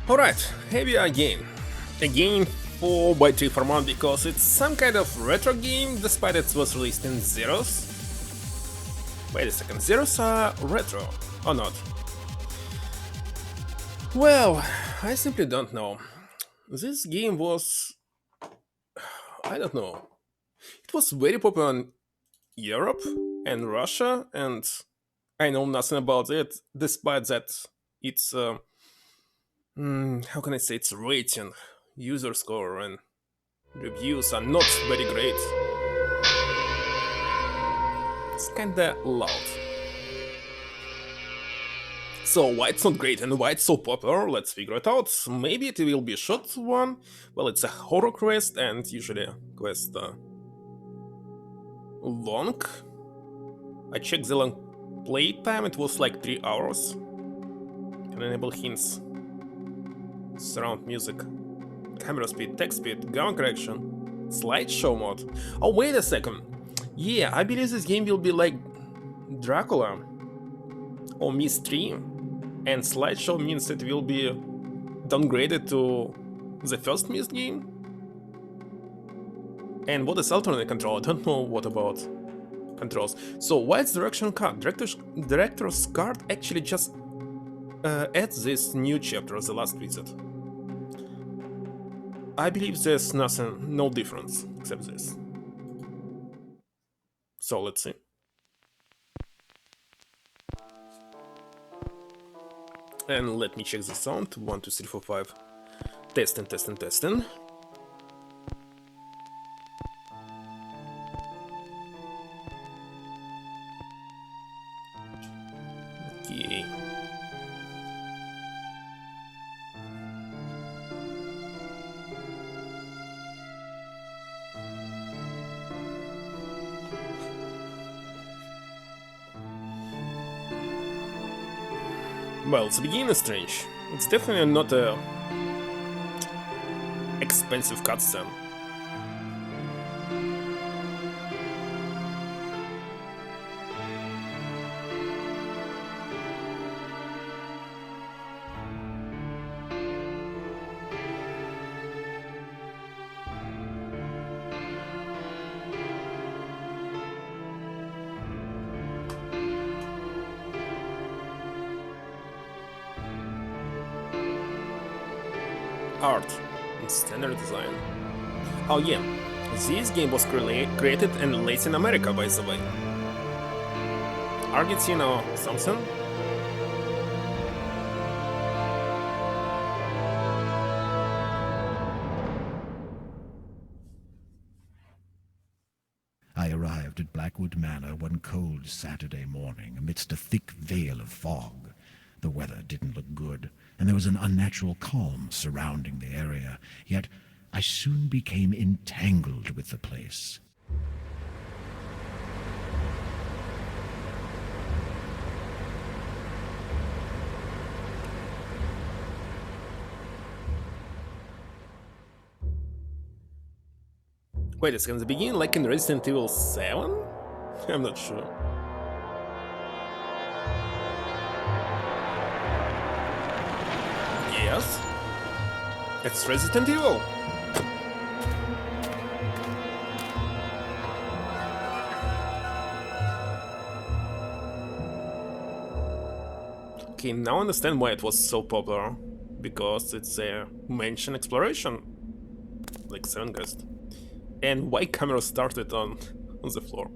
Alright, here we are again. Again 4x3 format because it's some kind of retro game despite it was released in zeros. Wait a second, zeros are retro or not? Well, I simply don't know. This game was, I don't know. It was very popular in Europe and Russia, and I know nothing about it despite that it's how can I say, its rating, user score and reviews are not very great. It's kinda loud. So why it's not great and why it's so popular, let's figure it out. Maybe it will be a short one. Well, it's a horror quest and usually quest long. I checked the long play time, it was like 3 hours. Can enable hints. Surround music. Camera speed, text speed, ground correction. Slideshow mode. Oh, wait a second. Yeah, I believe this game will be like Dracula or Mystery, and slideshow means it will be downgraded to the first Myst game. And what is alternate control? I don't know what about controls. So why is direction card? Director's card actually just adds this new chapter, the last visit. I believe there's nothing, no difference except this. So let's see. And let me check the sound. 1, 2, 3, 4, 5. Testing, testing, testing. Okay. Well, the beginning is strange. It's definitely not a expensive cutscene. Art and standard design. Oh yeah, this game was created in Latin America, by the way. Argentina or something? I arrived at Blackwood Manor one cold Saturday morning amidst a thick veil of fog. The weather didn't look good, and there was an unnatural calm surrounding the area, yet I soon became entangled with the place. Wait a second, the beginning like in Resident Evil 7? I'm not sure. Yes? It's Resident Evil! Okay, now I understand why it was so popular. Because it's a mansion exploration. Like Seven Ghost. And why camera started on the floor.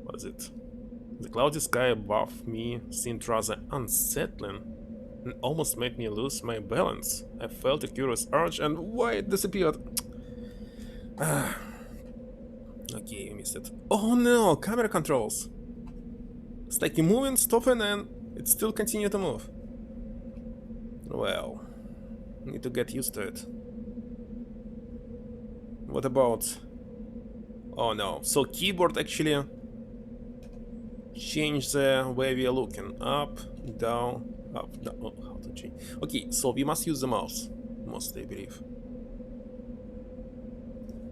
What is it? The cloudy sky above me seemed rather unsettling and almost made me lose my balance. I felt a curious urge and why it disappeared. Okay, you missed it. Oh no, camera controls. It's like you're moving, stopping, and it still continue to move. Well, need to get used to it. What about... Oh no, so keyboard actually change the way we are looking. Up, down, up, down. Oh, how to change? Okay, so we must use the mouse. Mostly, I believe.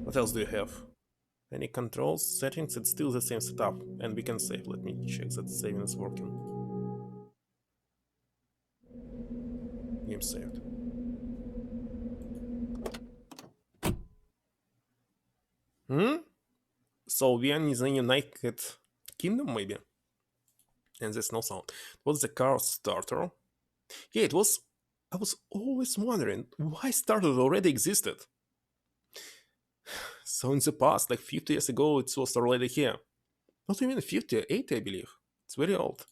What else do you have? Any controls, settings? It's still the same setup. And we can save. Let me check that saving is working. game saved. So we are in the United Kingdom, maybe? And there's no sound. What's the car starter? Yeah, it was... I was always wondering why starters already existed. So in the past, like 50 years ago, it was already here. Not even 50, 80, I believe. It's very old.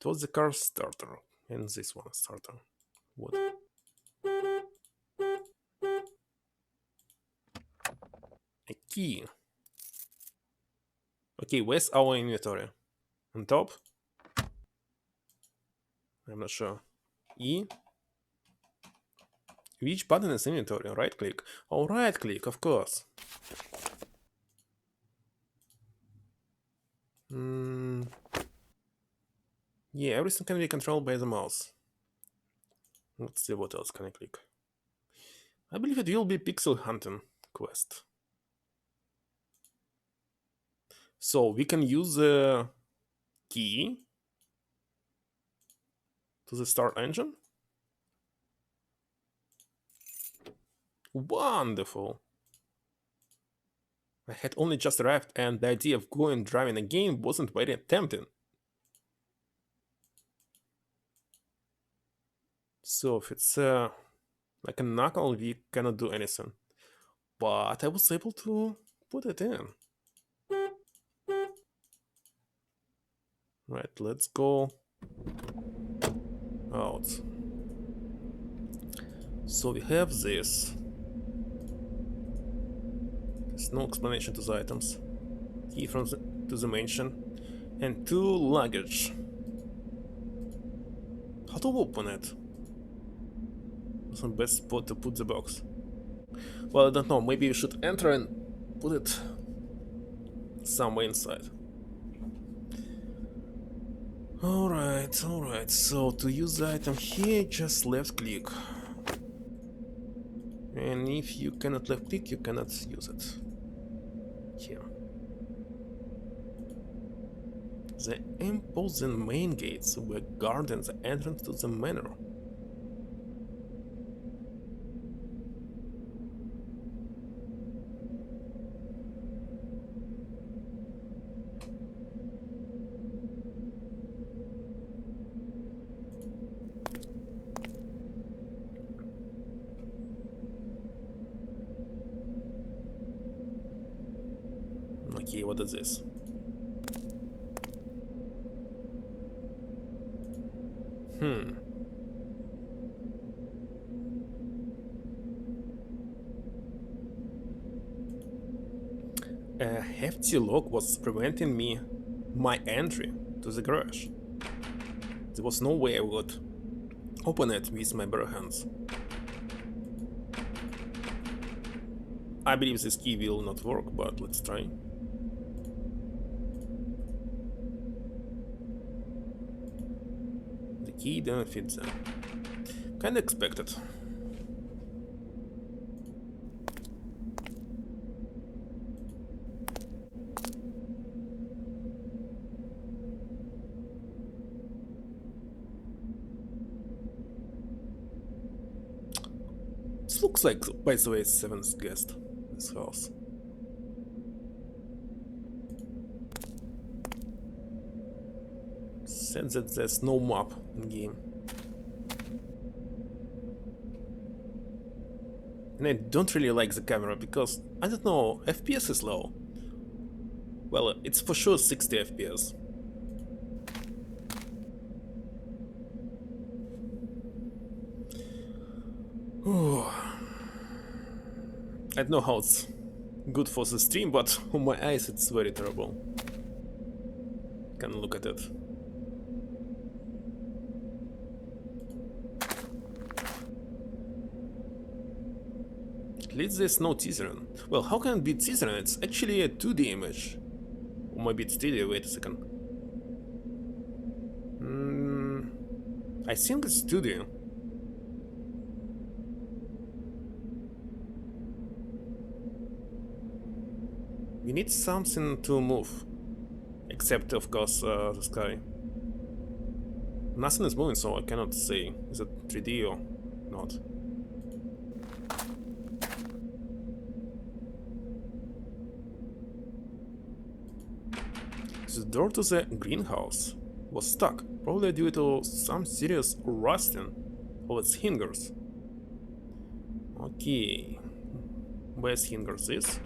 It was the car starter. And this one starter. What? A key. Okay, where's our inventory? On top? I'm not sure. E? Which button is inventory? Right click. Oh, right click, of course. Yeah, everything can be controlled by the mouse. Let's see what else can I click. I believe it will be pixel hunting quest. So we can use the key to the start engine. Wonderful. I had only just arrived and the idea of going driving again wasn't very tempting. So if it's like a knuckle, we cannot do anything. But I was able to put it in. Right, let's go out. So we have this. There's no explanation to the items. Key to the mansion. And 2 luggage. How to open it? What's the best spot to put the box? Well, I don't know. Maybe you should enter and put it somewhere inside. Alright. So to use the item here, just left click. And if you cannot left click, you cannot use it. Here. The imposing main gates were guarding the entrance to the manor. Okay, what is this? A hefty lock was preventing my entry to the garage. There was no way I would open it with my bare hands. I believe this key will not work, but let's try. The key didn't fit there. Kinda expected. This looks like, by the way, 7th guest, this house. Said that there's no map in game. And I don't really like the camera because, I don't know, FPS is low. Well, it's for sure 60 FPS. I don't know how it's good for the stream, but on my eyes it's very terrible. Can look at it. At least there's no teasering. Well, how can it be teasering? It's actually a 2D image. Or maybe it's 3D, wait a second. I think it's 2D. We need something to move. Except, of course, the sky. Nothing is moving, so I cannot say is it 3D or not. The door to the greenhouse was stuck, probably due to some serious rusting of its hinges. Okay, where's hingers is?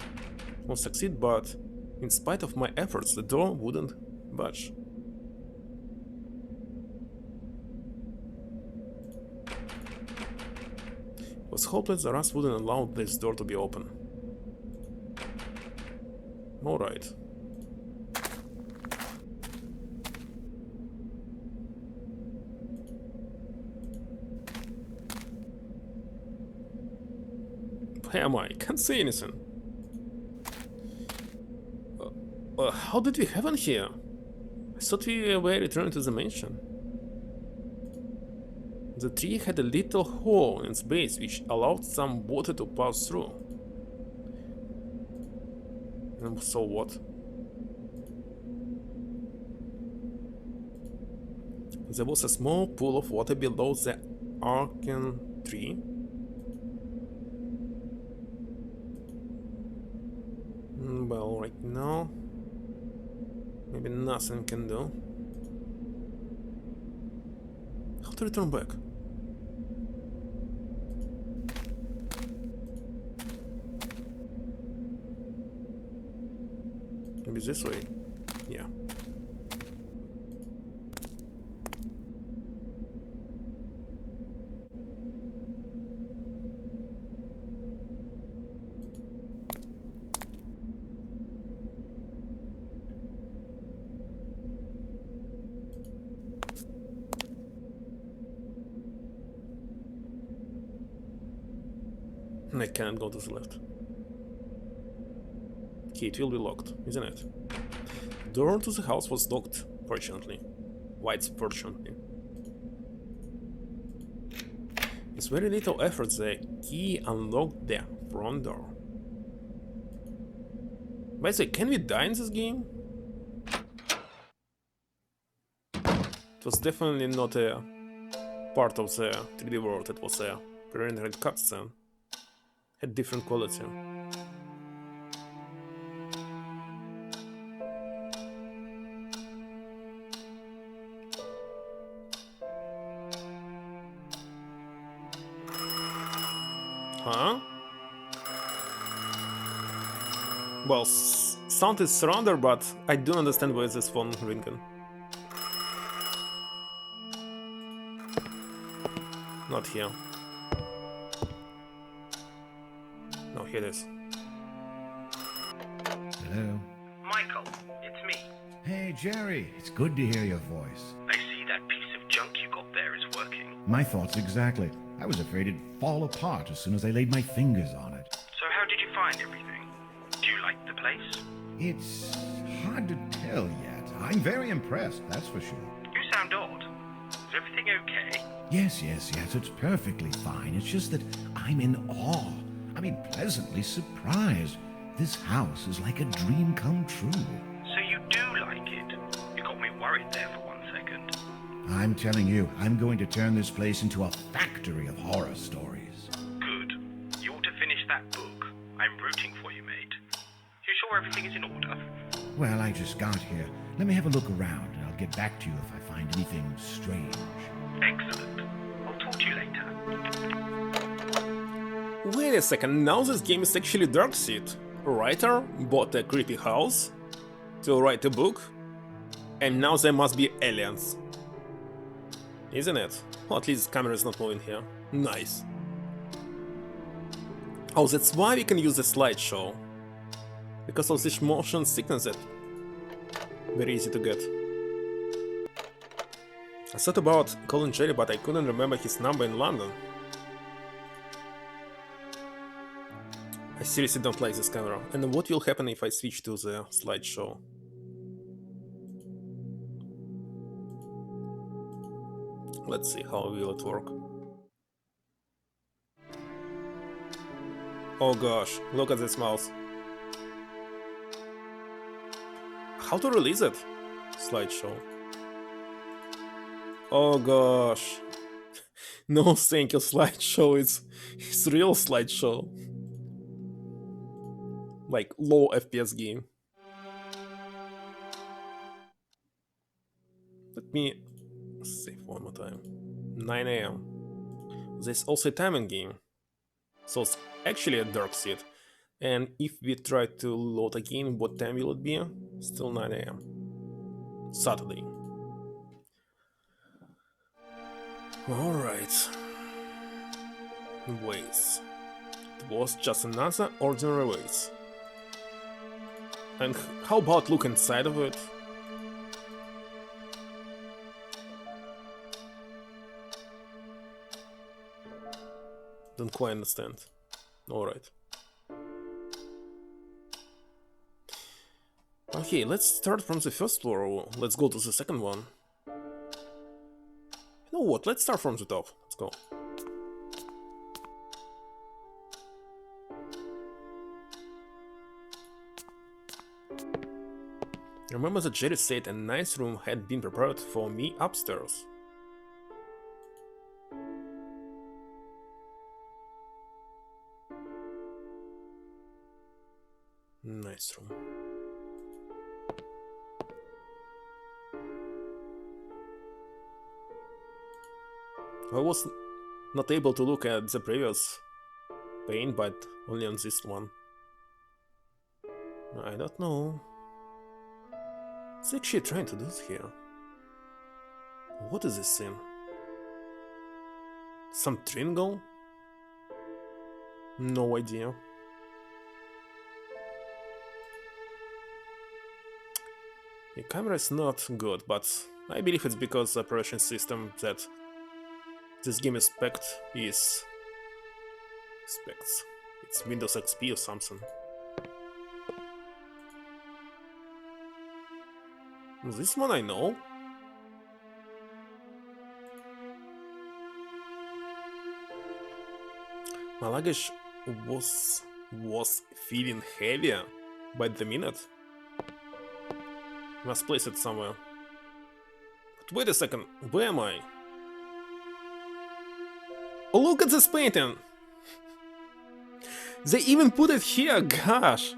Won't succeed, but in spite of my efforts, the door wouldn't budge. It was hopeless the rust wouldn't allow this door to be open. Alright. Where am I? Can't see anything. How did we have in here? I thought we were returning to the mansion. The tree had a little hole in its base which allowed some water to pass through. And so what? There was a small pool of water below the arcane tree. Well, right now, maybe nothing can do. How to return back? Maybe this way? Yeah. I can't go to the left. Okay, it will be locked, isn't it? The door to the house was locked, fortunately. Quite fortunately. With very little effort, the key unlocked the front door. By the way, can we die in this game? It was definitely not a part of the 3D world, it was a pre-rendered cutscene. Had different quality. Huh? Well, sound is surrender, but I don't understand why is this phone ringing. Not here. No, here it is. Hello? Michael, it's me. Hey, Jerry. It's good to hear your voice. I see that piece of junk you got there is working. My thoughts exactly. I was afraid it'd fall apart as soon as I laid my fingers on it. So how did you find everything? Do you like the place? It's hard to tell yet. I'm very impressed, that's for sure. You sound odd. Is everything okay? Yes, it's perfectly fine. It's just that I'm in awe. I mean, pleasantly surprised. This house is like a dream come true. So you do like it? You got me worried there for 1 second. I'm telling you, I'm going to turn this place into a factory of horror stories. Good. You ought to finish that book. I'm rooting for you, mate. You sure everything is in order? Well, I just got here. Let me have a look around, and I'll get back to you if I find anything strange. Excellent. I'll talk to you later. Wait a second, now this game is actually Darkseid. A writer bought a creepy house to write a book, and now there must be aliens. Isn't it? Well, at least the camera is not moving here. Nice. Oh, that's why we can use the slideshow. Because of this motion sickness that very easy to get. I thought about calling Jerry, but I couldn't remember his number in London. I seriously don't like this camera. And what will happen if I switch to the slideshow? Let's see how will it work. Oh gosh, look at this mouse. How to release it? Slideshow. Oh gosh. No thank you slideshow, it's real slideshow. Like low FPS game. Let me save one more time. 9 AM. There's also a timing game. So it's actually a dark seed. And if we try to load again, what time will it be? Still 9 AM. Saturday. Alright. Ways. It was just another ordinary ways. And how about look inside of it? Don't quite understand. Alright. Okay, let's start from the first floor. Let's go to the second one. You know what? Let's start from the top. Let's go. Remember that Jerry said a nice room had been prepared for me upstairs. Nice room. I was not able to look at the previous pane, but only on this one. I don't know. What's actually trying to do here? What is this thing? Some tringle? No idea. The camera is not good, but I believe it's because the operation system that this game expects. It's Windows XP or something. This one I know. My luggage was feeling heavier by the minute. Must place it somewhere. But wait a second, where am I? Oh, look at this painting! They even put it here, gosh!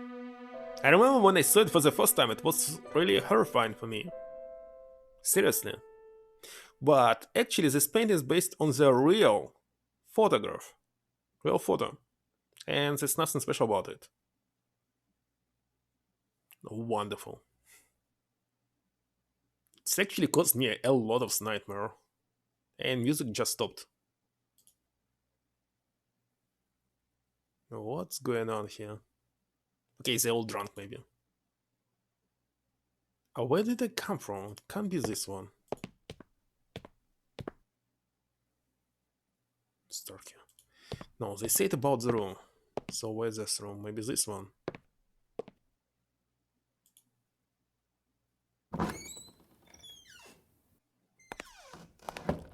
I remember when I saw it for the first time, it was really horrifying for me. Seriously. But actually this painting is based on the real photograph. Real photo. And there's nothing special about it. Wonderful. It's actually caused me a lot of nightmare. And music just stopped. What's going on here? Okay, they're all drunk maybe. Oh, where did they come from? It can't be this one. It's dark here. No, they said about the room. So where's this room? Maybe this one.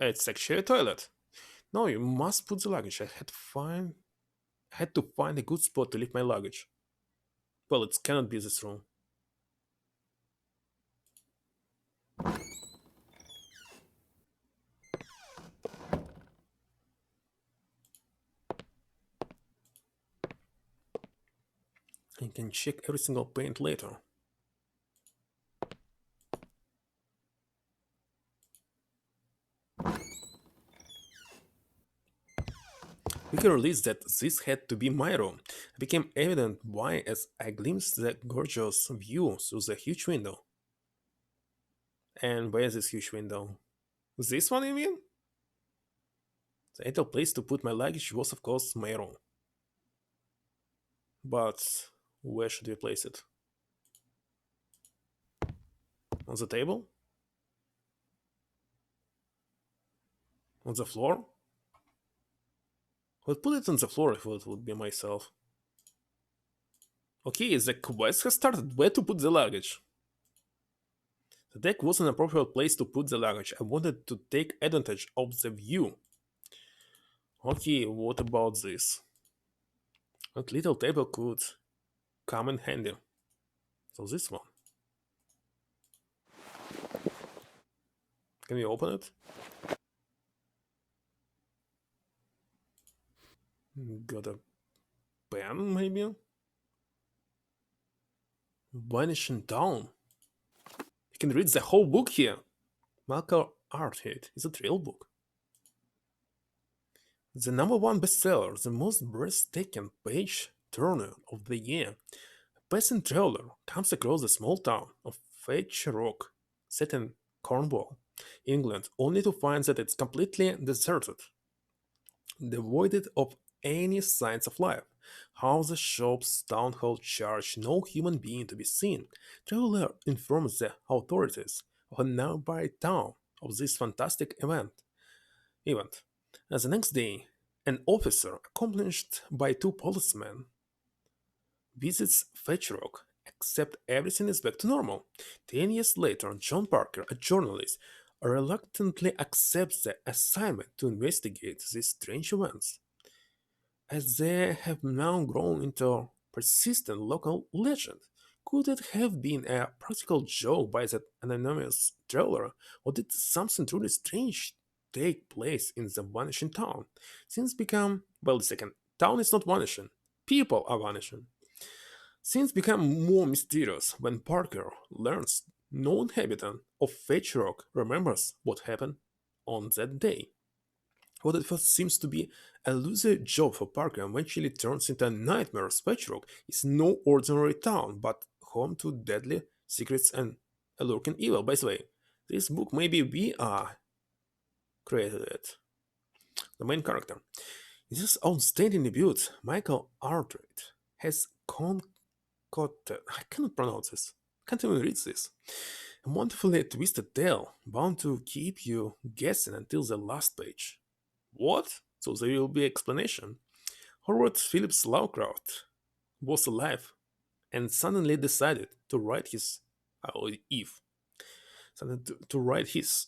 It's actually a toilet. No, you must put the luggage. I had to find a good spot to leave my luggage. Well, it cannot be this room. I can check every single paint later. We can release that this had to be my room. It became evident why as I glimpsed the gorgeous view through the huge window. And where is this huge window? This one, you mean? The ideal place to put my luggage was of course my room. But where should we place it? On the table? On the floor? I would put it on the floor if it would be myself. Okay, the quest has started. Where to put the luggage? The deck was an appropriate place to put the luggage. I wanted to take advantage of the view. Okay, what about this? That little table could come in handy. So this one. Can we open it? Got a pen, maybe? Vanishing Town. You can read the whole book here. Michael Arthate is a trail book. The number one bestseller, the most breathtaking page turner of the year. A passing traveler comes across the small town of Fetch Rock, set in Cornwall, England, only to find that it's completely deserted, devoid of any signs of life. Houses, shops, town hall, church, no human being to be seen. Traveler informs the authorities of a nearby town of this fantastic event. As the next day, an officer, accompanied by two policemen, visits Fetch Rock, except everything is back to normal. 10 years later, John Parker, a journalist, reluctantly accepts the assignment to investigate these strange events, as they have now grown into persistent local legend. Could it have been a practical joke by that anonymous traveler, or did something truly strange take place in the vanishing town? Things become, well, the second, town is not vanishing, people are vanishing. Things become more mysterious when Parker learns no inhabitant of Fetch Rock remembers what happened on that day. What at first seems to be a loser job for Parker eventually turns into a nightmare. Fetch Rock is no ordinary town, but home to deadly secrets and a lurking evil. By the way, this book maybe we are created it. The main character. In this outstanding debut, Michael Arthate has I cannot pronounce this. I can't even read this. A wonderfully twisted tale, bound to keep you guessing until the last page. What? So there will be explanation. Howard Phillips Lovecraft was alive and suddenly decided to write his if to write his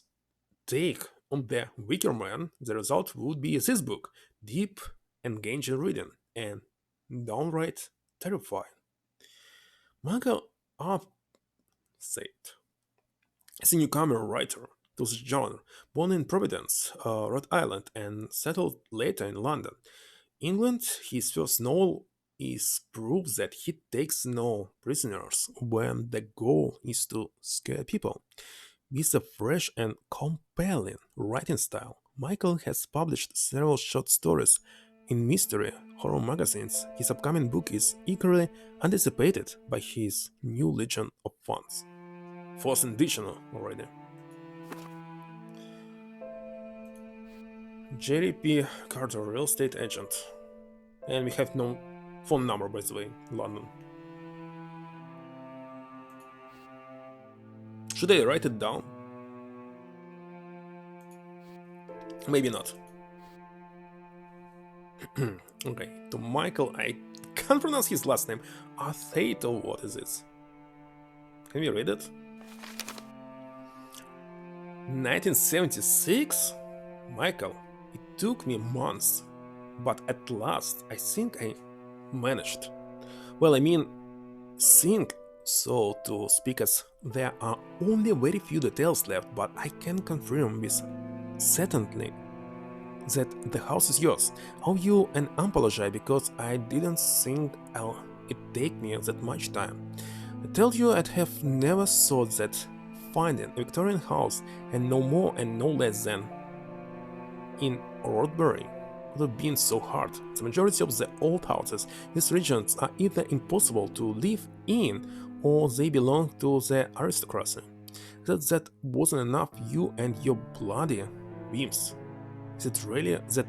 take on the Wicker Man. The result would be this book, deep, engaging reading, and downright terrifying. Michael Arthate is a newcomer writer to this genre, born in Providence, Rhode Island, and settled later in London, England. His first novel is proof that he takes no prisoners when the goal is to scare people. With a fresh and compelling writing style, Michael has published several short stories in mystery horror magazines. His upcoming book is eagerly anticipated by his new legion of fans. Fourth edition already. Jerry P. Carter, real estate agent. And we have no phone number, by the way, London. Should I write it down? Maybe not. Okay, to Michael, I can't pronounce his last name. Arthate, or what is this? Can we read it? 1976? Michael, it took me months, but at last I think I managed. Well, I mean, think so to speak, as there are only very few details left, but I can confirm with certainty that the house is yours. Owe you an apology because I didn't think it'd take me that much time. I tell you, I'd have never thought that finding a Victorian house and no more and no less than in Rodbury would have been so hard. The majority of the old houses in these regions are either impossible to live in or they belong to the aristocracy. That wasn't enough, you and your bloody whims. Is it really that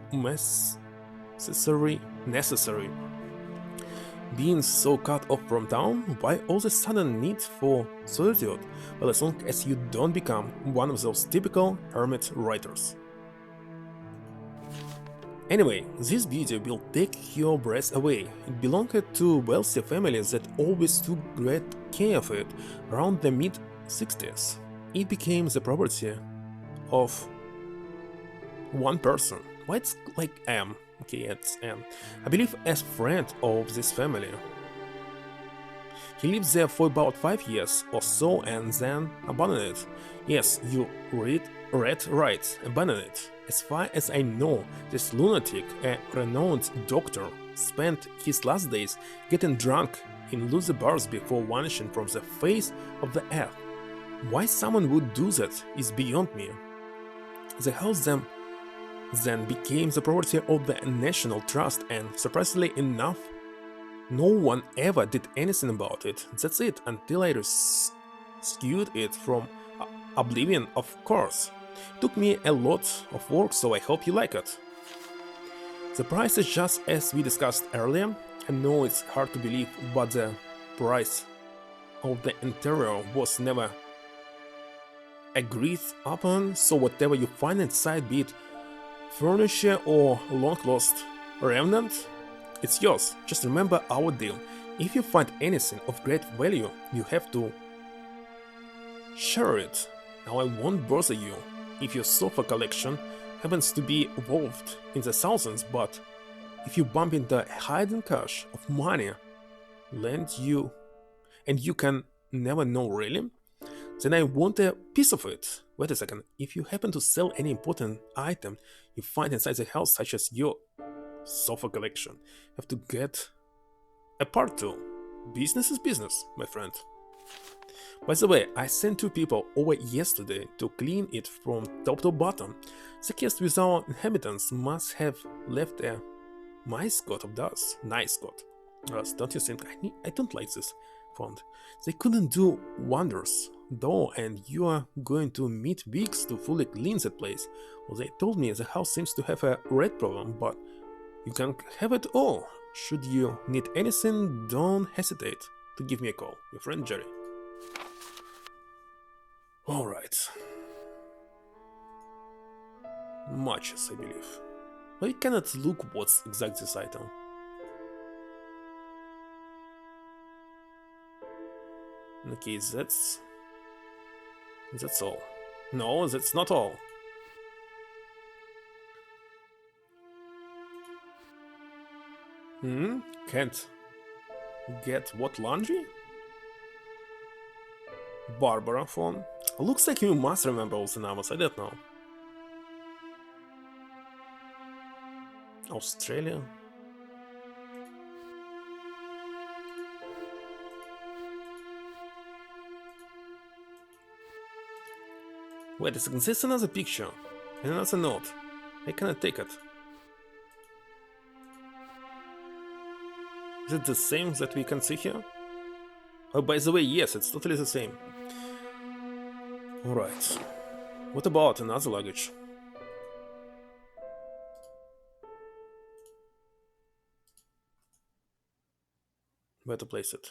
necessary? Being so cut off from town? Why all the sudden need for solitude? Well, as long as you don't become one of those typical hermit writers. Anyway, this beauty will take your breath away. It belonged to wealthy families that always took great care of it. Around the mid-60s, it became the property of one person. Why it's like M? Okay, it's M. I believe as friend of this family. He lived there for about 5 years or so and then abandoned it. Yes, you read right, abandoned it. As far as I know, this lunatic, a renowned doctor, spent his last days getting drunk in loser bars before vanishing from the face of the earth. Why someone would do that is beyond me. The house then became the property of the National Trust, and surprisingly enough, no one ever did anything about it. That's it, until I rescued it from oblivion, of course. It took me a lot of work, so I hope you like it. The price is just as we discussed earlier. I know it's hard to believe, but the price of the interior was never agreed upon, so whatever you find inside, be it furniture or long lost remnant, it's yours. Just remember our deal. If you find anything of great value, you have to share it. Now I won't bother you if your sofa collection happens to be involved in the thousands, but if you bump into a hidden cache of money lent you and you can never know really, then I want a piece of it. Wait a second, if you happen to sell any important item you find inside the house, such as your sofa collection, you have to get a part too. Business is business, my friend. By the way, I sent 2 people over yesterday to clean it from top to bottom. The guests with our inhabitants must have left a nice coat of dust. Nice coat. Don't you think? I don't like this font. They couldn't do wonders, though, and you are going to meet weeks to fully clean that place. Well, they told me the house seems to have a rat problem, but you can have it all. Should you need anything, don't hesitate to give me a call. Your friend Jerry. Alright. Matches, I believe. But I cannot look what's exact this item. Okay, that's all. No, that's not all. Can't get what, laundry? Barbara phone. Looks like you must remember all the numbers, I don't know. Australia. Wait a second, there's another picture and another note. I cannot take it. Is it the same that we can see here? Oh, by the way, yes, it's totally the same. Alright. What about another luggage? Where to place it?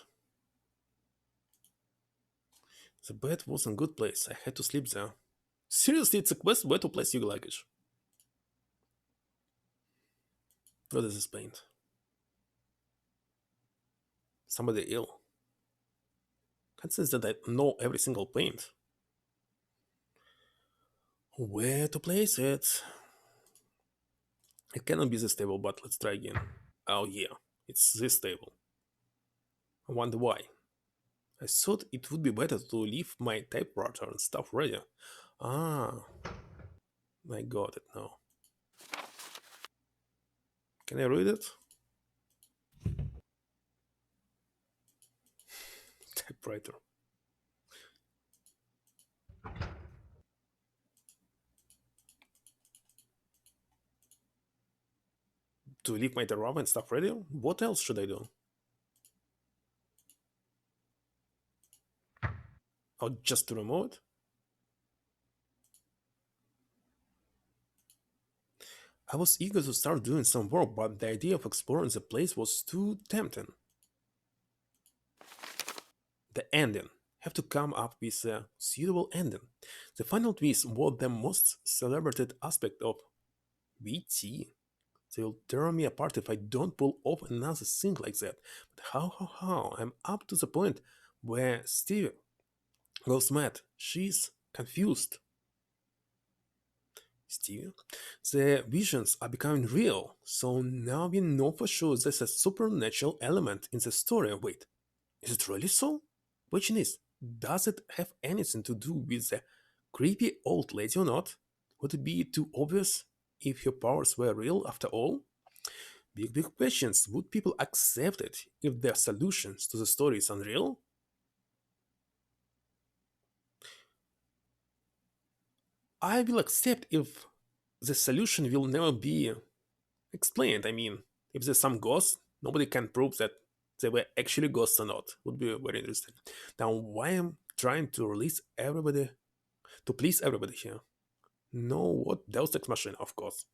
The bed was in a good place. I had to sleep there. Seriously, it's a quest where to place your luggage. What is this paint? Somebody ill. Can't say that I know every single paint. Where to place it? It cannot be this table, but let's try again. Oh yeah, it's this table. I wonder why. I thought it would be better to leave my typewriter and stuff ready. Ah, I got it now. Can I read it? Typewriter. To leave my typewriter and stuff ready? What else should I do? Or just to remove it? I was eager to start doing some work, but the idea of exploring the place was too tempting. The ending. Have to come up with a suitable ending. The final twist was the most celebrated aspect of VT. They'll tear me apart if I don't pull off another thing like that. But how? I'm up to the point where Steve goes mad. She's confused. Steve, the visions are becoming real, so now we know for sure there's a supernatural element in the story. Wait, is it really so? Question is, does it have anything to do with the creepy old lady or not? Would it be too obvious if her powers were real after all? Big questions. Would people accept it if their solutions to the story is unreal? I will accept if the solution will never be explained. I mean, if there's some ghost, nobody can prove that they were actually ghosts or not. Would be very interesting. Now, why am trying to please everybody here? No, what Deus Ex Machina, of course.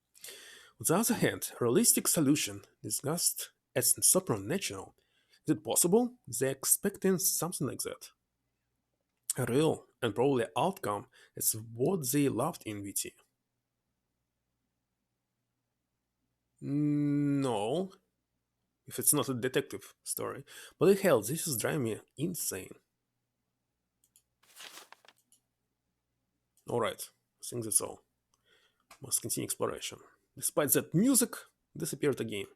On the other hand, realistic solution discussed as supernatural. Is it possible they're expecting something like that? A real and probably outcome is what they loved in VT. No, if it's not a detective story. But the hell, this is driving me insane. Alright, I think that's all. Must continue exploration. Despite that, music disappeared again.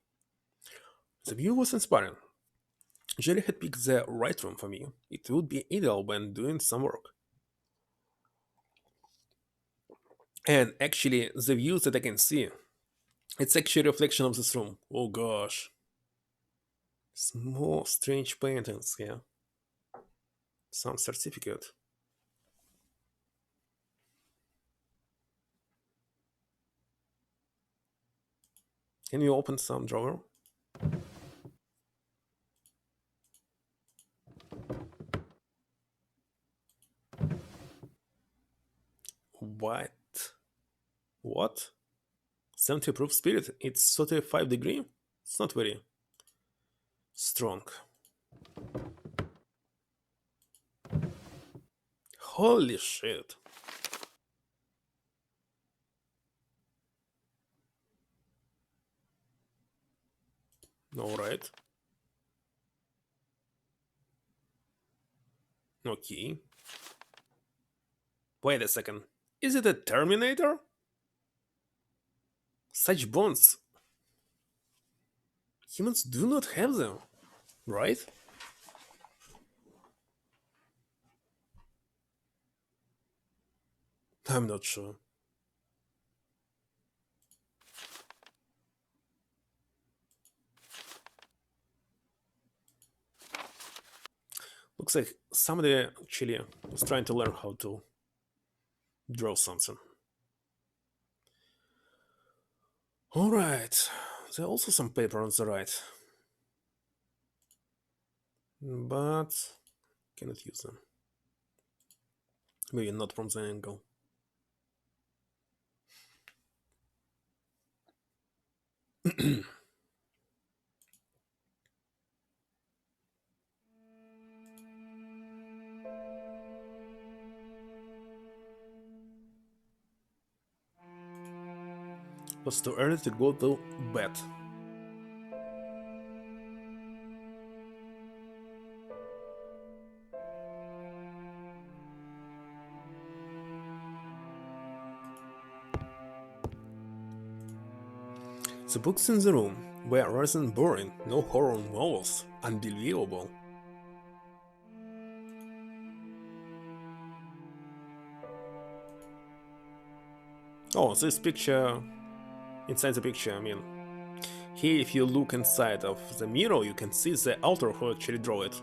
The view was inspiring. Jerry had picked the right room for me. It would be ideal when doing some work. And actually, the views that I can see, it's actually a reflection of this room. Oh gosh. Small strange paintings here. Some certificate. Can you open some drawer? What? What? 70 proof spirit? It's 35 degree? It's not very strong. Holy shit. Alright. Okay. Wait a second. Is it a Terminator? Such bones. Humans do not have them, right? I'm not sure. Looks like somebody actually was trying to learn how to draw something. Alright, there are also some paper on the right. But cannot use them. Maybe not from the angle. Was too early to go to bed. The books in the room were rather than boring, no horror novels, unbelievable. Oh, this picture, inside the picture, I mean, here if you look inside of the mirror, you can see the author who actually drew it.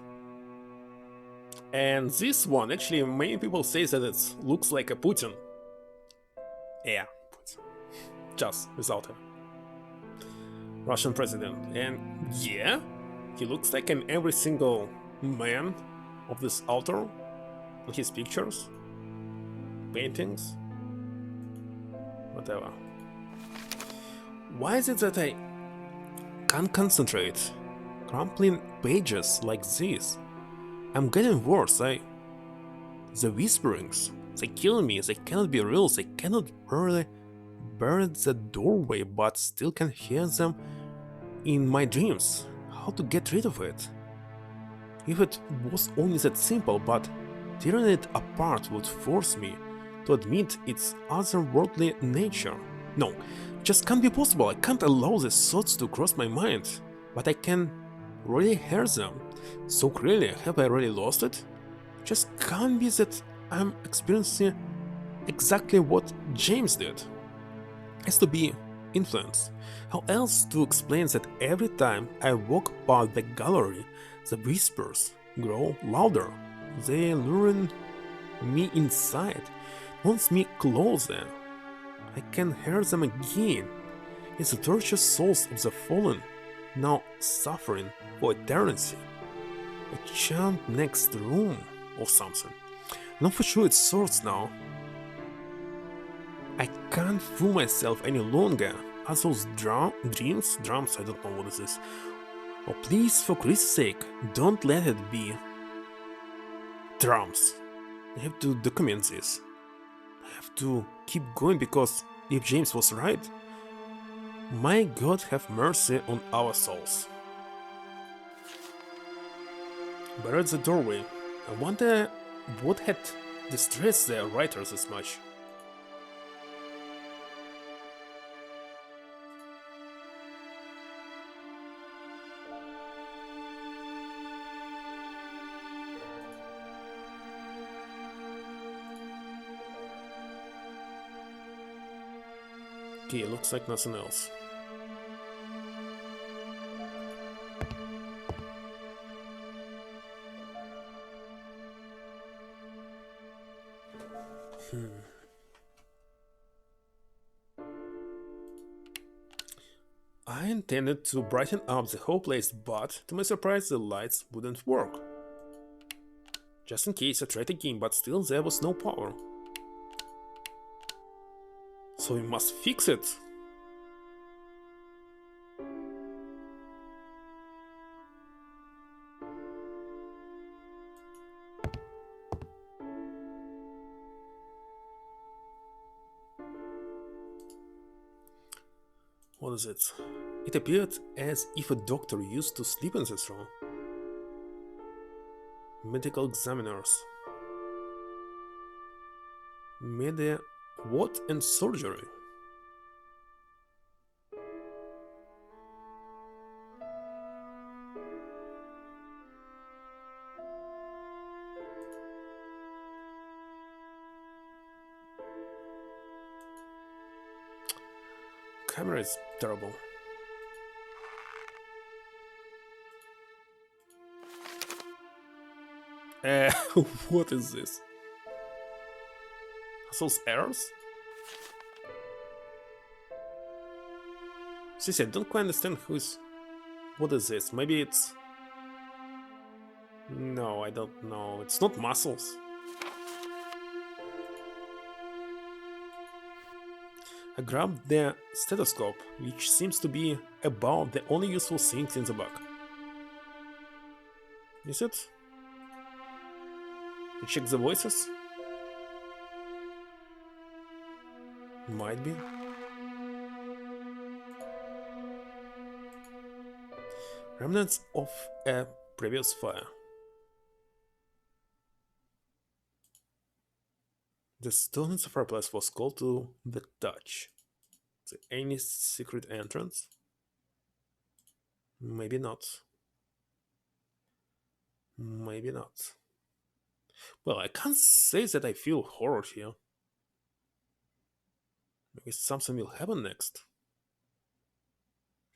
And this one, actually, many people say that it looks like a Putin. Yeah, Putin. Just without him. Russian president. And yeah, he looks like an every single man of this author in his pictures, paintings, whatever. Why is it that I can't concentrate? Crumpling pages like this. I'm getting worse. The whisperings, they kill me. They cannot be real. They cannot really burn the doorway, but still can hear them in my dreams. How to get rid of it? If it was only that simple, but tearing it apart would force me to admit its otherworldly nature. No, just can't be possible. I can't allow these thoughts to cross my mind, but I can really hear them. So clearly, have I really lost it? Just can't be that I'm experiencing exactly what James did. Has to be influence. How else to explain that every time I walk past the gallery, the whispers grow louder. They lure me inside, wants me closer. I can hear them again. It's the tortured souls of the fallen, now suffering for eternity. A chant next room or something. Not for sure it's swords now. I can't fool myself any longer. Are those dreams? Drums? I don't know what this is. Oh, please, for Christ's sake, don't let it be. Drums. I have to document this. I have to keep going because if James was right, my God have mercy on our souls. But at the doorway, I wonder what had distressed the writers as much. Okay, looks like nothing else. I intended to brighten up the whole place, but to my surprise the lights wouldn't work. Just in case I tried again, but still there was no power. So we must fix it. What is it? It appeared as if a doctor used to sleep in this room. Medical examiners. Media what and surgery? Camera is terrible. Uh, what is this? Are those errors? Seriously, I don't quite understand who's... What is this? Maybe it's... No, I don't know. It's not muscles. I grabbed the stethoscope, which seems to be about the only useful thing in the bag. Is it? To check the voices? Might be. Remnants of a previous fire. The stone in the fireplace was called to the touch. Is there any secret entrance? Maybe not. Maybe not. Well, I can't say that I feel horror here. Maybe something will happen next.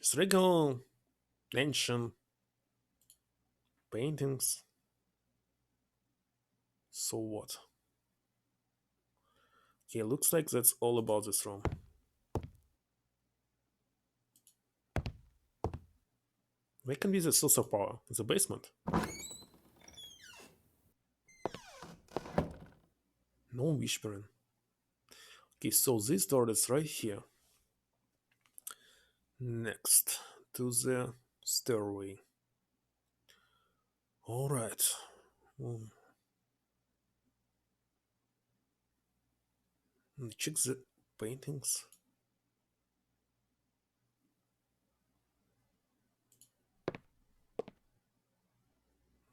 Just regular ancient paintings. So what? Okay, looks like that's all about this room. Where can be the source of power? In the basement. No whispering. Okay, so this door is right here. Next to the stairway. Alright. Check the paintings.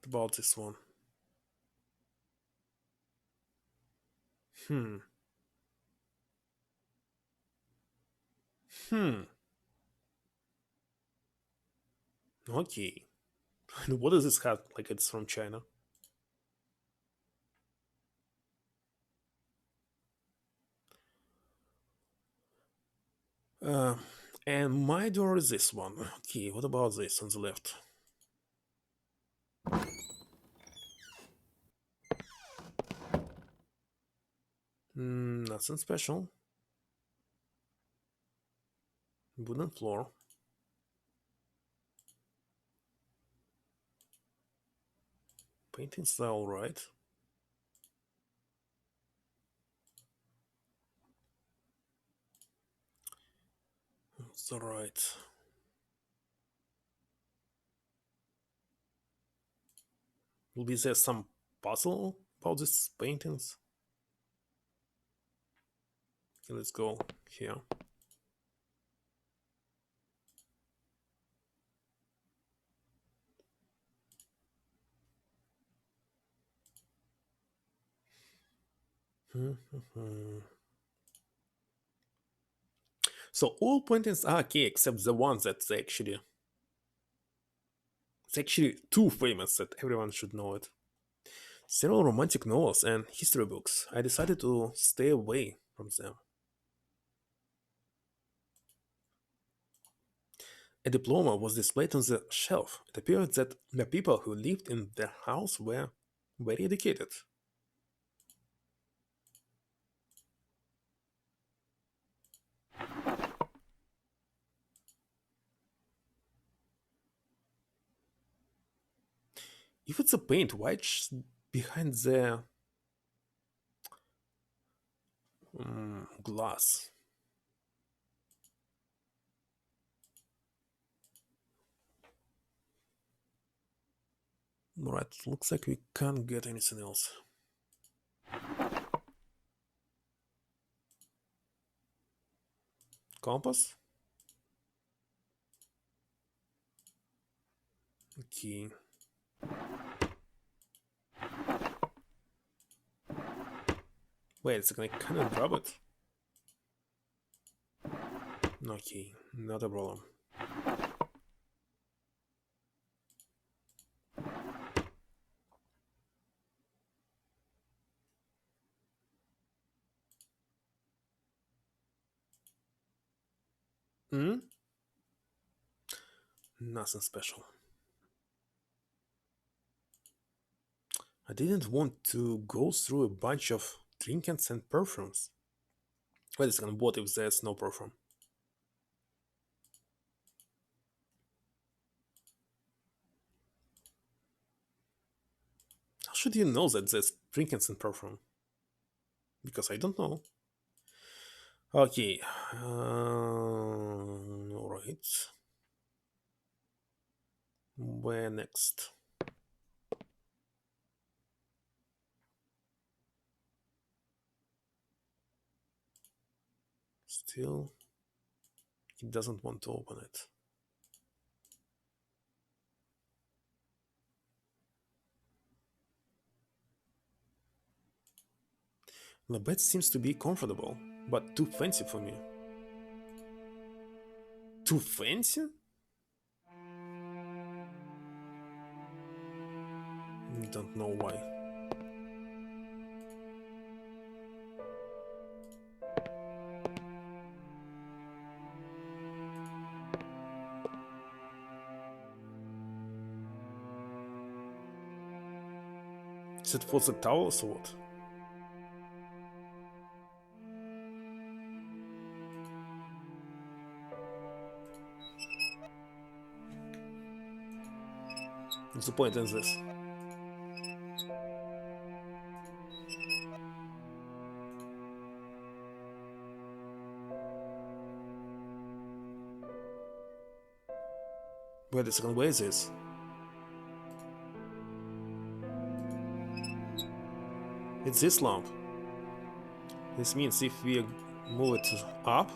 What about this one? Hmm. Okay. What does this hat? Like it's from China? Uh, and my door is this one. Okay, what about this on the left? Nothing special. Wooden floor. Paintings are alright. It's alright. Will be there some puzzle about these paintings? Okay, let's go here. So all paintings are okay except the ones that's actually it's actually too famous that everyone should know it. Several romantic novels and history books. I decided to stay away from them. A diploma was displayed on the shelf. It appeared that the people who lived in the house were very educated. If it's a paint, why it's behind the glass? Alright, looks like we can't get anything else. Compass? Okay. Wait a second, I cannot drop it. Okay, not a problem. Hmm? Nothing special. I didn't want to go through a bunch of trinkets and perfumes. Wait a second, what if there's no perfume? How should you know that there's trinkets and perfume? Because I don't know. Okay. Alright. Where next? Still, he doesn't want to open it. The bed seems to be comfortable, but too fancy for me. Too fancy? Don't know why. Is it for the towels or what? What's the point in this? Wait a second, where is this? It's this lamp. This means if we move it up,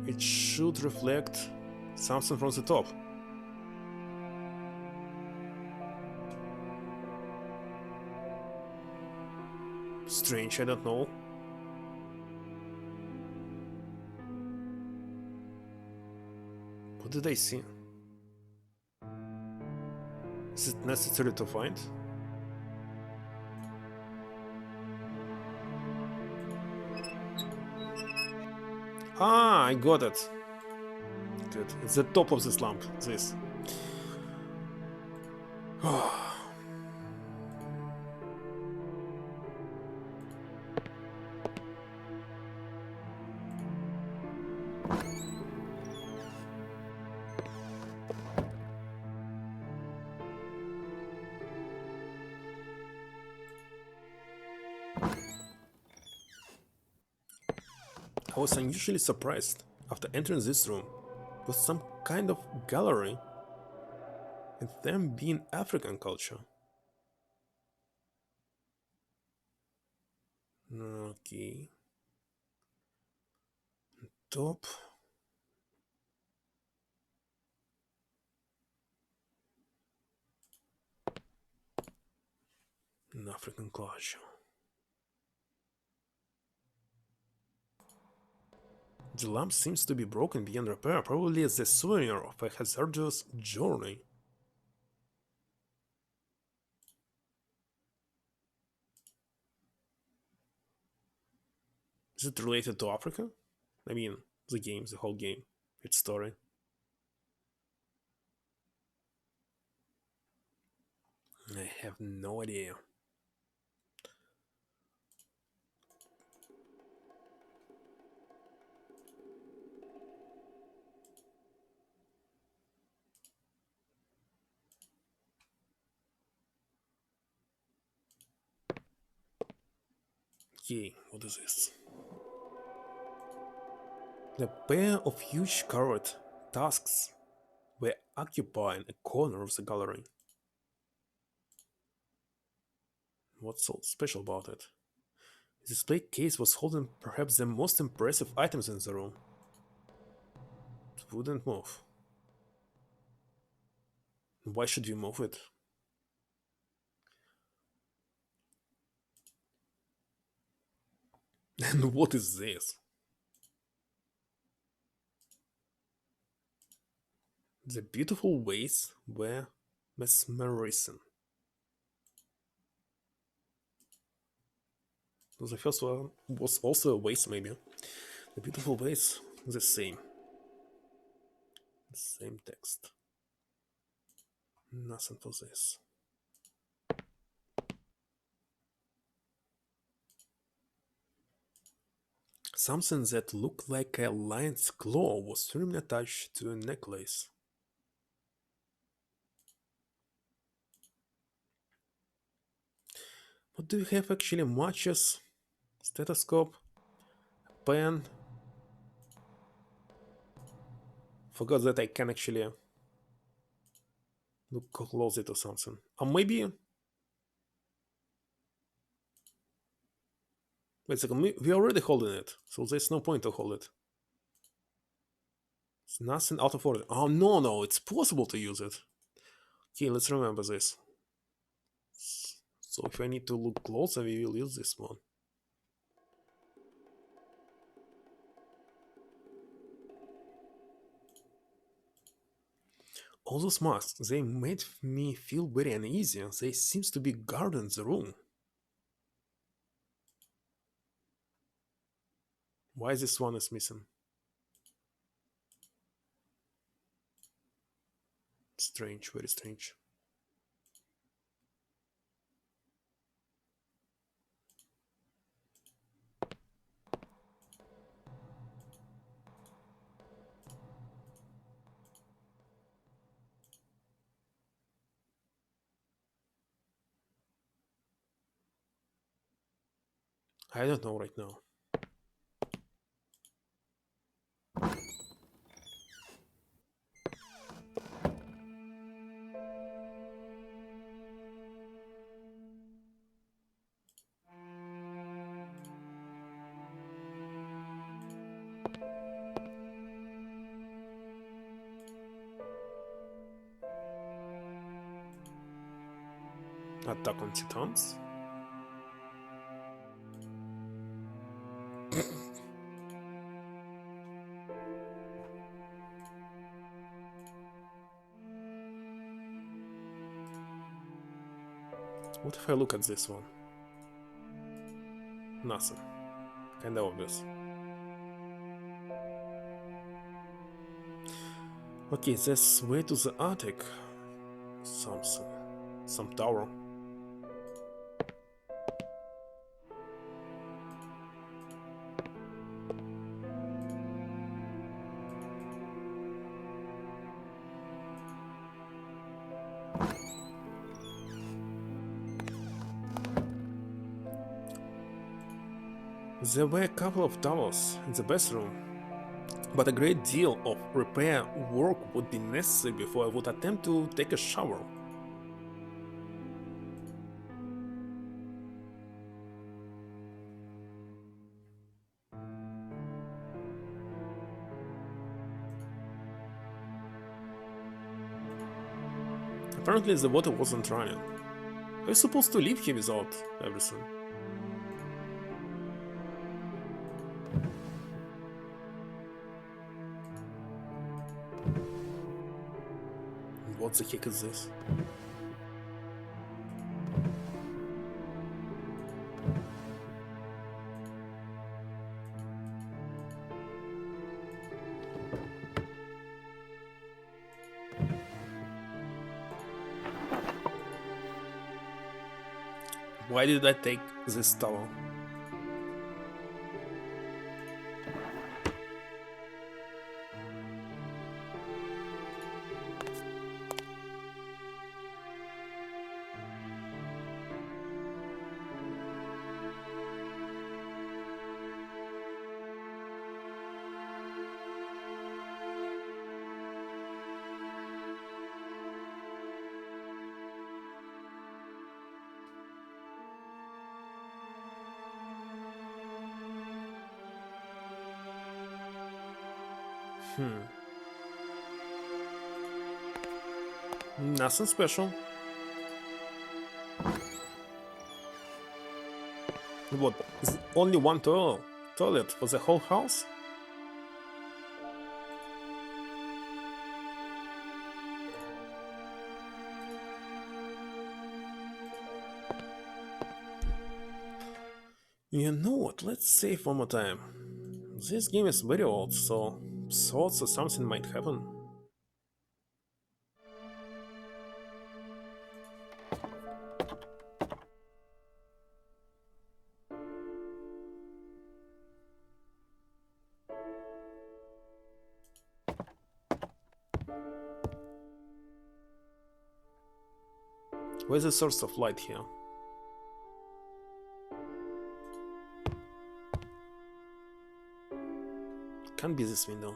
it should reflect something from the top. Strange, I don't know. What did I see? Is it necessary to find? Ah, I got it. Good. It's the top of this lamp. This. I was unusually surprised after entering this room. It was some kind of gallery, and them being African culture. Okay. Top. An African culture. The lamp seems to be broken beyond repair, probably as a souvenir of a hazardous journey. Is it related to Africa? I mean, the game, the whole game, its story. I have no idea. Okay, what is this? The pair of huge carved tusks were occupying a corner of the gallery. What's so special about it? The display case was holding perhaps the most impressive items in the room. It wouldn't move. Why should you move it? And what is this? The beautiful ways were mesmerizing. The first one was also a vase, maybe. The beautiful ways, the same. Same text. Nothing for this. Something that looked like a lion's claw was firmly attached to a necklace. What do you have actually? Matches, stethoscope, pen. Forgot that I can actually look closely to something. Or maybe. Wait a second, we already holding it, so there's no point to hold it. It's nothing out of order. Oh no, it's possible to use it. Okay, let's remember this. So if I need to look closer, we will use this one. All those masks, they made me feel very uneasy. They seems to be guarding the room. Why this one is missing? Strange, very strange. I don't know right now. Attack on Titans? What if I look at this one? Nothing. Kinda obvious. Okay, this way to the attic. Something. Some tower. There were a couple of towers in the bathroom, but a great deal of repair work would be necessary before I would attempt to take a shower. Apparently the water wasn't running. I was supposed to live here without everything. What the heck is this? Why did I take this tower? Nothing special. What? Is only one toilet for the whole house? You know what? Let's save one more time. This game is very old, so thoughts that something might happen. Where's the source of light here? Can't be this window.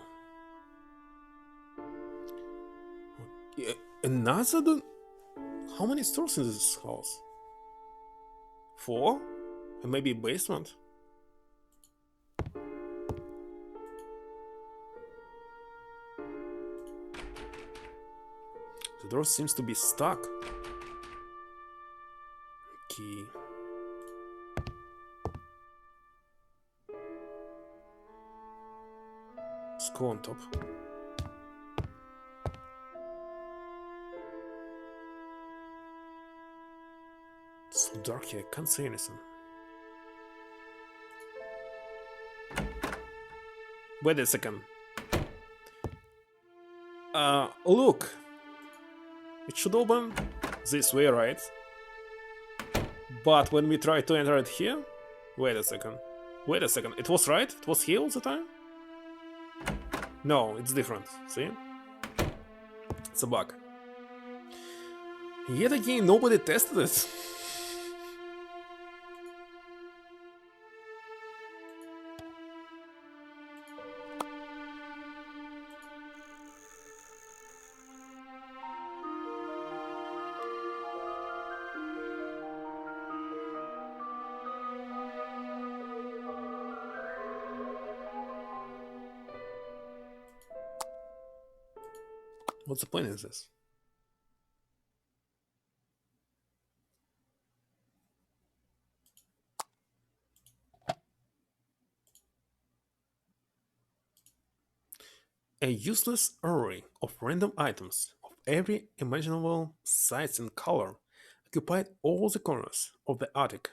Okay, another? How many stores in this house? 4? And maybe a basement? The door seems to be stuck. Key. Let's go on top. It's so dark here, I can't see anything. Wait a second. Look! It should open this way, right? But when we try to enter it here... Wait a second. Wait a second. It was right? It was here all the time? No, it's different. See? It's a bug. Yet again, nobody tested it. What's the point in this? A useless array of random items of every imaginable size and color occupied all the corners of the attic.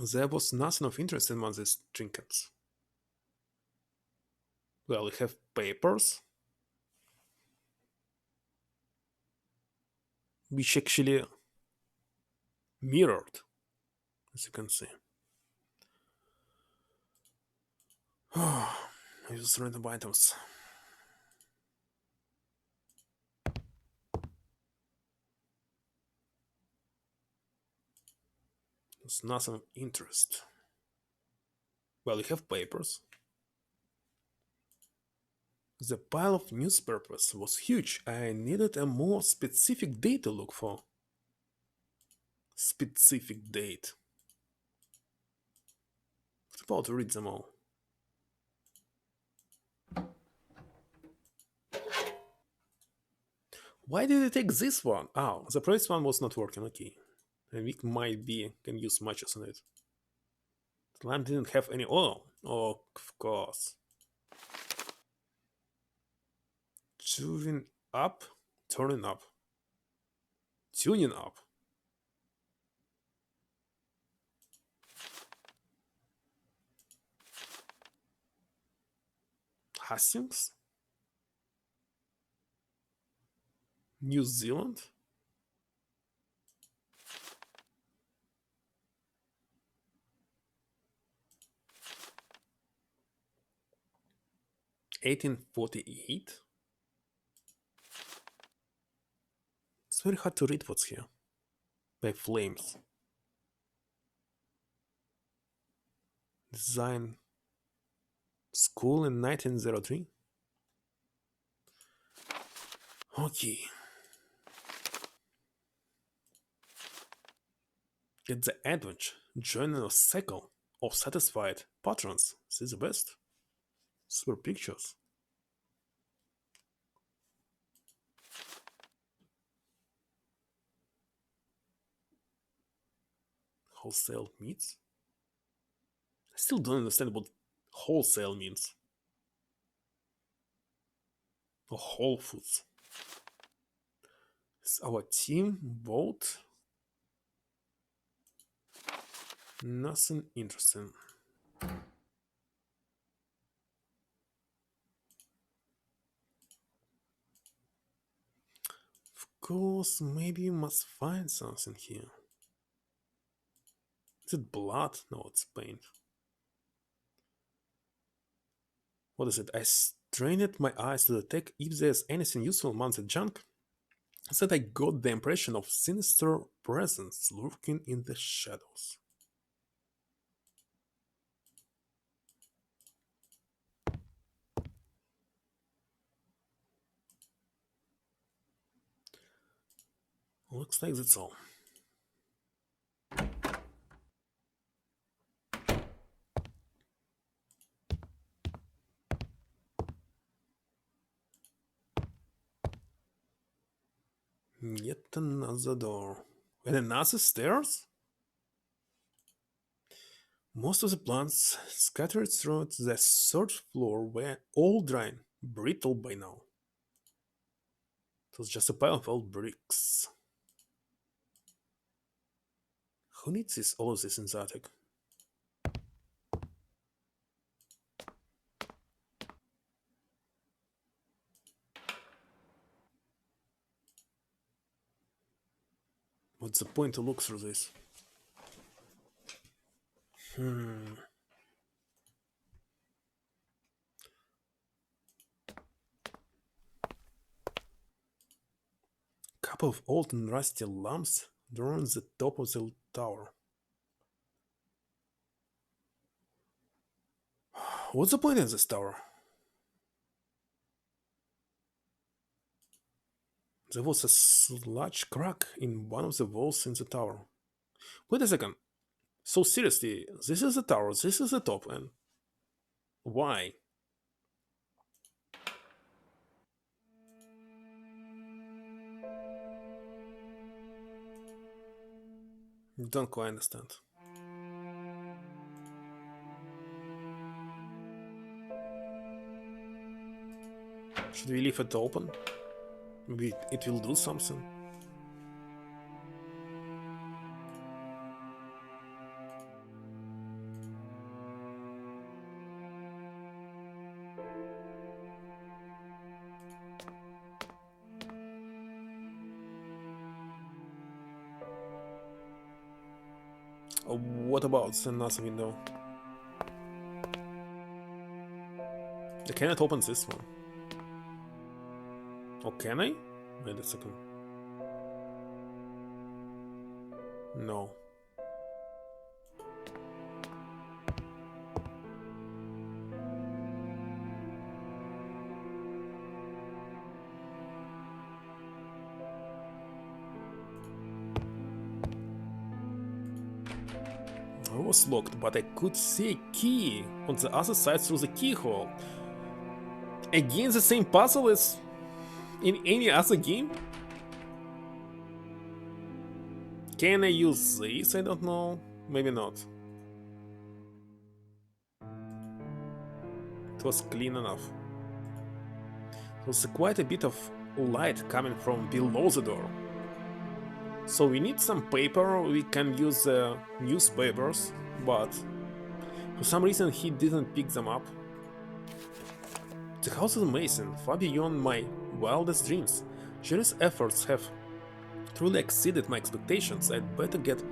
There was nothing of interest in one of these trinkets. Well, we have papers, which actually mirrored, as you can see. Use random items. There's nothing of interest. Well, we have papers. The pile of newspapers was huge. I needed a more specific date to look for. Specific date. What about to read them all? Why did I take this one? Oh, the previous one was not working. Okay. And we might be can use matches on it. The lamp didn't have any oil. Oh, of course. Tuning up, turning up. Tuning up. Hastings? New Zealand? (1848). It's very hard to read what's here. By flames. Design school in 1903. Okay. Get the advantage. Joining a cycle of satisfied patrons. This is the best. Super pictures. Wholesale meats? I still don't understand what wholesale means. Or Whole Foods. It's our team vote. Nothing interesting. Of course, maybe you must find something here. Is it blood? No, it's paint. What is it? I strained my eyes to detect if there's anything useful among the junk. Instead, I got the impression of sinister presence lurking in the shadows. Looks like that's all. Yet another door. And another stairs? Most of the plants scattered throughout the third floor were all dry, brittle by now. It was just a pile of old bricks. Who needs all of this in the attic? What's the point to look through this? Couple of old and rusty lamps drawn at the top of the tower. What's the point of this tower? There was a large crack in one of the walls in the tower. Wait a second. So seriously, this is the tower, this is the top, and why? Don't quite understand. Should we leave it open? Maybe it will do something. What about another window? I cannot open this one. Or can I? Wait a second. No. I was locked, but I could see a key on the other side through the keyhole. Again, the same puzzle as in any other game? Can I use this? I don't know. Maybe not. It was clean enough. There was quite a bit of light coming from below the door. So we need some paper. We can use newspapers, but for some reason he didn't pick them up. The house is amazing, far beyond my wildest dreams. Jerry's efforts have truly exceeded my expectations. I'd better get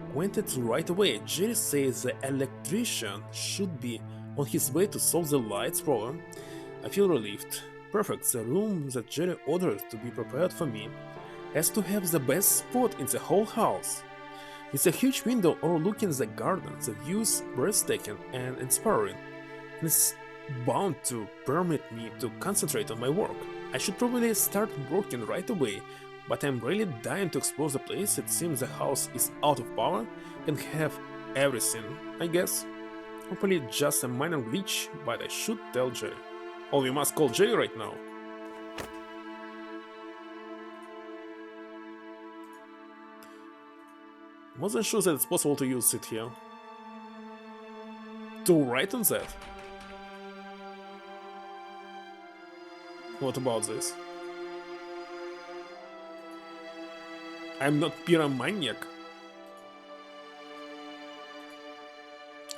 acquainted right away. Jerry says the electrician should be on his way to solve the lights problem. I feel relieved. Perfect, the room that Jerry ordered to be prepared for me has to have the best spot in the whole house. With a huge window overlooking the garden, the view's breathtaking and inspiring, and it's bound to permit me to concentrate on my work. I should probably start working right away, but I'm really dying to explore the place. It seems the house is out of power and have everything, I guess. Hopefully just a minor glitch, but I should tell Jerry. Oh, we must call Jerry right now. Wasn't sure that it's possible to use it here. To write on that? What about this? I'm not pyromaniac.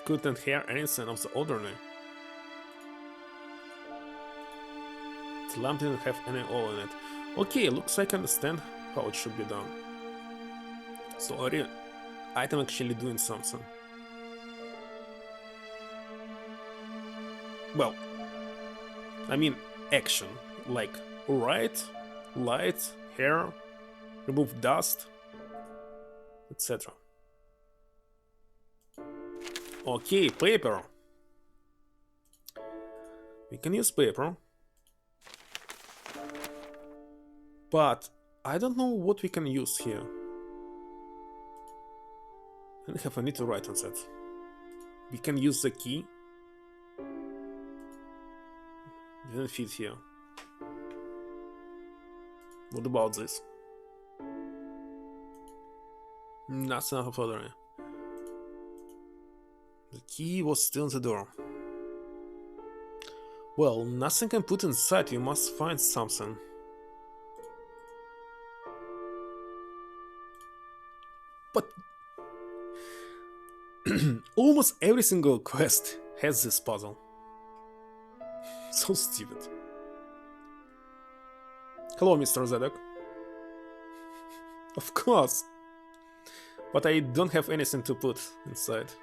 Couldn't hear anything of the ordinary. The lamp didn't have any oil in it. Okay, looks like I understand how it should be done. So item actually doing something. Well, I mean action, like write, light, hair, remove dust, etc. Okay, paper. We can use paper. But I don't know what we can use here. I don't have a need to write on that. We can use the key. Didn't fit here. What about this? Nothing of further. The key was still in the door. Well, nothing can put inside. We must find something. But almost every single quest has this puzzle. So stupid. Hello, Mr. Zedek. Of course. But I don't have anything to put inside.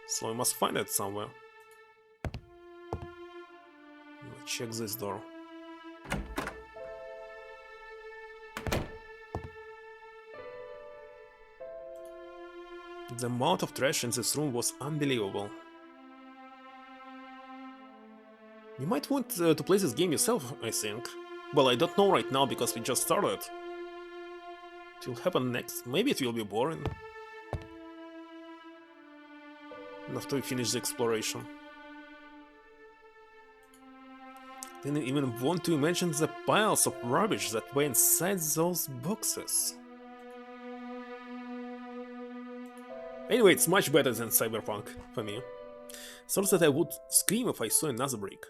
So I must find it somewhere. Let's check this door. The amount of trash in this room was unbelievable. You might want to play this game yourself, I think. Well, I don't know right now because we just started. It will happen next. Maybe it will be boring. After we finish the exploration. Didn't even want to imagine the piles of rubbish that were inside those boxes. Anyway, it's much better than Cyberpunk for me. So that I would scream if I saw another brick.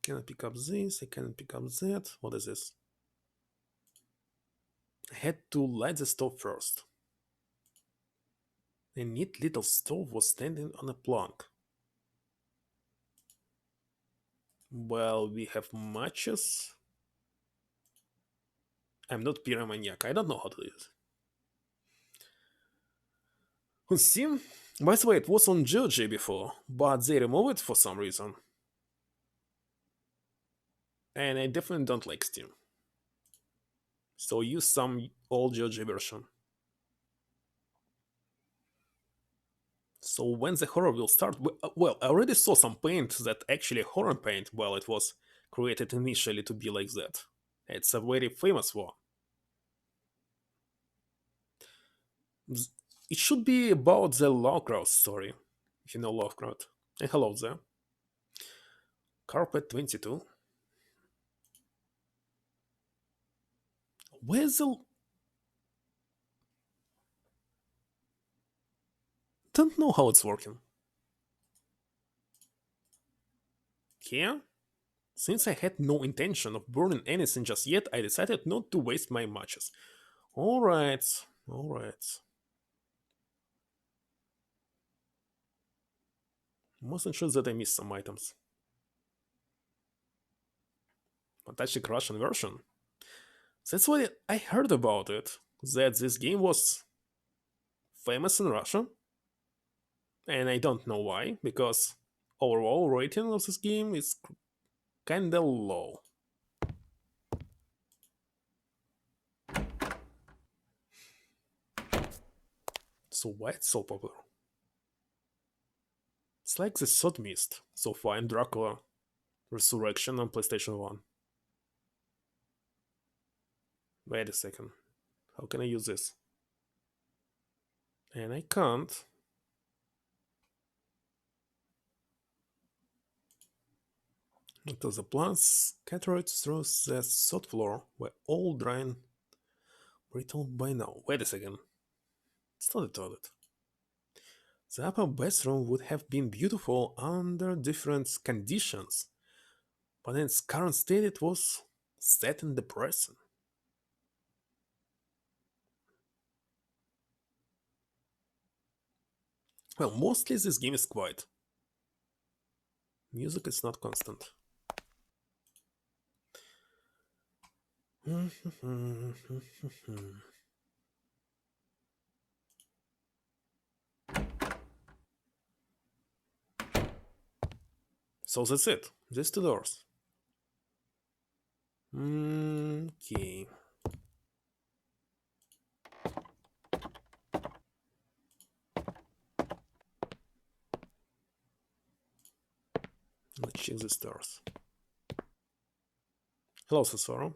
Cannot pick up this, I cannot pick up that. What is this? I had to light the stove first. A neat little stove was standing on a plank. Well, we have matches. I'm not pyromaniac. I don't know how to do it. On Steam? By the way, it was on GOG before, but they removed it for some reason. And I definitely don't like Steam. So use some old GOG version. So when the horror will start? Well, I already saw some paint that actually horror paint, well, it was created initially to be like that. It's a very famous one. It should be about the Lovecraft story, if you know Lovecraft. And hello there. Carpet 22. Where's the... Don't know how it's working. Here? Since I had no intention of burning anything just yet, I decided not to waste my matches. Alright, alright. Mustn't sure that I missed some items. Fantastic Russian version. That's why I heard about it, that this game was famous in Russia. And I don't know why, because overall rating of this game is kinda low. So why it's so popular? It's like the Third Mist so far in Dracula Resurrection on PlayStation 1. Wait a second. How can I use this? And I can't. Until the plants scattered through the third floor were all dry and brittle by now. Wait a second. It's not a toilet. The upper bathroom would have been beautiful under different conditions, but in its current state it was sad and depressing. Well, mostly this game is quiet. Music is not constant. So that's it. These two doors. Okay. Let's check the stars. Hello, Sasoro.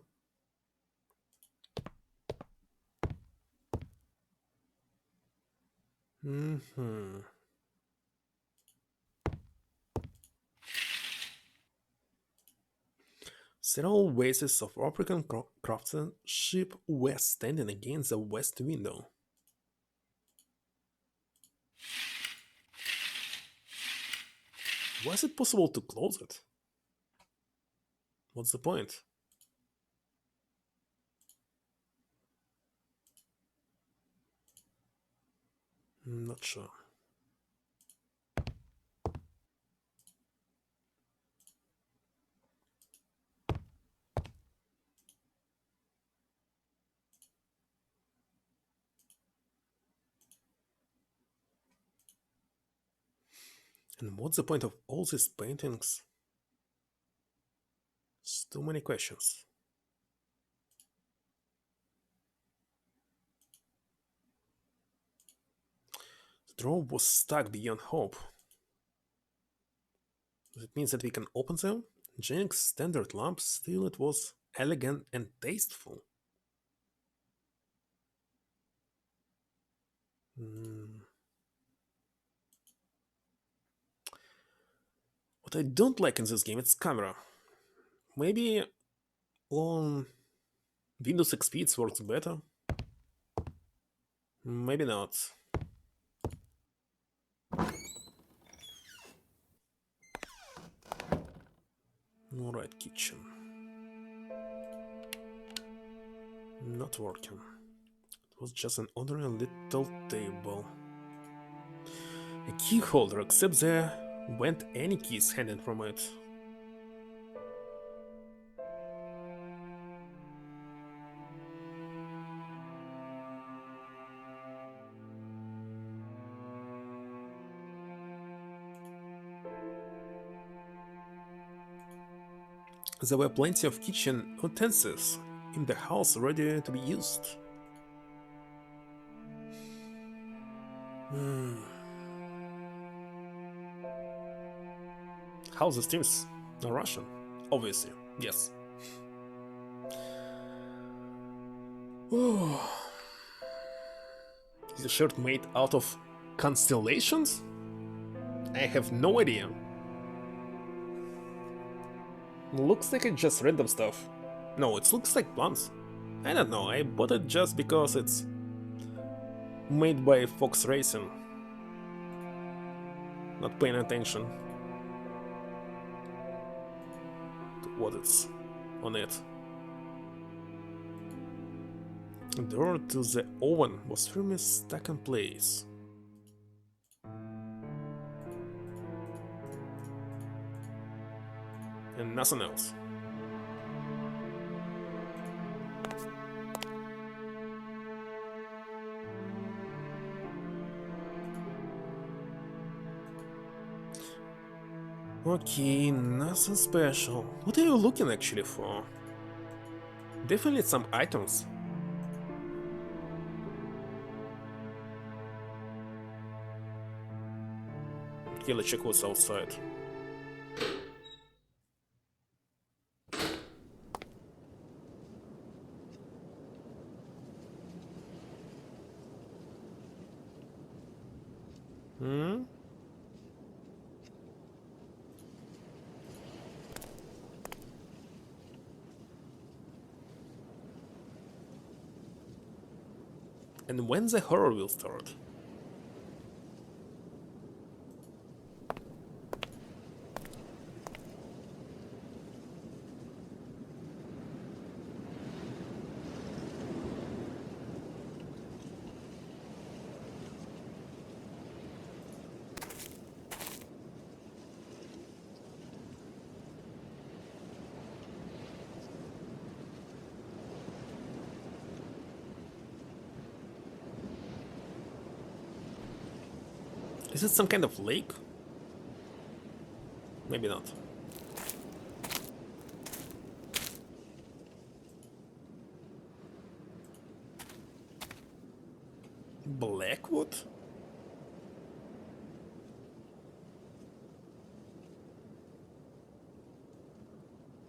Several vases of African craftsmanship were standing against the west window. Was it possible to close it? What's the point? Not sure. And what's the point of all these paintings? It's too many questions. The drawer was stuck beyond hope. Does it mean that we can open them? Jenny's standard lamp, still it was elegant and tasteful. What I don't like in this game is camera. Maybe on Windows XP it works better. Maybe not. Alright, kitchen. Not working. It was just an ordinary little table. A key holder, except there weren't any keys hanging from it. There were plenty of kitchen utensils in the house ready to be used. How the streams are Russian? Obviously, yes. Is the shirt made out of constellations? I have no idea. Looks like it's just random stuff. No, it looks like plants. I don't know, I bought it just because it's made by Fox Racing. Not paying attention to what it's on it. The door to the oven was firmly stuck in place. And nothing else. Okay, nothing special. What are you looking actually for? Definitely some items. Okay, let's check what's outside. And when the horror will start? Is it some kind of lake? Maybe not. Blackwood?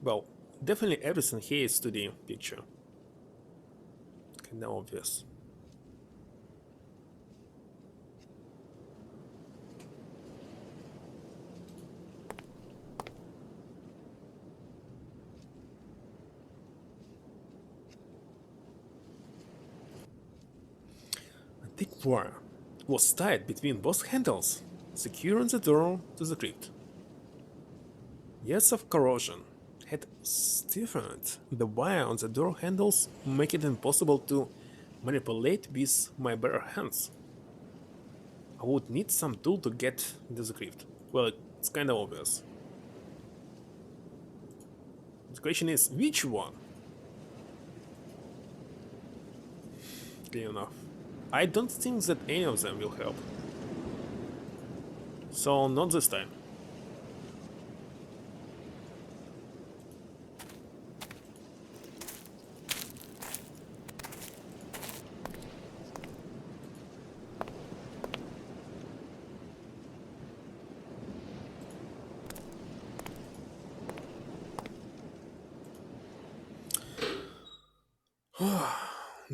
Well, definitely everything here is 2D picture. Kinda obvious. A thick wire was tied between both handles, securing the door to the crypt. Years of corrosion had stiffened the wire on the door handles, making it impossible to manipulate with my bare hands. I would need some tool to get into the crypt. Well, it's kinda obvious. The question is, which one? Clear enough. I don't think that any of them will help. So, not this time.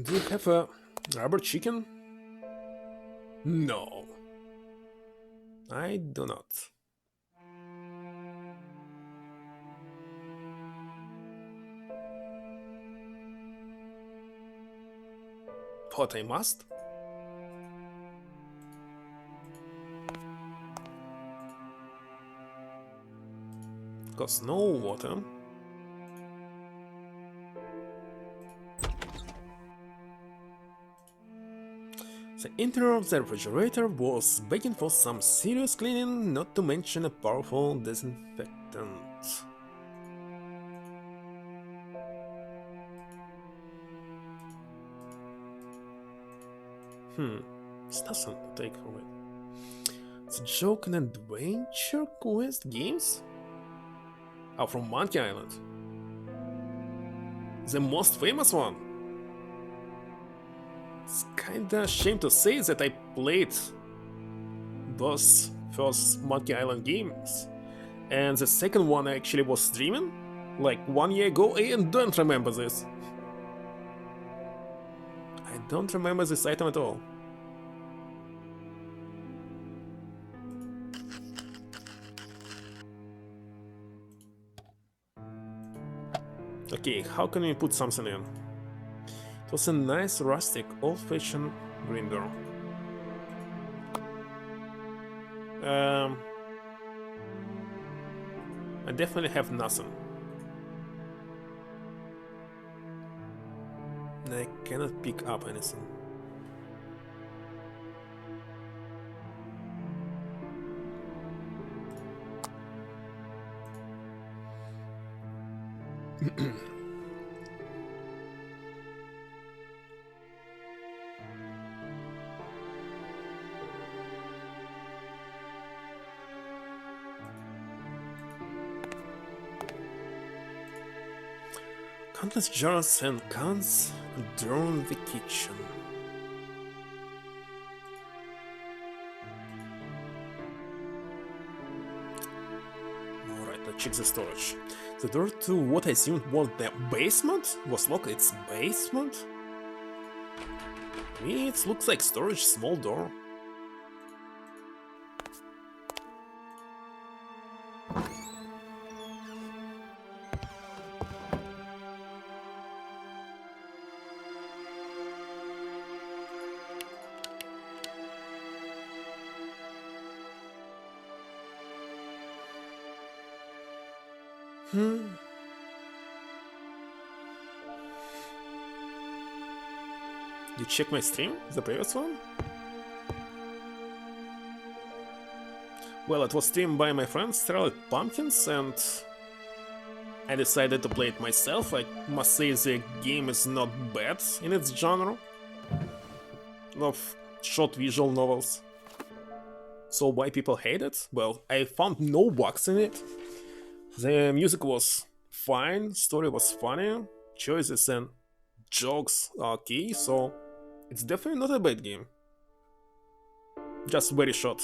Do you have a rubber chicken? No. I do not. But I must? Cause no water. The interior of the refrigerator was begging for some serious cleaning, not to mention a powerful disinfectant. It's nothing to take from it. It's a joke and adventure quest games? Oh, from Monkey Island. The most famous one. It's kinda shame to say that I played those first Monkey Island games, and the second one actually was streaming like 1 year ago and don't remember this. I don't remember this item at all. Okay, how can we put something in? It was a nice rustic old-fashioned green door. I definitely have nothing. I cannot pick up anything. Countless jars and cans adorn the kitchen. Alright, let's check the storage. The door to what I assumed was the basement was locked. It's basement? To me, it looks like storage, small door. You check my stream? The previous one? Well, it was streamed by my friend Starlight Pumpkins, and I decided to play it myself. I must say the game is not bad in its genre of short visual novels. So why people hate it? Well, I found no bugs in it. The music was fine, story was funny, choices and jokes are okay, so it's definitely not a bad game. Just very short.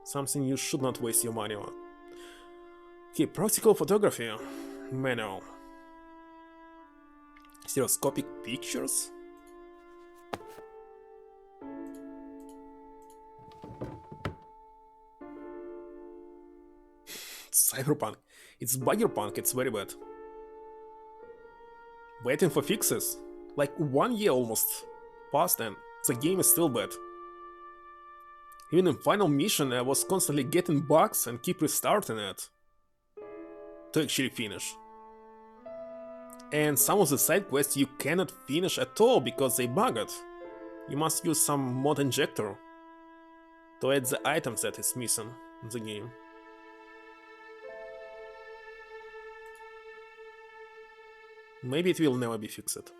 Something you should not waste your money on. Okay, practical photography. Manual. Stereoscopic pictures. Cyberpunk. It's buggerpunk, it's very bad. Waiting for fixes. Like 1 year almost passed and the game is still bad. Even in final mission I was constantly getting bugs and keep restarting it to actually finish. And some of the side quests you cannot finish at all because they bugged. You must use some mod injector to add the items that is missing in the game. Maybe it will never be fixed.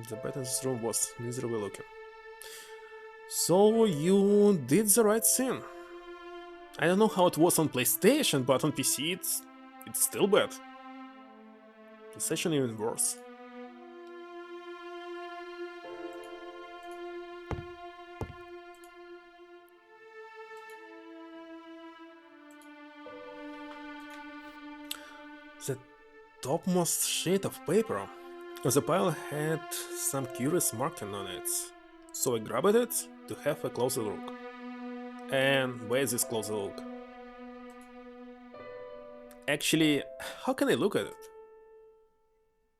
The bed in this room was miserable looking. So you did the right thing. I don't know how it was on PlayStation, but on PC it's still bad. PlayStation even worse. The topmost sheet of paper. The pile had some curious marking on it, so I grabbed it to have a closer look. And where is this closer look? Actually, how can I look at it?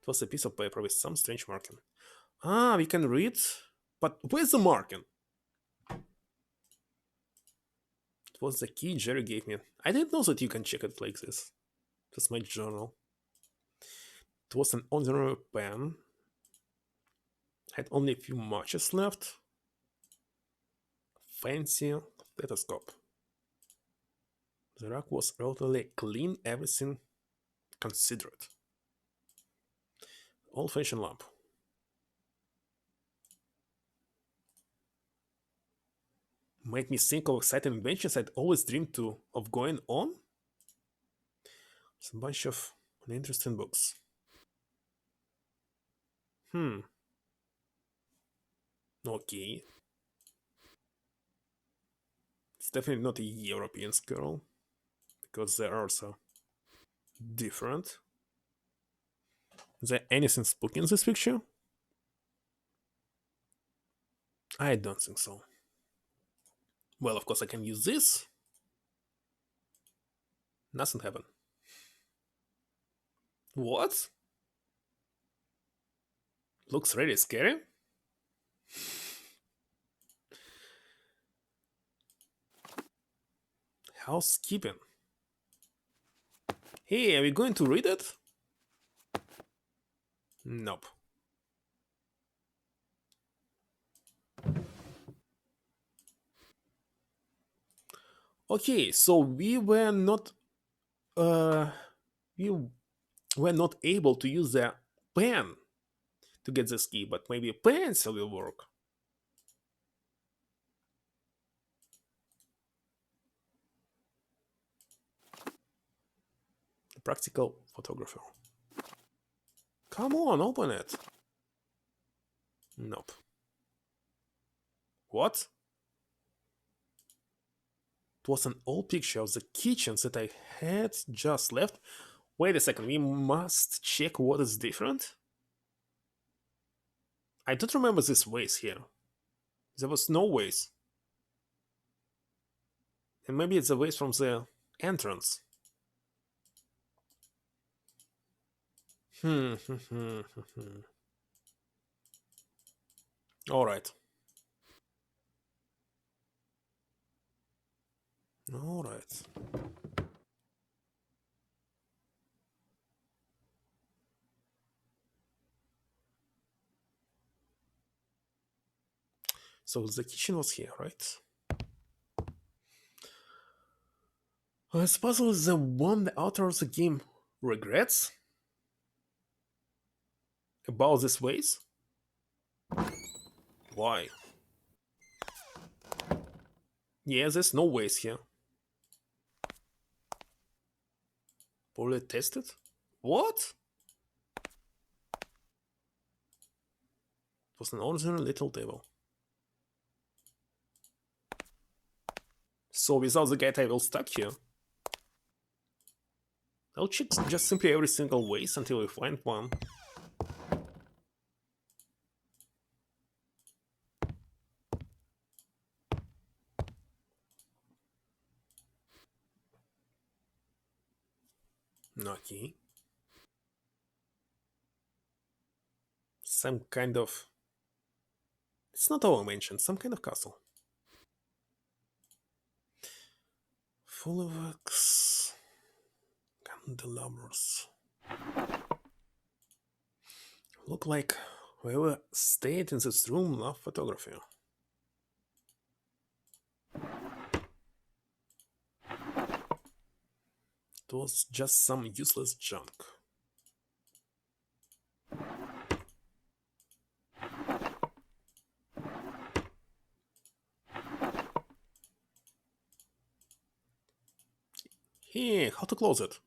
It was a piece of paper with some strange marking. Ah, we can read, but where's the marking? It was the key Jerry gave me. I didn't know that you can check it like this. That's my journal. It was an ordinary pen. Had only a few matches left. Fancy stethoscope. The rack was relatively clean, everything considered. Old-fashioned lamp. Made me think of exciting adventures I'd always dreamed of going on. It's a bunch of uninteresting books. Okay. It's definitely not a European scroll, because they are so different. Is there anything spooky in this picture? I don't think so. Well, of course I can use this. Nothing happened. What? Looks really scary. Housekeeping. Hey, are we going to read it? Nope. Okay, so we were not able to use the pen to get this key, but maybe a pencil will work. The practical photographer. Come on, open it. Nope. What? It was an old picture of the kitchen that I had just left. Wait a second, we must check what is different. I don't remember this vase here. There was no vase. And maybe it's a vase from the entrance. Hmm. Alright. Alright. So the kitchen was here, right? This puzzle is the one the author of the game regrets about this vase? Why? Yeah, there's no vase here. Poorly tested? What? It was an ordinary little table. So without the guide table stuck here. I'll check just simply every single vase until we find one. Okay. Some kind of... It's not our mansion, some kind of castle. Full of wax. Candelabras. Look like whoever stayed in this room loved photography. It was just some useless junk. Hey, how to close it?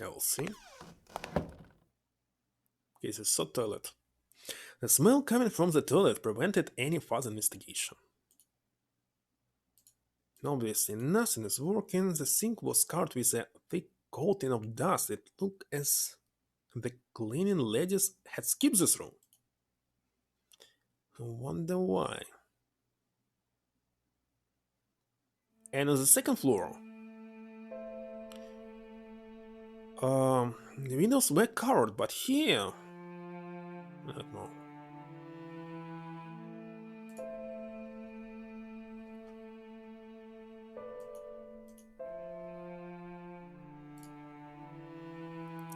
I will see. Okay, this is a toilet. The smell coming from the toilet prevented any further investigation. Obviously, nothing is working. The sink was covered with a thick coating of dust. It looked as the cleaning ladies had skipped this room. I wonder why. And on the second floor, the windows were covered, but here, I don't know.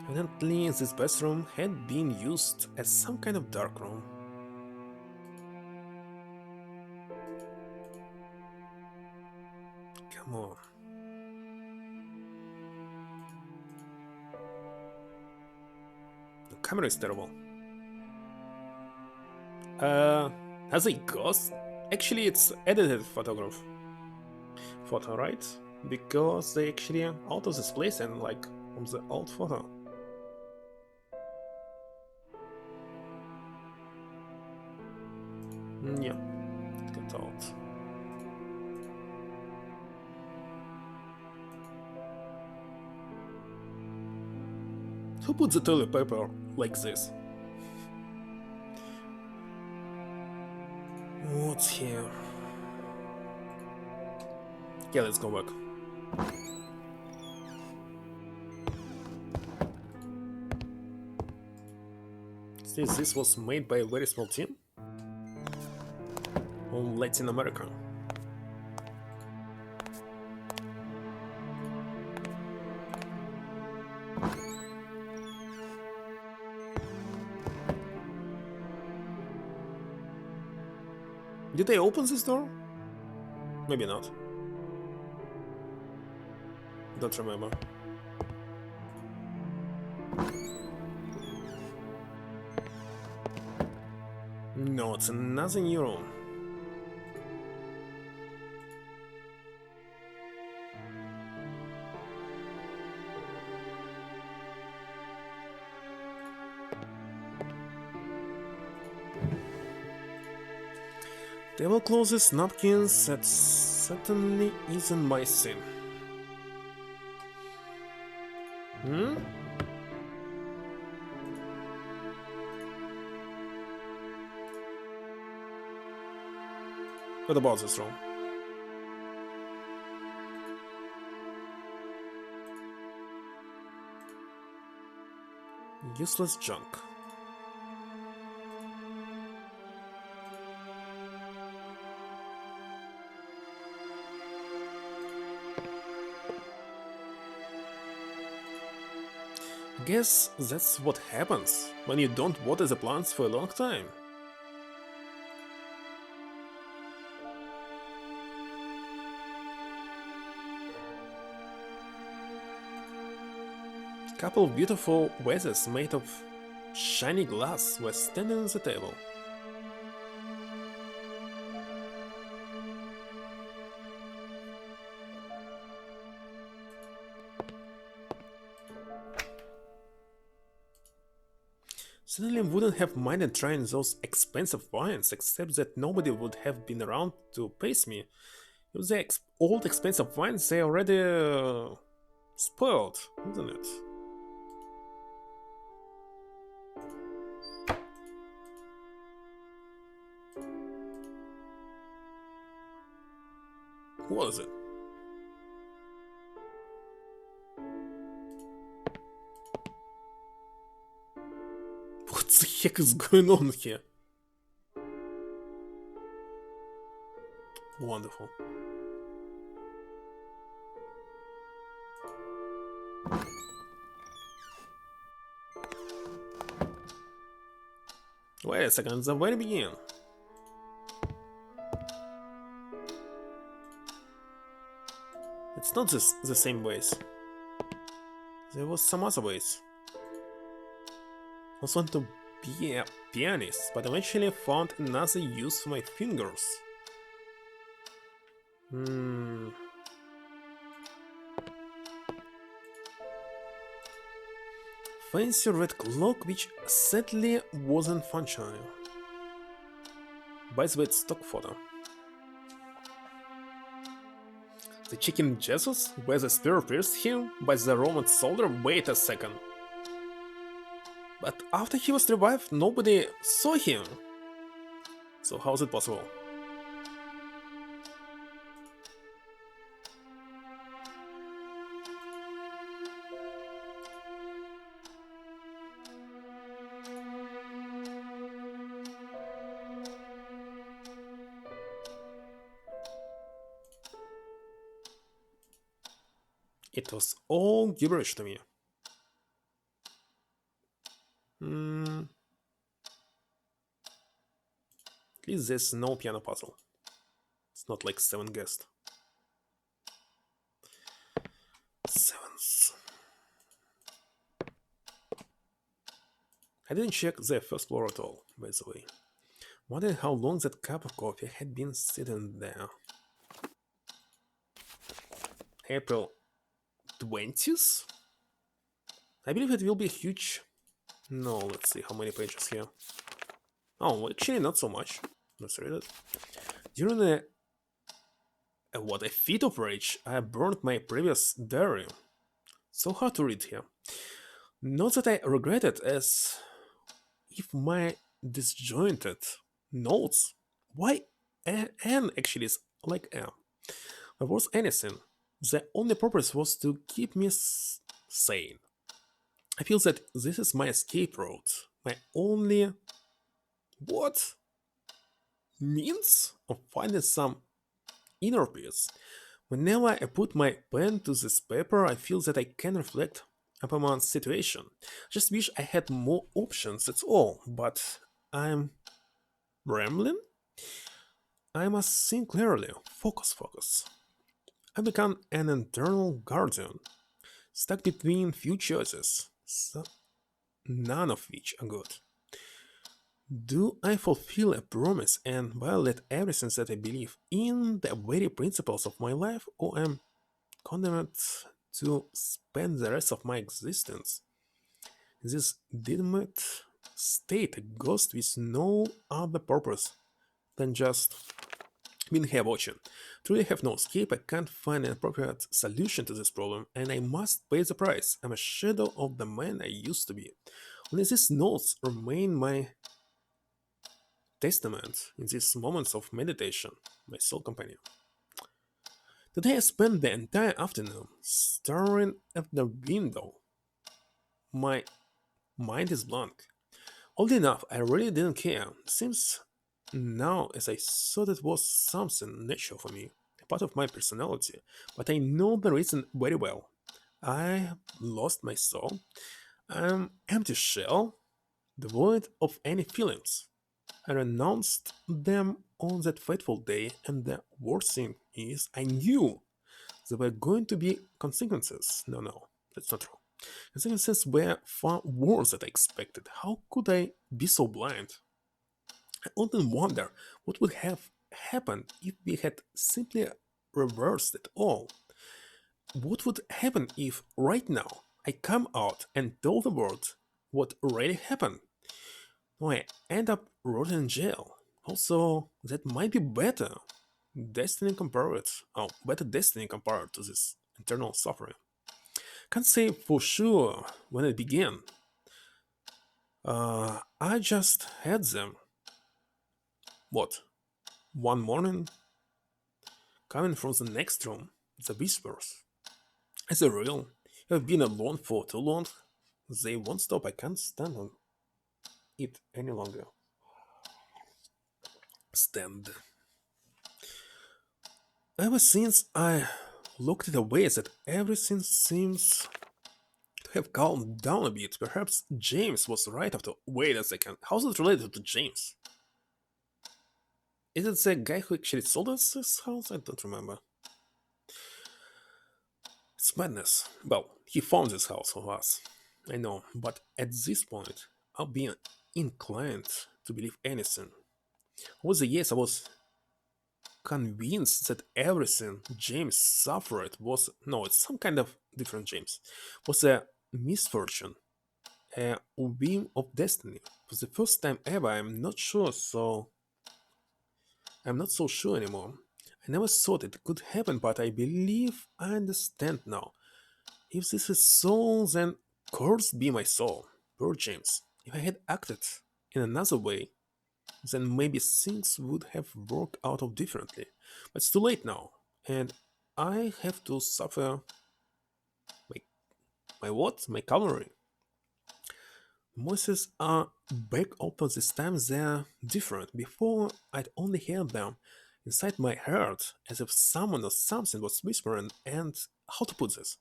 Evidently, this bathroom had been used as some kind of dark room. Come on. The camera is terrible. Has a ghost? Actually, it's edited photo, right? Because they actually out of this place and like from the old photo. Yeah, get out. Who put the toilet paper like this? What's here? Yeah, let's go back. Since this was made by a very small team on Latin America. Did they open this door? Maybe not. Don't remember. No, it's another new room. Tablecloths, napkins, that certainly isn't my sin. Hmm? What about this room? Useless junk. Guess that's what happens when you don't water the plants for a long time. Couple of beautiful vases made of shiny glass were standing on the table. Certainly wouldn't have minded trying those expensive wines, except that nobody would have been around to pace me. If the old expensive wines, they already spoiled, isn't it? What is it? What the heck is going on here? Wonderful. Wait a second, at the very beginning. It's not the same ways. There was some other ways. I was want to be a pianist, but eventually found another use for my fingers. Fancy red clock which sadly wasn't functional. By the way, it's stock photo. The chicken Jesus, where the spear pierced him by the Roman soldier. Wait a second. But after he was revived, nobody saw him. So how is it possible? It was all gibberish to me. At least there's no piano puzzle. It's not like 7 guessed. 7s. I didn't check the first floor at all, by the way. Wondering how long that cup of coffee had been sitting there. April 20th? I believe it will be huge. No, let's see how many pages here. Oh, actually not so much. Let's read it. During a fit of rage, I burned my previous diary. So hard to read here. Not that I regret it, as if my disjointed notes. Why N actually is like M? There was anything. The only purpose was to keep me sane. I feel that this is my escape route. My only what means of finding some inner peace. Whenever I put my pen to this paper, I feel that I can reflect upon my situation. Just wish I had more options, that's all. But I'm rambling? I must think clearly. Focus. I become an internal guardian, stuck between few choices, none of which are good. Do I fulfill a promise and violate everything that I believe in the very principles of my life, or am condemned to spend the rest of my existence in this doomed state, a ghost with no other purpose than just being here watching? Truly have no escape, I can't find an appropriate solution to this problem, and I must pay the price. I'm a shadow of the man I used to be. Only these notes remain my testament in these moments of meditation, my soul companion. Today I spent the entire afternoon staring at the window. My mind is blank. Oddly enough, I really didn't care. Seems now as I thought it was something natural for me, a part of my personality, but I know the reason very well. I lost my soul. I'm empty shell, devoid of any feelings. I renounced them on that fateful day, and the worst thing is, I knew there were going to be consequences. No, that's not true. Consequences were far worse than I expected. How could I be so blind? I often wonder what would have happened if we had simply reversed it all. What would happen if, right now, I come out and tell the world what really happened? No, I end up rotting in jail. Also, that might be better. Better destiny compared to this internal suffering. Can't say for sure when it began. I just had them. What? One morning, coming from the next room, the whispers. Is it real? I've been alone for too long. They won't stop. I can't stand on it any longer. Stand. Ever since I looked it away, that everything seems to have calmed down a bit. Perhaps James was right after. Wait a second. How's it related to James? Is it the guy who actually sold us this house? I don't remember. It's madness. Well, he found this house for us. I know, but at this point, I'll be inclined to believe anything. Over the years, I was convinced that everything James suffered was no, it's some kind of different James. Was a misfortune, a whim of destiny. For the first time ever, I'm not so sure anymore. I never thought it could happen, but I believe I understand now. If this is so, then cursed be my soul. Poor James. If I had acted in another way, then maybe things would have worked out differently. But it's too late now, and I have to suffer my what? My cavalry. Voices are back open this time. They're different. Before I'd only hear them inside my heart, as if someone or something was whispering and, how to put this,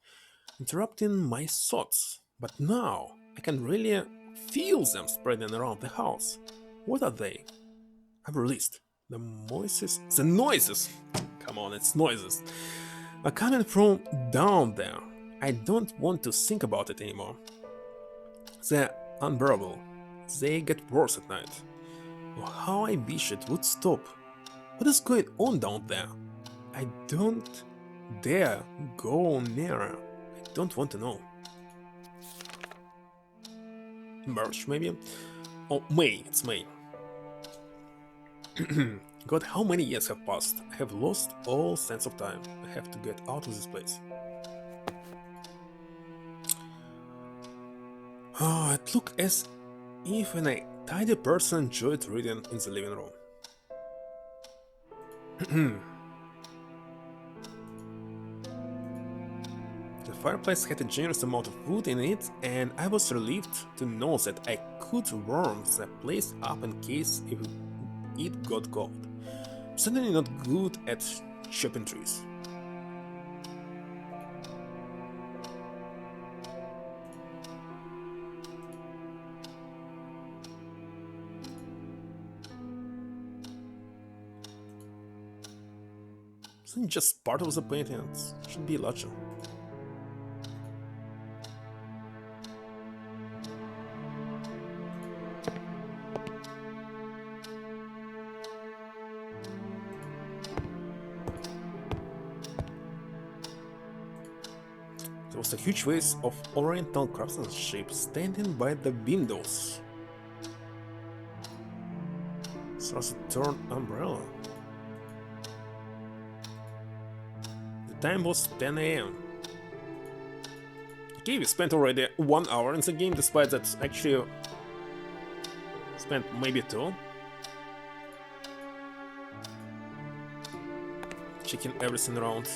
interrupting my thoughts. But now I can really feel them spreading around the house. What are they? I've released the noises. Come on, it's noises. Are coming from down there. I don't want to think about it anymore. They're unbearable. They get worse at night. Oh, how I wish it would stop. What is going on down there? I don't dare go nearer. I don't want to know. March, maybe? Oh, May. It's May. God, how many years have passed? I have lost all sense of time. I have to get out of this place. Oh, it looked as if a tidy person enjoyed reading in the living room. The fireplace had a generous amount of wood in it, and I was relieved to know that I could warm the place up in case it got cold. Certainly not good at chopping trees. Isn't it just part of the painting? It should be larger. There was a huge vase of oriental craftsmanship standing by the windows. It was a torn umbrella. The time was 10 AM. Okay, we spent already 1 hour in the game, despite that actually spent maybe 2. Checking everything around.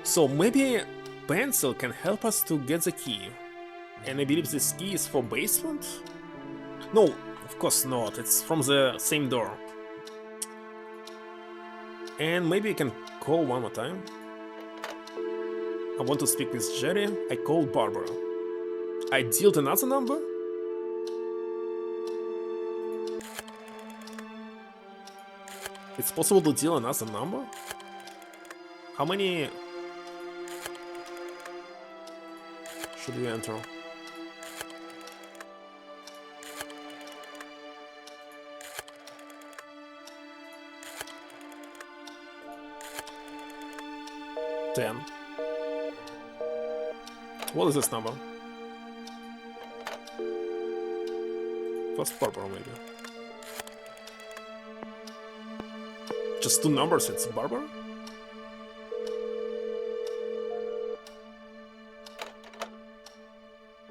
So maybe pencil can help us to get the key. And I believe this key is for basement? No, of course not, it's from the same door. And maybe I can call one more time. I want to speak with Jerry. I called Barbara. I dialed another number? It's possible to dial another number? How many should we enter? Ten. What is this number? First Barbara, maybe. Just 2 numbers, it's Barbara?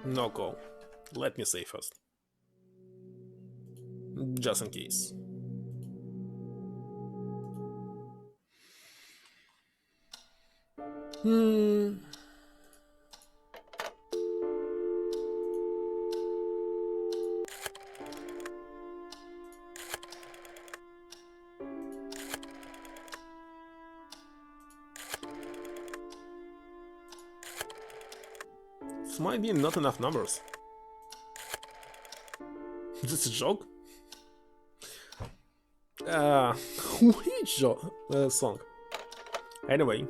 No call. Let me say first. Just in case. This might be not enough numbers. Is this a joke? Which song? Anyway.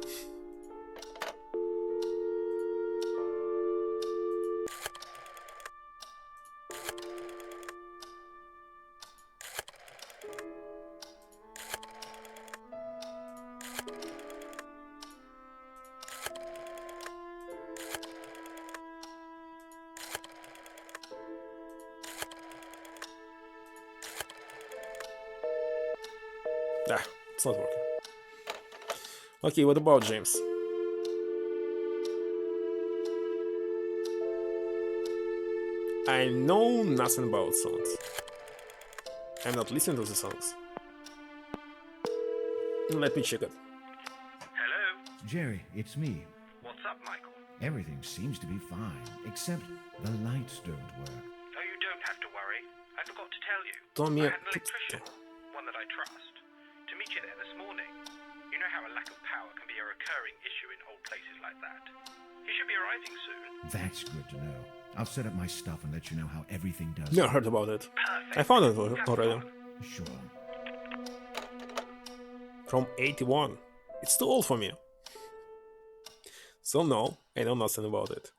Ah, it's not working. Okay, what about James? I know nothing about songs. I'm not listening to the songs. Let me check it. Hello? Jerry, it's me. What's up, Michael? Everything seems to be fine, except the lights don't work. Oh, you don't have to worry. I forgot to tell you. Tommy, I had an electrician, one that I trust, to meet you there this morning. You know how a lack of power can be a recurring issue in old places like that. He should be arriving soon. That's good to know. I'll set up my stuff and let you know how everything does. never heard about it. Perfect. I found it Have already. fun. Sure. From 81. It's too old for me. So no, I know nothing about it.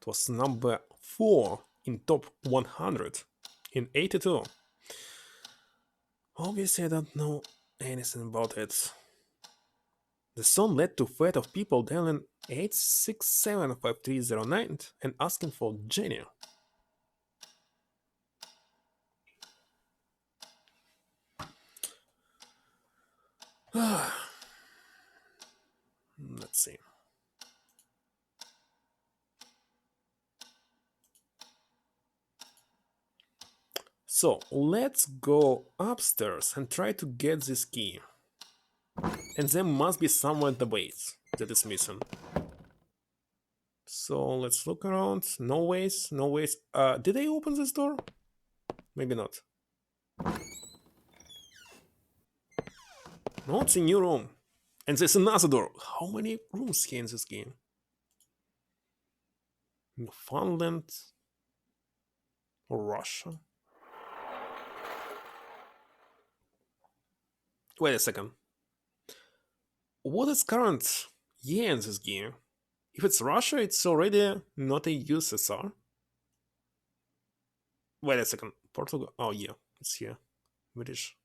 It was number 4 in top 100 in 82. Obviously, I don't know anything about it. The song led to threat of people dialing 867-5309 and asking for Jenny. Let's see. So let's go upstairs and try to get this key. And there must be somewhere in the base that is missing. So let's look around. No ways, no ways. Did I open this door? Maybe not. No, it's a new room. And there's another door. How many rooms here in this game? Newfoundland or Russia? Wait a second. What is current year in this game? If it's Russia, it's already not a USSR. Wait a second. Portugal. Oh yeah, it's here. British.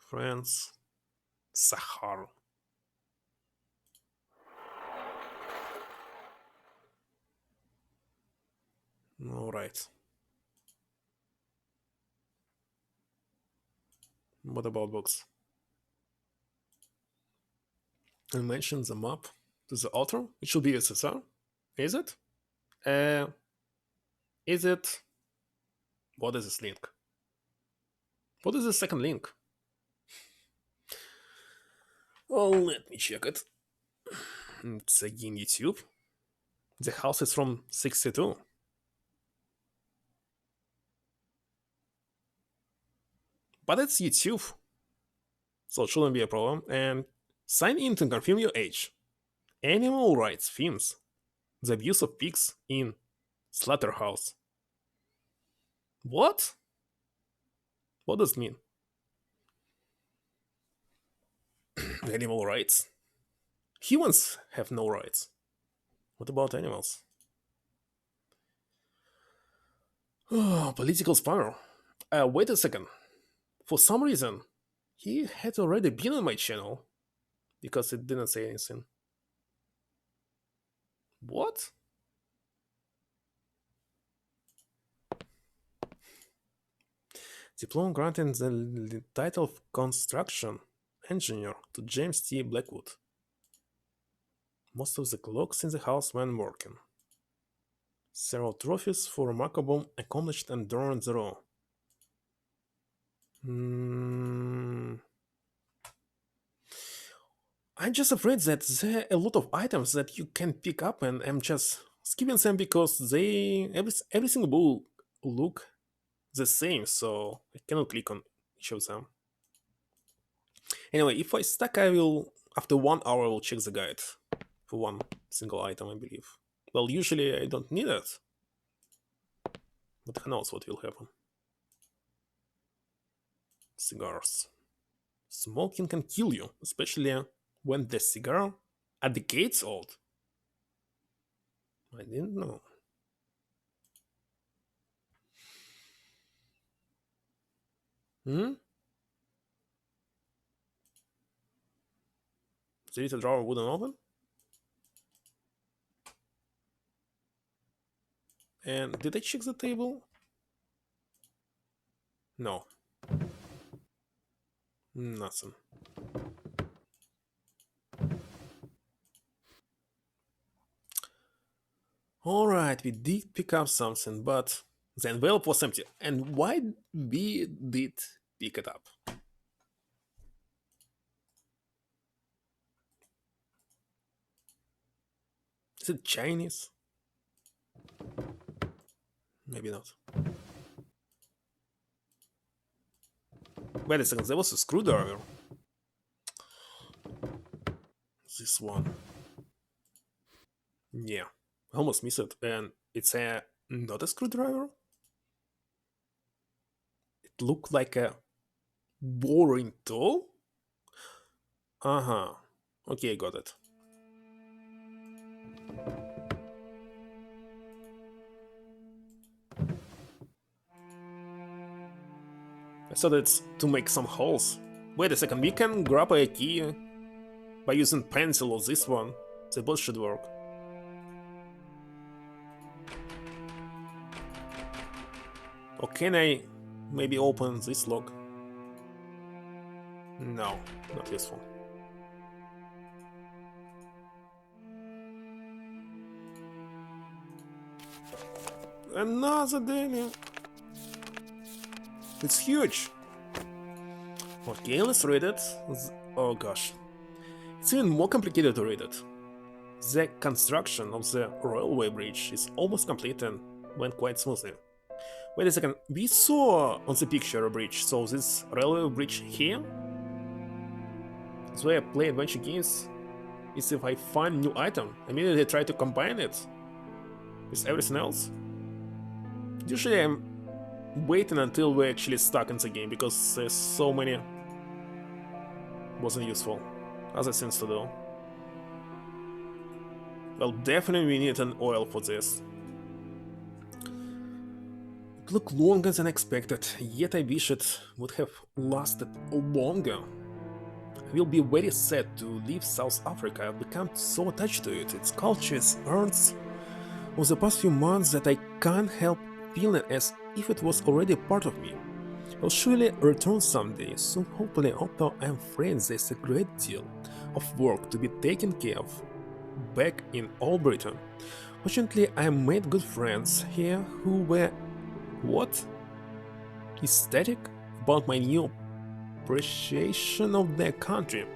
France. Sahara. Alright. What about books? I mentioned the map to the author. It should be USSR. Is it? Is it? What is this link? What is the second link? Oh, let me check it. It's again YouTube. The house is from 62. But it's YouTube, so it shouldn't be a problem. And sign in to confirm your age. Animal rights themes. The abuse of pigs in slaughterhouse. What? What does it mean? Animal rights? Humans have no rights. What about animals? Oh, political spammer. Wait a second. For some reason, he had already been on my channel because it didn't say anything. What? Diploma granting the title of construction engineer to James T. Blackwood. Most of the clocks in the house when working. Several trophies for remarkable accomplishment during the row. I'm just afraid that there are a lot of items that you can pick up, and I'm just skipping them because everything will look the same, so I cannot click on each of them. Anyway, if I stuck, I will, after 1 hour, I will check the guide for one single item, I believe. Well, usually I don't need it, but who knows what will happen. Cigars. Smoking can kill you, especially when the cigar are decades old. I didn't know. Hmm? The little drawer wouldn't open? And did I check the table? No. Nothing. Alright, we did pick up something, but the envelope was empty. And why we did pick it up? Is it Chinese? Maybe not. Wait a second, there was a screwdriver. This one. Yeah, I almost missed it. And it's not a screwdriver? It looked like a boring tool? Uh-huh. Okay, I got it. I thought it's to make some holes. Wait a second, we can grab a key by using pencil or this one. They both should work. Or can I maybe open this lock? No, not useful. Another daily. It's huge. Okay, let's read it. Oh gosh. It's even more complicated to read it. The construction of the railway bridge is almost complete and went quite smoothly. Wait a second, we saw on the picture a bridge, so this railway bridge here? That's why I play adventure games, is if I find new item, I immediately try to combine it with everything else. Usually I'm waiting until we're actually stuck in the game, because there's so many wasn't useful. Other things to do. Well, definitely we need an oil for this. It looked longer than expected, yet I wish it would have lasted longer. I will be very sad to leave South Africa. I've become so attached to it, its culture, its arts, over the past few months that I can't help feeling as if it was already part of me. I'll surely return someday, soon hopefully, although I'm afraid there's a great deal of work to be taken care of back in Old Britain. Fortunately, I made good friends here who were, ecstatic about my new appreciation of their country.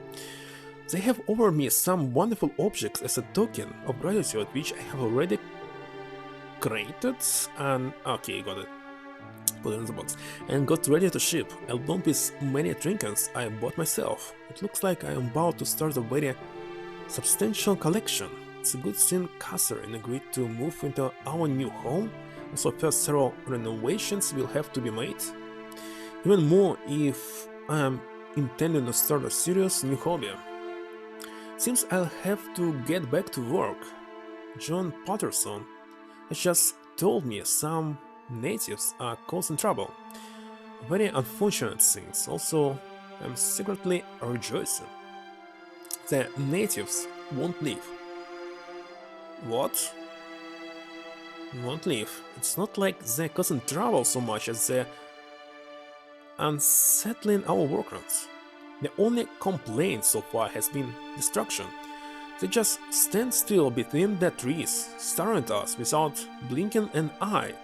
They have offered me some wonderful objects as a token of gratitude, which I have already created and... okay, got it. Put it in the box. And got ready to ship, along with many trinkets I bought myself. It looks like I am about to start a very substantial collection. It's a good thing Catherine agreed to move into our new home. Also, first several renovations will have to be made. Even more if I am intending to start a serious new hobby. Seems I'll have to get back to work. John Patterson has just told me some natives are causing trouble. Very unfortunate things. Also, I'm secretly rejoicing. The natives won't leave. What? Won't leave. It's not like they're causing trouble so much as they're unsettling our workers. The only complaint so far has been destruction. They just stand still between the trees, staring at us without blinking an eye.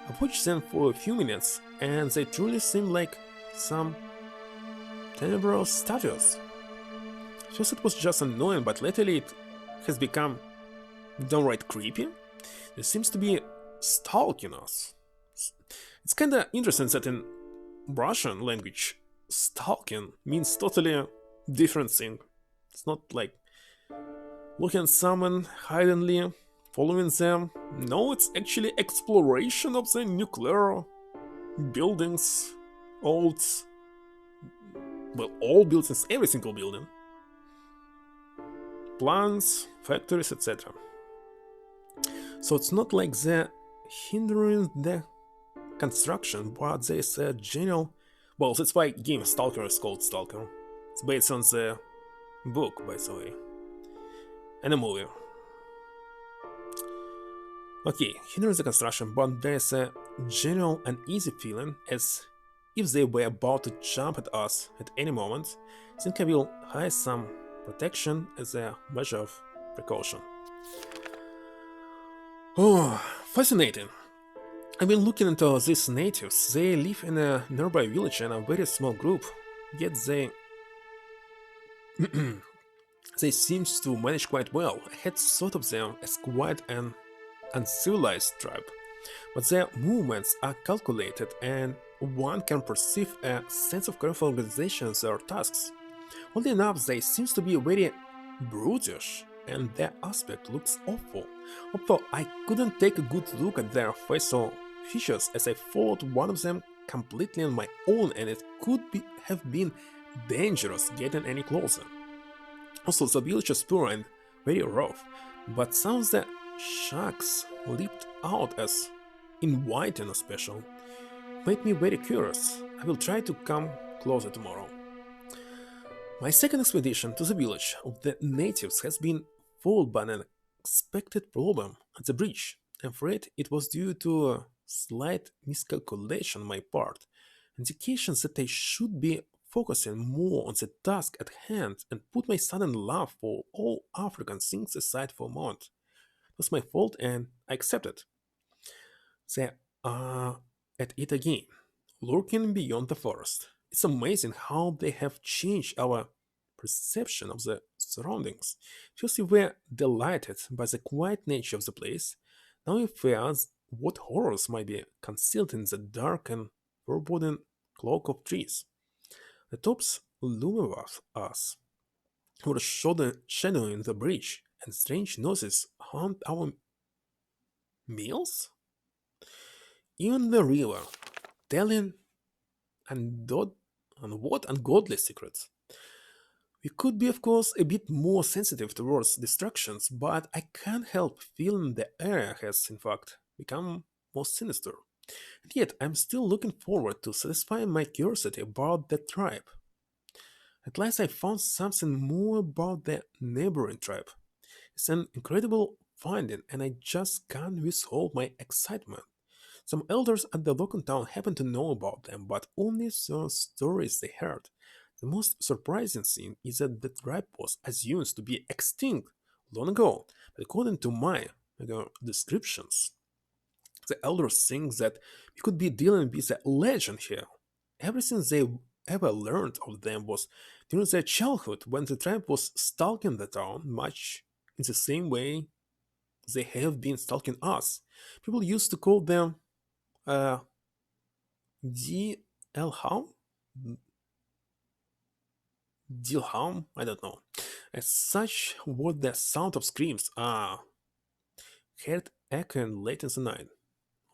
I watched them for a few minutes, and they truly seem like some tenebrous statues. First it was just annoying, but lately it has become downright creepy. It seems to be stalking us. It's kinda interesting that in Russian language, stalking means totally different thing. It's not like looking at someone hidingly, following them. No, it's actually exploration of the nuclear buildings, old buildings, every single building, plants, factories, etc. So it's not like they're hindering the construction, but there's a general... well, that's why game Stalker is called Stalker. It's based on the book, by the way, and a movie. Okay, hindering the construction, but there's a general uneasy feeling as if they were about to jump at us at any moment. I think I will hire some protection as a measure of precaution. Oh, fascinating. I've been looking into these natives. They live in a nearby village and a very small group, yet they seem to manage quite well. I had thought of them as quite an uncivilized tribe, but their movements are calculated and one can perceive a sense of careful organization in their tasks. Oddly enough, they seem to be very brutish, and their aspect looks awful, although I couldn't take a good look at their facial features as I followed one of them completely on my own, and it could have been dangerous getting any closer. Also, the village is poor and very rough, but some of the shacks leaped out as inviting or special. Made me very curious. I will try to come closer tomorrow. My second expedition to the village of the natives has been followed by an unexpected problem at the bridge. I'm afraid it was due to a slight miscalculation on my part, indications that I should be focusing more on the task at hand and put my sudden love for all African things aside for a moment. It was my fault and I accept it. They are at it again, lurking beyond the forest. It's amazing how they have changed our perception of the surroundings. First, we were delighted by the quiet nature of the place. Now we fear what horrors might be concealed in the dark and foreboding cloak of trees. The tops loom above us, were shadowing the bridge, and strange noises haunt our meals. Even the river, telling undod- and what ungodly secrets. We could be, of course, a bit more sensitive towards distractions, but I can't help feeling the area has, in fact, become more sinister. And yet, I'm still looking forward to satisfying my curiosity about the tribe. At last, I found something more about the neighboring tribe. It's an incredible finding, and I just can't withhold my excitement. Some elders at the local town happened to know about them, but only through stories they heard. The most surprising thing is that the tribe was assumed to be extinct long ago, but according to my descriptions, the elders think that we could be dealing with a legend here. Everything they ever learned of them was during their childhood when the tribe was stalking the town, much in the same way they have been stalking us. People used to call them uh, Dilham? Dilham? I don't know. As such, what the sound of screams heard echoing late in the night.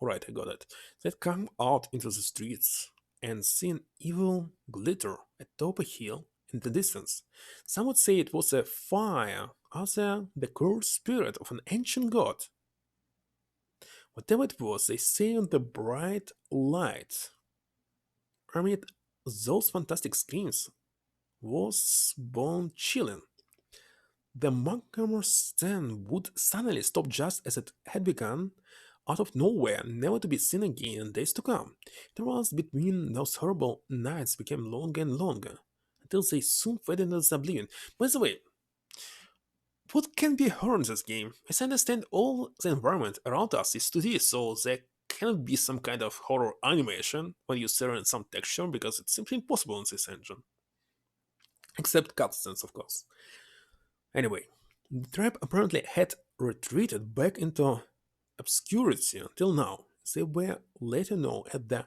Alright, I got it. That come out into the streets and see an evil glitter atop a hill in the distance. Some would say it was a fire, others the cursed spirit of an ancient god. Whatever it was, they say on the bright light. Amid those fantastic screams was bone chilling. The Montgomery stand would suddenly stop just as it had begun, out of nowhere, never to be seen again in days to come. Intervals between those horrible nights became longer and longer, until they soon faded into oblivion. By the way, what can be heard in this game? As I understand, all the environment around us is 2D, so there cannot be some kind of horror animation when you stare at some texture because it's simply impossible in this engine. Except cutscenes, of course. Anyway, the tribe apparently had retreated back into obscurity until now. They were later known as the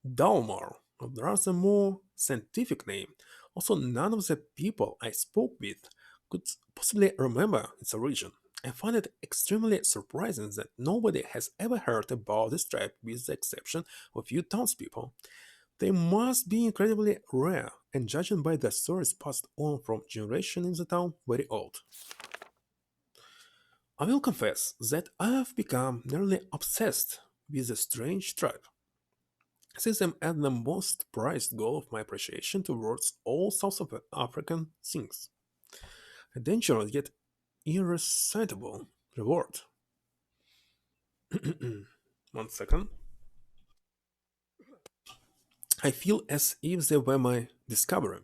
Dalmar, a rather more scientific name. Also, none of the people I spoke with could possibly remember its origin. I find it extremely surprising that nobody has ever heard about this tribe with the exception of a few townspeople. They must be incredibly rare, and judging by the stories passed on from generation in the town, very old. I will confess that I have become nearly obsessed with the strange tribe. I see them as the most prized goal of my appreciation towards all South African things. A dangerous yet irresistible reward. 1 second. I feel as if they were my discovery.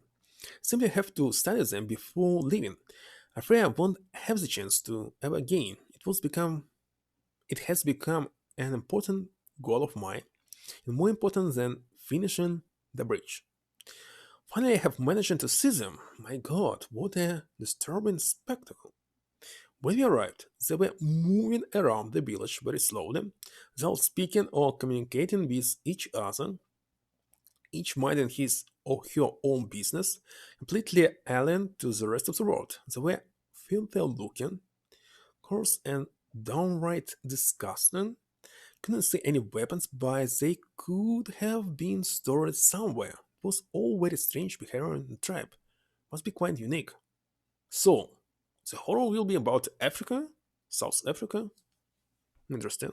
Simply have to study them before leaving. Afraid I won't have the chance to ever again. It has become an important goal of mine, and more important than finishing the bridge. Finally, I have managed to see them. My god, what a disturbing spectacle. When we arrived, they were moving around the village very slowly, without speaking or communicating with each other, each minding his or her own business, completely alien to the rest of the world. They were filthy looking, coarse, and downright disgusting. Couldn't see any weapons, but they could have been stored somewhere. It was all very strange behavior in the tribe. Must be quite unique. So, the horror will be about Africa? South Africa? Interesting.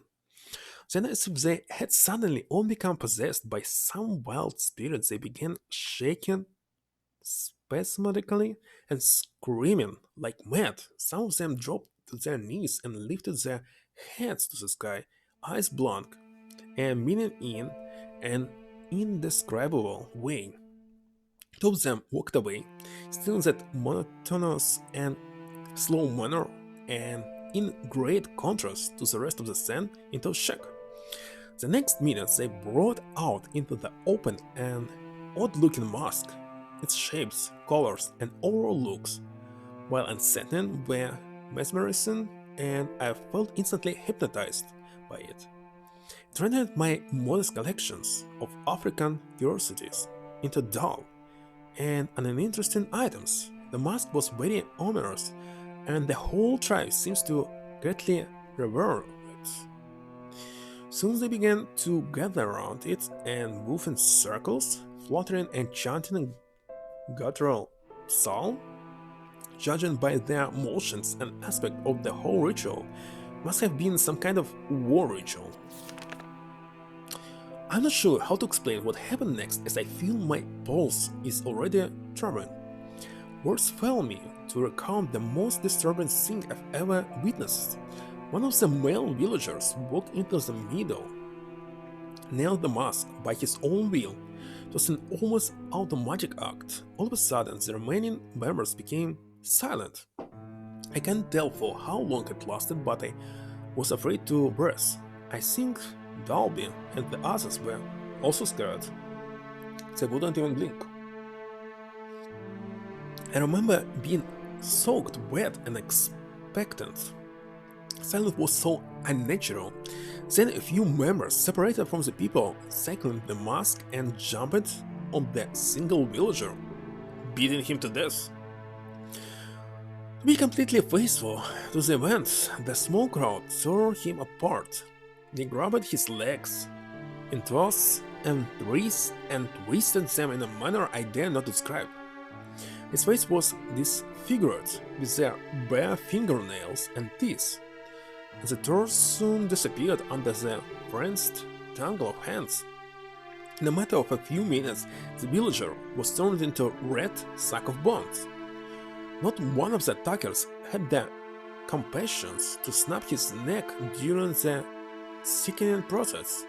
Then, as if they had suddenly all become possessed by some wild spirit, they began shaking spasmodically and screaming like mad. Some of them dropped to their knees and lifted their heads to the sky, eyes blank, and meaning in an indescribable way. Two of them walked away, still in that monotonous and slow manner, and in great contrast to the rest of the scene, into shock. The next minute they brought out into the open an odd-looking mask. Its shapes, colors, and overall looks, while unsettling, were mesmerizing, and I felt instantly hypnotized by it. It rendered my modest collections of African curiosities into dull and uninteresting items. The mask was very onerous, and the whole tribe seems to greatly revere it. Soon they began to gather around it and move in circles, fluttering and chanting a guttural psalm. Judging by their motions and aspect of the whole ritual, must have been some kind of war ritual. I'm not sure how to explain what happened next, as I feel my pulse is already throbbing. Words fail me to recount the most disturbing thing I've ever witnessed. One of the male villagers walked into the middle, nailed the mask by his own will. It was an almost automatic act. All of a sudden, the remaining members became silent. I can't tell for how long it lasted, but I was afraid to breathe. I think Dalby and the others were also scared. They wouldn't even blink. I remember being soaked wet and expectant. Silence was so unnatural. Then a few members separated from the people, cycling the mask and jumped on the single villager, beating him to death. To be completely faithful to the event, the small crowd tore him apart. They grabbed his legs in toss and twisted them in a manner I dare not describe. His face was disfigured with their bare fingernails and teeth. The torso soon disappeared under the frenzied tangle of hands. In a matter of a few minutes, the villager was turned into a red sack of bones. Not one of the attackers had the compassion to snap his neck during the sickening process.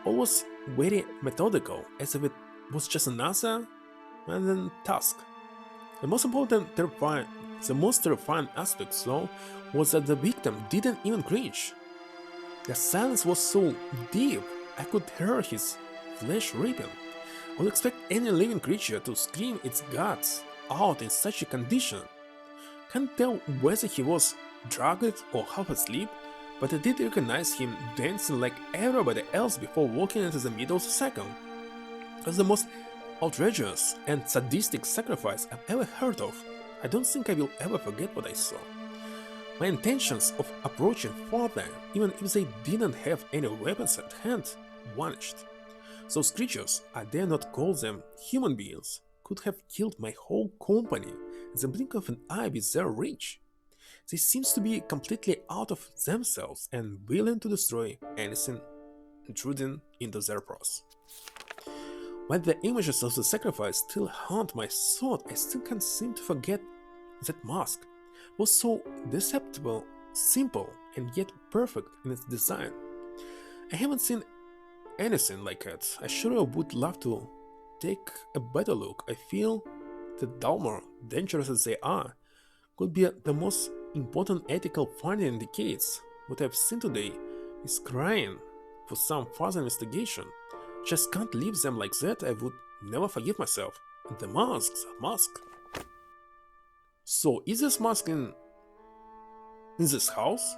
All was very methodical, as if it was just another task. The most terrifying aspect, though, was that the victim didn't even cringe. The silence was so deep, I could hear his flesh ripping. I would expect any living creature to scream its guts out in such a condition. Can't tell whether he was drugged or half asleep, but I did recognize him dancing like everybody else before walking into the middle of the second. It was the most outrageous and sadistic sacrifice I've ever heard of. I don't think I will ever forget what I saw. My intentions of approaching further, even if they didn't have any weapons at hand, vanished. Those creatures, I dare not call them human beings, could have killed my whole company in the blink of an eye with their reach. They seem to be completely out of themselves and willing to destroy anything intruding into their path. While the images of the sacrifice still haunt my thought, I still can't seem to forget that mask. It was so deceptive, simple, and yet perfect in its design. I haven't seen anything like it. I sure would love to take a better look. I feel that Dalmor, dangerous as they are, could be the most important ethical finding in decades. What I've seen today is crying for some further investigation. Just can't leave them like that. I would never forgive myself. And the mask. So is this mask in this house?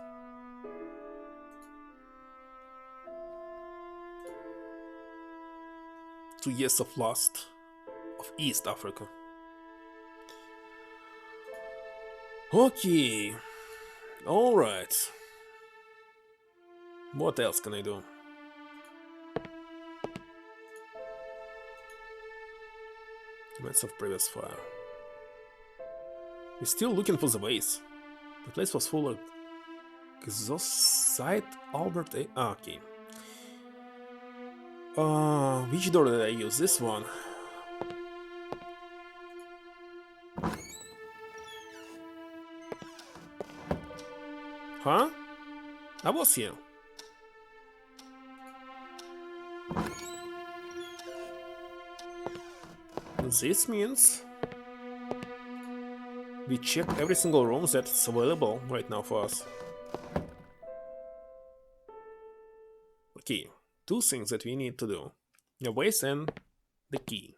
"2 years of lust of East Africa." Okay. Alright. What else can I do? Remains of previous fire. We're still looking for the vase. The place was full of exhausted Albert A. Okay. Which door did I use? This one. Huh? I was here. This means we check every single room that's available right now for us. Okay, two things that we need to do. The waste and the key.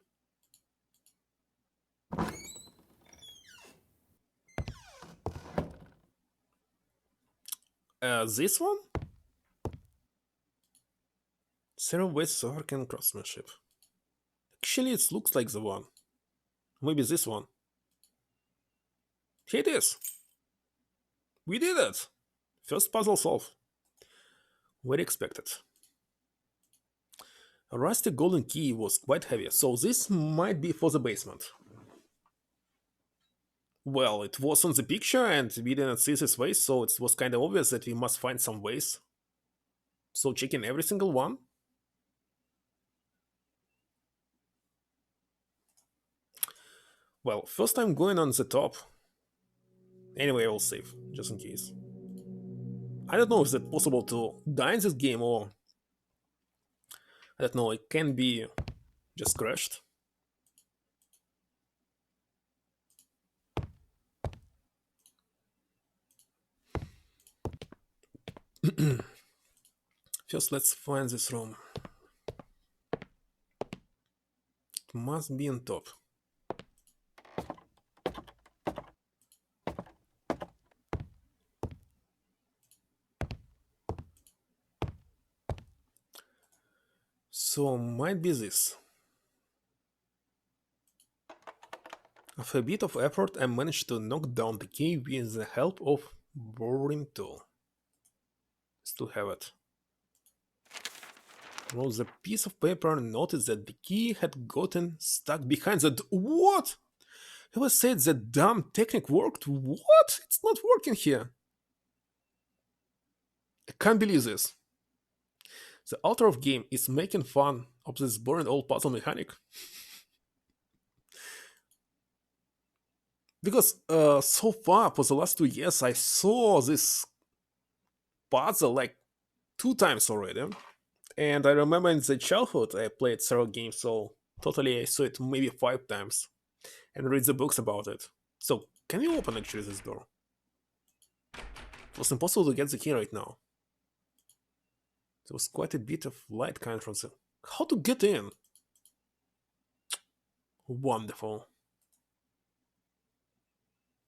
This one? Zero waste of arcane craftsmanship. Actually, it looks like the one. Maybe this one. Here it is. We did it! First puzzle solved. Very expected. A rusty golden key was quite heavy, so this might be for the basement. Well, it was on the picture and we didn't see this waste, so it was kinda obvious that we must find some ways. So checking every single one. Well, first I'm going on the top. Anyway, I will save, just in case. I don't know if it's possible to die in this game or... I don't know, it can be just crashed. First, let's find this room. It must be on top. So, might be this. After a bit of effort, I managed to knock down the key with the help of boring tool. Still have it. Roll the piece of paper and noticed that the key had gotten stuck behind the What? Whoever said that damn technique worked? What? It's not working here. I can't believe this. The author of game is making fun of this boring old puzzle mechanic. Because so far for the last 2 years I saw this puzzle like 2 times already. And I remember in the childhood I played several games, so totally I saw it maybe 5 times. And read the books about it. So, can you open actually this door? It was impossible to get the key right now. There was quite a bit of light coming from the... How to get in? Wonderful.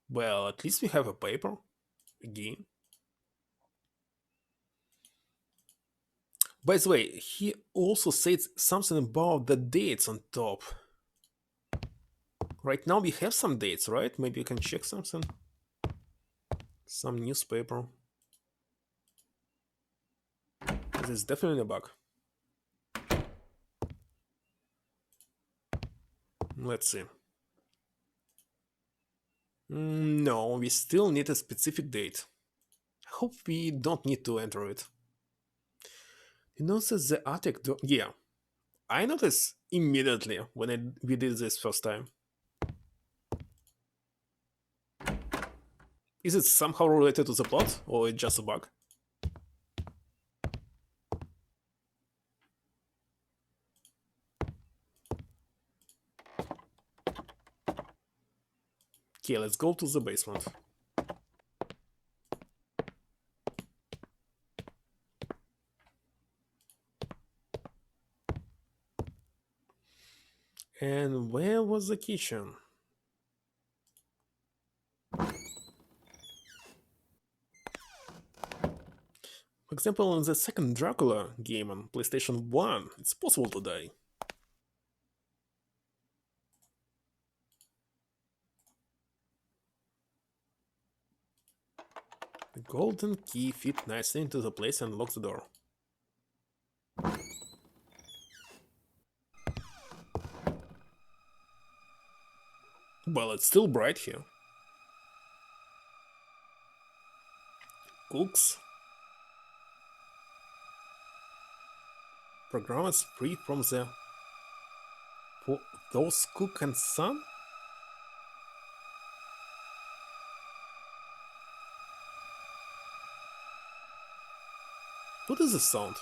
Well, at least we have a paper. Again. By the way, he also said something about the dates on top. Right now we have some dates, right? Maybe you can check something. Some newspaper. This is definitely a bug. Let's see. No, we still need a specific date. I hope we don't need to enter it. You notice the attic door? Yeah, I noticed immediately when we did this first time. Is it somehow related to the plot, or it's just a bug? Okay, let's go to the basement. And where was the kitchen? For example, in the second Dracula game on PlayStation 1, it's possible to die. The golden key fit nicely into the place and locks the door. Well, it's still bright here. Cooks. Programmers free from the... For those cook and son? What is the sound?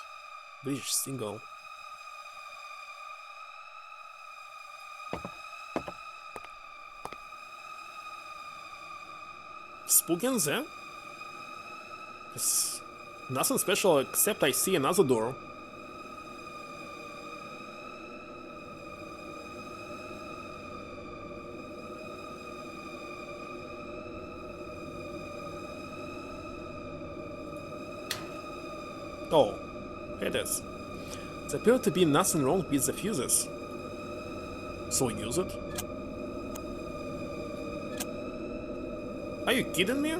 British single. Spooky in there? It's nothing special except I see another door. Oh, here it is. There appears to be nothing wrong with the fuses. So use it? Are you kidding me?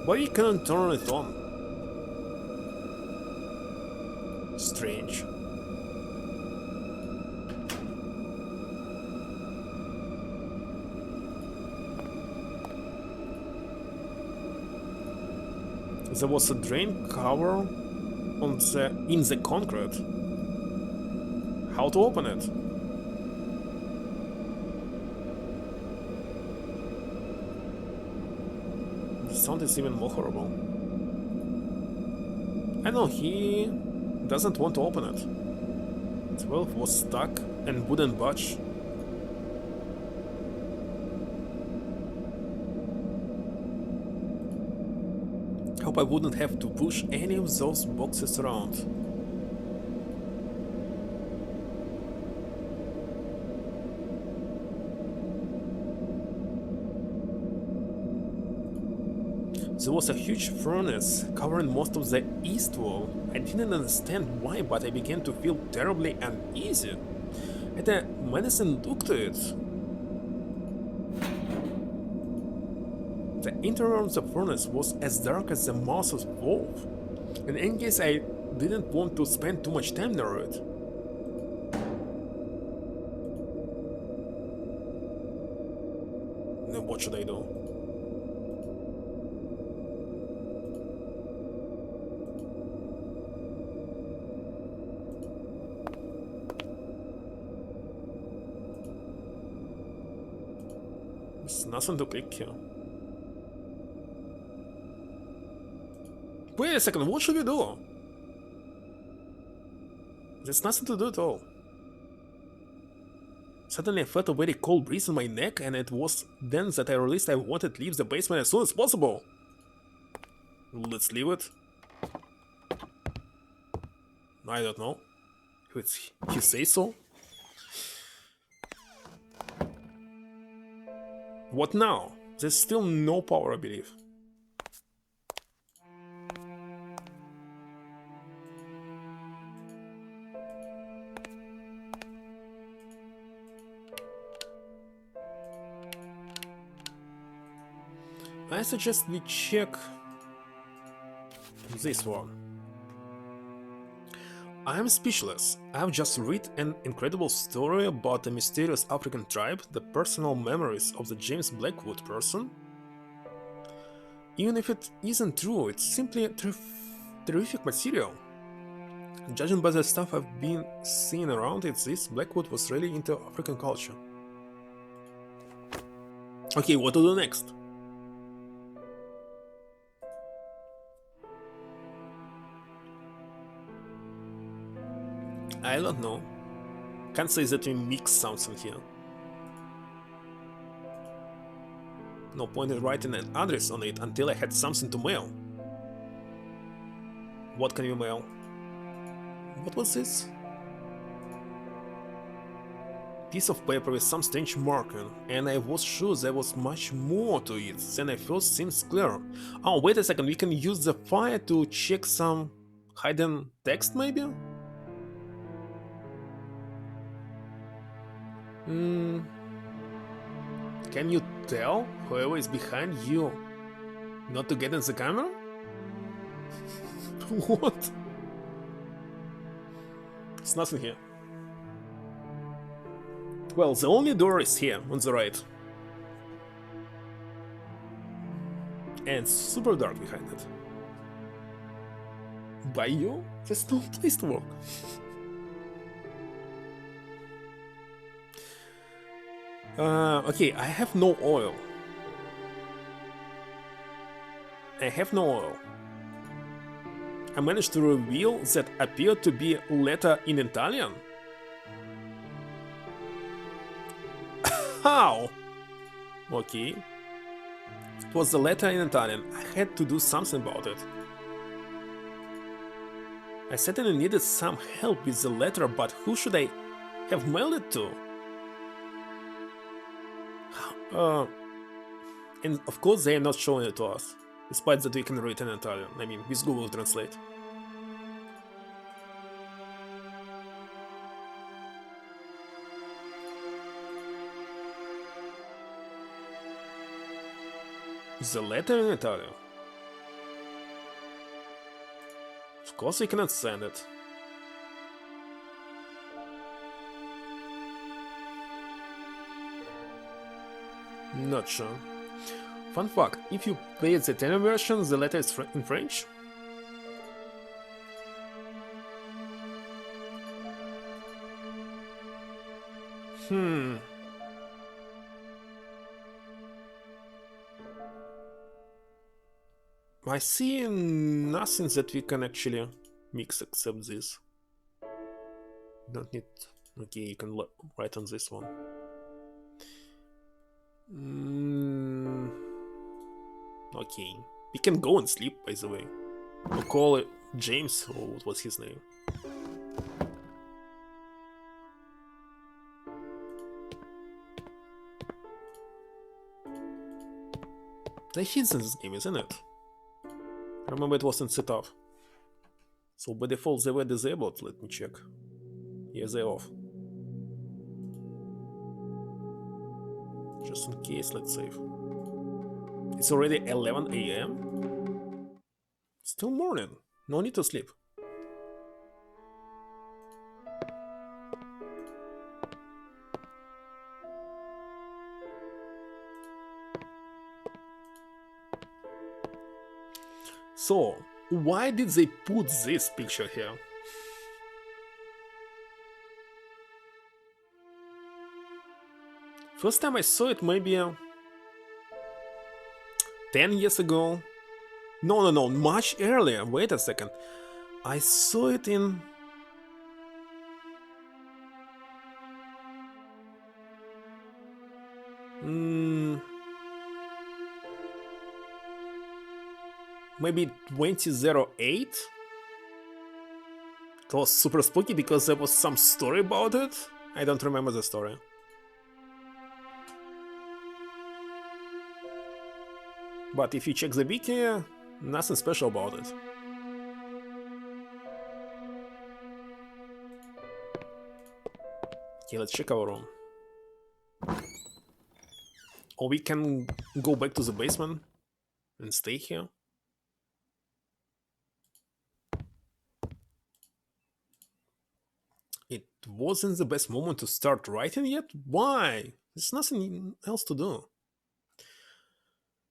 Why you can't turn it on? Strange. There was a drain cover on in the concrete. How to open it? The sound is even more horrible. I know he doesn't want to open it. The valve was stuck and wouldn't budge. Hope I wouldn't have to push any of those boxes around. There was a huge furnace covering most of the east wall. I didn't understand why, but I began to feel terribly uneasy. Had a menacing look to it. The interior of the furnace was as dark as the mouth of a wolf. In any case, I didn't want to spend too much time near it. Now what should I do? There's nothing to click here. Wait a second, what should we do? There's nothing to do at all. Suddenly I felt a very cold breeze in my neck, and it was then that I realized I wanted to leave the basement as soon as possible. Let's leave it. I don't know. If he says so. What now? There's still no power, I believe. I suggest we check this one. I am speechless. I have just read an incredible story about a mysterious African tribe, the personal memories of the James Blackwood person. Even if it isn't true, it's simply terrific material. Judging by the stuff I've been seeing around it, this Blackwood was really into African culture. Okay, what to do next? I don't know. Can't say that we mix something here. No point in writing an address on it until I had something to mail. What can you mail? What was this? Piece of paper with some strange marking, and I was sure there was much more to it than I first seems clear. Oh, wait a second, we can use the fire to check some hidden text, maybe? Can you tell whoever is behind you not to get in the camera? What? There's nothing here. Well, the only door is here, on the right. And super dark behind it. By you? There's no place to work. Okay, I have no oil. I have no oil. I managed to reveal that appeared to be letter in Italian. How? Okay. It was the letter in Italian. I had to do something about it. I certainly needed some help with the letter, but who should I have mailed it to? And of course they are not showing it to us, despite that we can read in Italian. I mean, with Google Translate. The letter in Italian. Of course we cannot send it. Not sure. Fun fact, if you play the Italian version, the letter is in French. I see nothing that we can actually mix except this. Don't need... Okay, you can write on this one. Okay. We can go and sleep, by the way. We'll call it James, or what was his name? They hid in this game, isn't it? I remember it wasn't set off. So by default they were disabled, let me check. Yeah, they're off. Just in case, let's save. It's already 11 AM? Still morning, no need to sleep. So, why did they put this picture here? First time I saw it maybe 10 years ago. No, much earlier. Wait a second. I saw it in... maybe 2008? It was super spooky because there was some story about it. I don't remember the story. But if you check the wiki, nothing special about it. Okay, let's check our room. Or we can go back to the basement and stay here. It wasn't the best moment to start writing yet? Why? There's nothing else to do.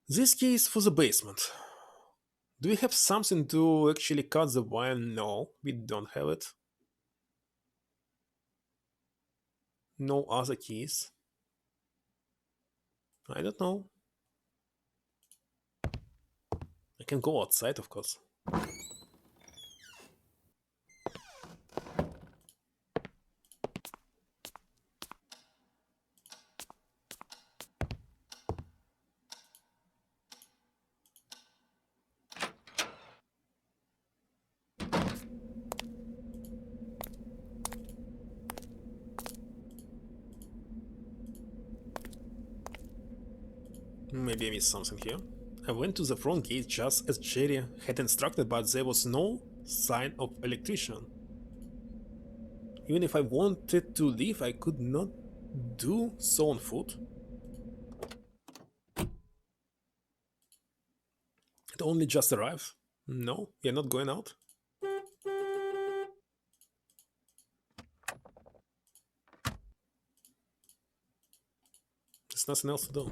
This key is for the basement. Do we have something to actually cut the wire? No, we don't have it. No other keys. I don't know. I can go outside, of course. Maybe I missed something here. I went to the front gate just as Jerry had instructed, but there was no sign of electrician. Even if I wanted to leave, I could not do so on foot. It only just arrived. No, you're not going out. There's nothing else to do.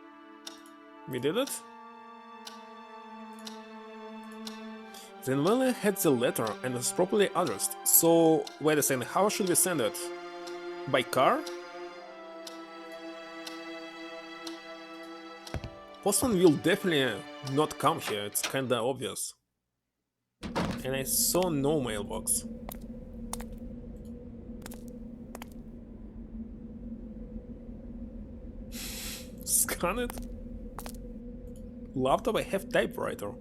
We did it? The envelope had the letter and was properly addressed. So, wait a second, how should we send it? By car? Postman will definitely not come here, it's kinda obvious. And I saw no mailbox. Scan it? Laptop? I have typewriter.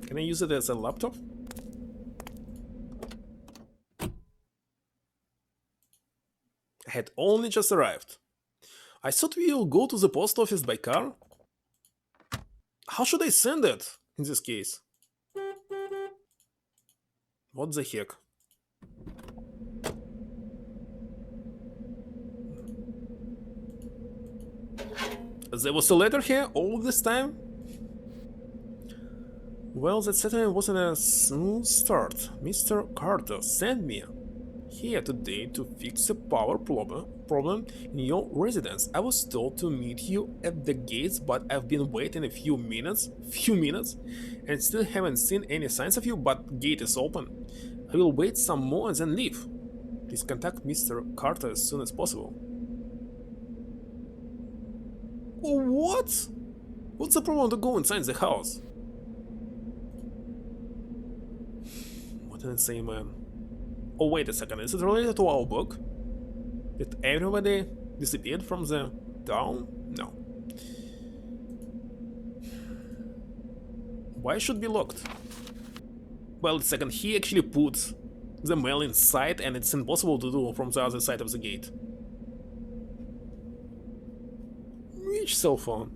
Can I use it as a laptop? I had only just arrived. I thought we will go to the post office by car. How should I send it in this case? What the heck? There was a letter here all this time? Well, that certainly wasn't a smooth start. Mr. Carter sent me here today to fix a power problem in your residence. I was told to meet you at the gates, but I've been waiting a few minutes, and still haven't seen any signs of you, but gate is open. I will wait some more and then leave. Please contact Mr. Carter as soon as possible. What? What's the problem to go inside the house? What an insane man. Oh, wait a second, is it related to our book? Did everybody disappeared from the town? No. Why should be locked? Well, a second, he actually put the mail inside and it's impossible to do from the other side of the gate. Which cell phone?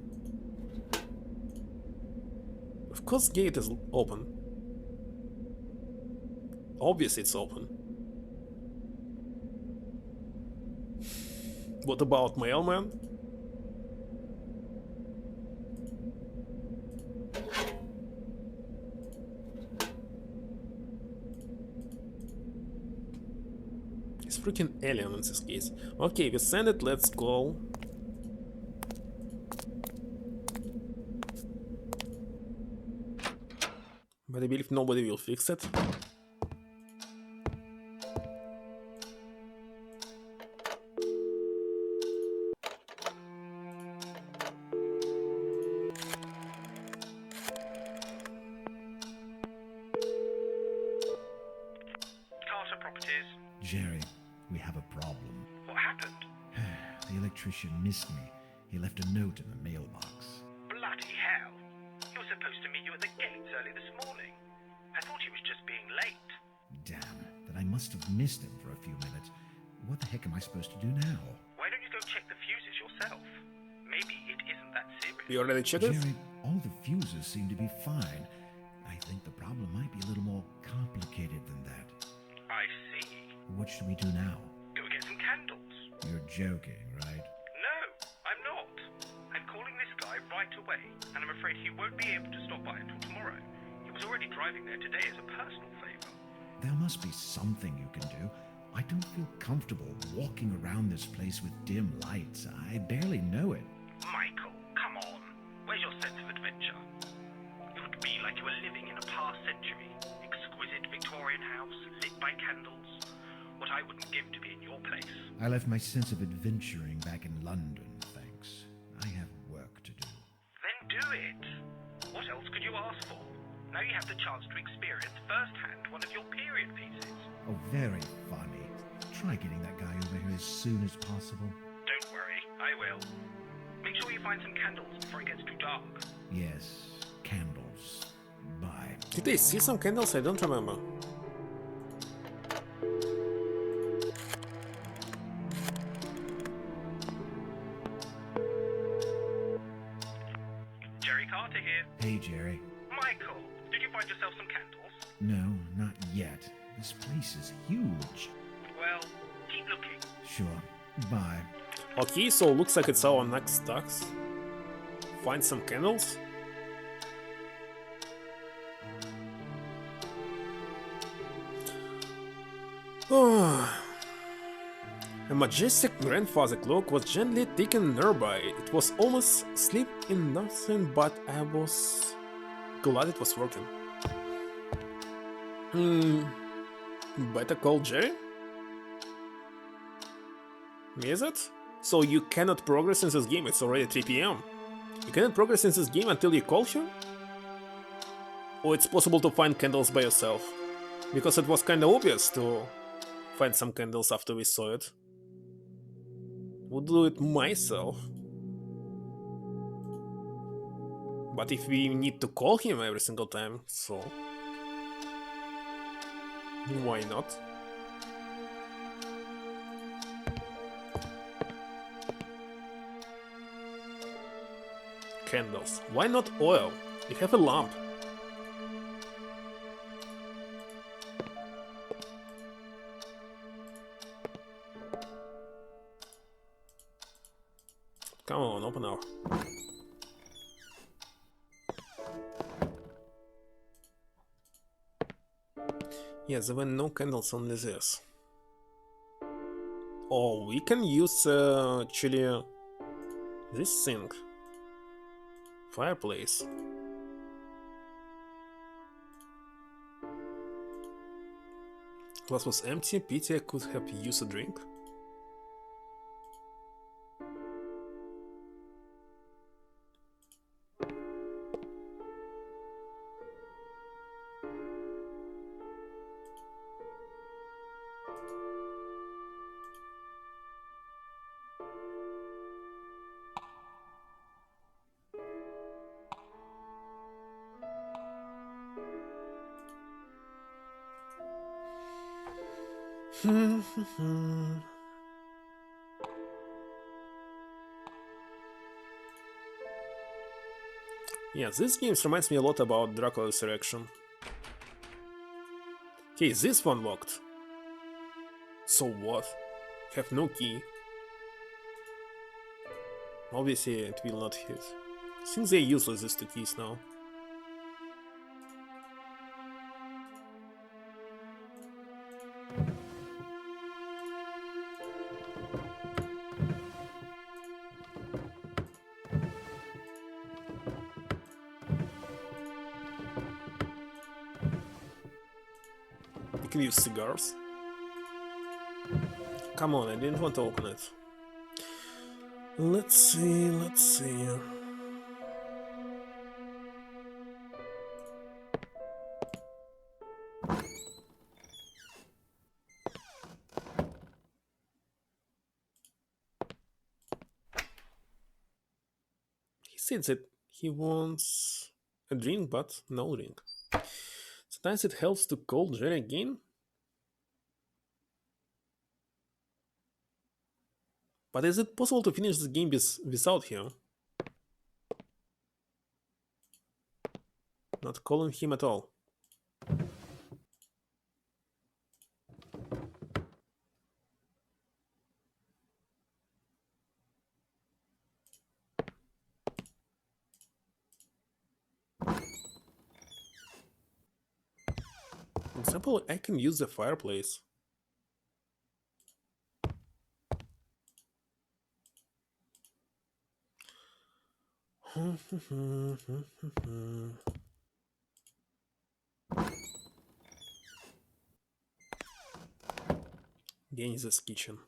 Of course gate is open. Obviously it's open. What about mailman? It's freaking alien in this case. Okay, we send it, let's go. But I believe nobody will fix it. Carter Properties. Jerry, we have a problem. What happened? The electrician missed me. He left a note in the mailbox. Bloody hell. He was supposed to meet you at the gates early this morning. I thought he was just being late. Damn, then I must have missed him for a few minutes. What the heck am I supposed to do now? Why don't you go check the fuses yourself? Maybe it isn't that serious. You already checked it? Jerry, all the fuses seem to be fine. I think the problem might be a little more complicated than that. I see. What should we do now? Go get some candles. You're joking, right? No, I'm not. I'm calling this guy right away, and I'm afraid he won't be able to stop by until tomorrow. He was already driving there today as a personal favor. There must be something you can do. I don't feel comfortable walking around this place with dim lights. I barely know it. Michael, come on. Where's your sense of adventure? It would be like you were living in a past century. Exquisite Victorian house, lit by candles. What I wouldn't give to be in your place. I left my sense of adventuring back in London, thanks. I have work to do. Then do it. What else could you ask for? Now you have the chance to experience firsthand one of your period pieces. Oh, very funny. Try getting that guy over here as soon as possible. Don't worry, I will. Make sure you find some candles before it gets too dark. Yes, candles. Bye. Did I see some candles? I don't remember. Jerry Carter here. Hey, Jerry. Michael, did you find yourself some candles? No, not yet. This place is huge. Well, keep looking. Sure. Bye. Okay, so looks like it's our next task. Find some candles. Oh. A majestic grandfather clock was gently taken nearby. It was almost asleep in nothing, but I was glad it was working. Better call Jerry? Is it? So you cannot progress in this game, it's already 3 PM. You cannot progress in this game until you call him? Or it's possible to find candles by yourself? Because it was kinda obvious to find some candles after we saw it. Would do it myself. But if we need to call him every single time, so why not? Candles. Why not oil? You have a lamp. Come on, open up. Yeah, there were no candles, only this. Oh, we can use actually this thing. Fireplace. Glass was empty. Pity I could have used a drink. Yeah, this game reminds me a lot about Dracula Resurrection. Okay, this one locked. So what? Have no key. Obviously it will not hit. Since they're useless, these two keys now. You can use cigars. Come on, I didn't want to open it. Let's see, let's see. He said that he wants a drink, but no drink. Sometimes it helps to call Jerry again. But is it possible to finish this game without him? Not calling him at all. For example, I can use the fireplace. Again, is this kitchen.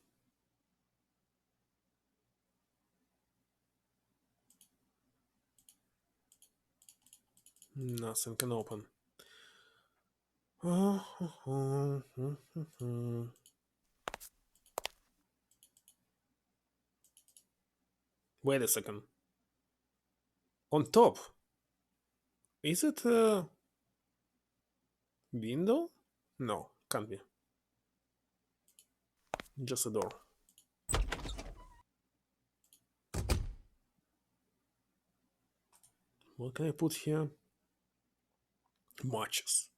Nothing can open. Wait a second. On top. Is it a window? No, can't be. Just a door. What can I put here? Matches.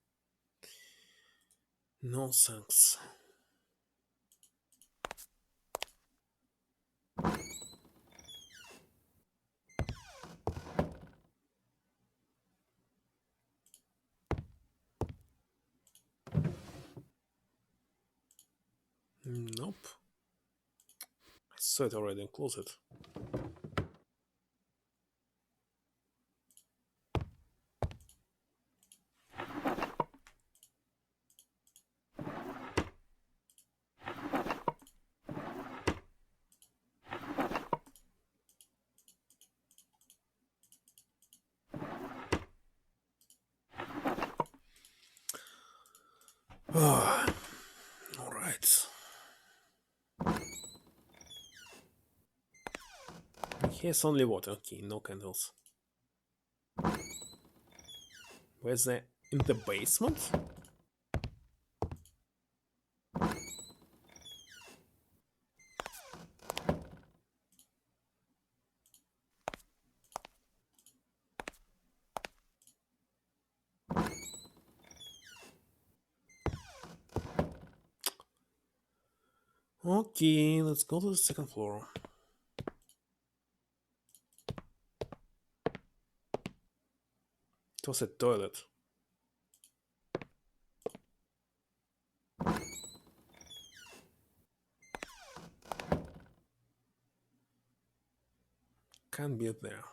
No thanks. Nope. saw it already and close it. All right. Here's only water. Okay, no candles. Where's the... in the basement? Okay, let's go to the second floor. It was a toilet. Can't be there.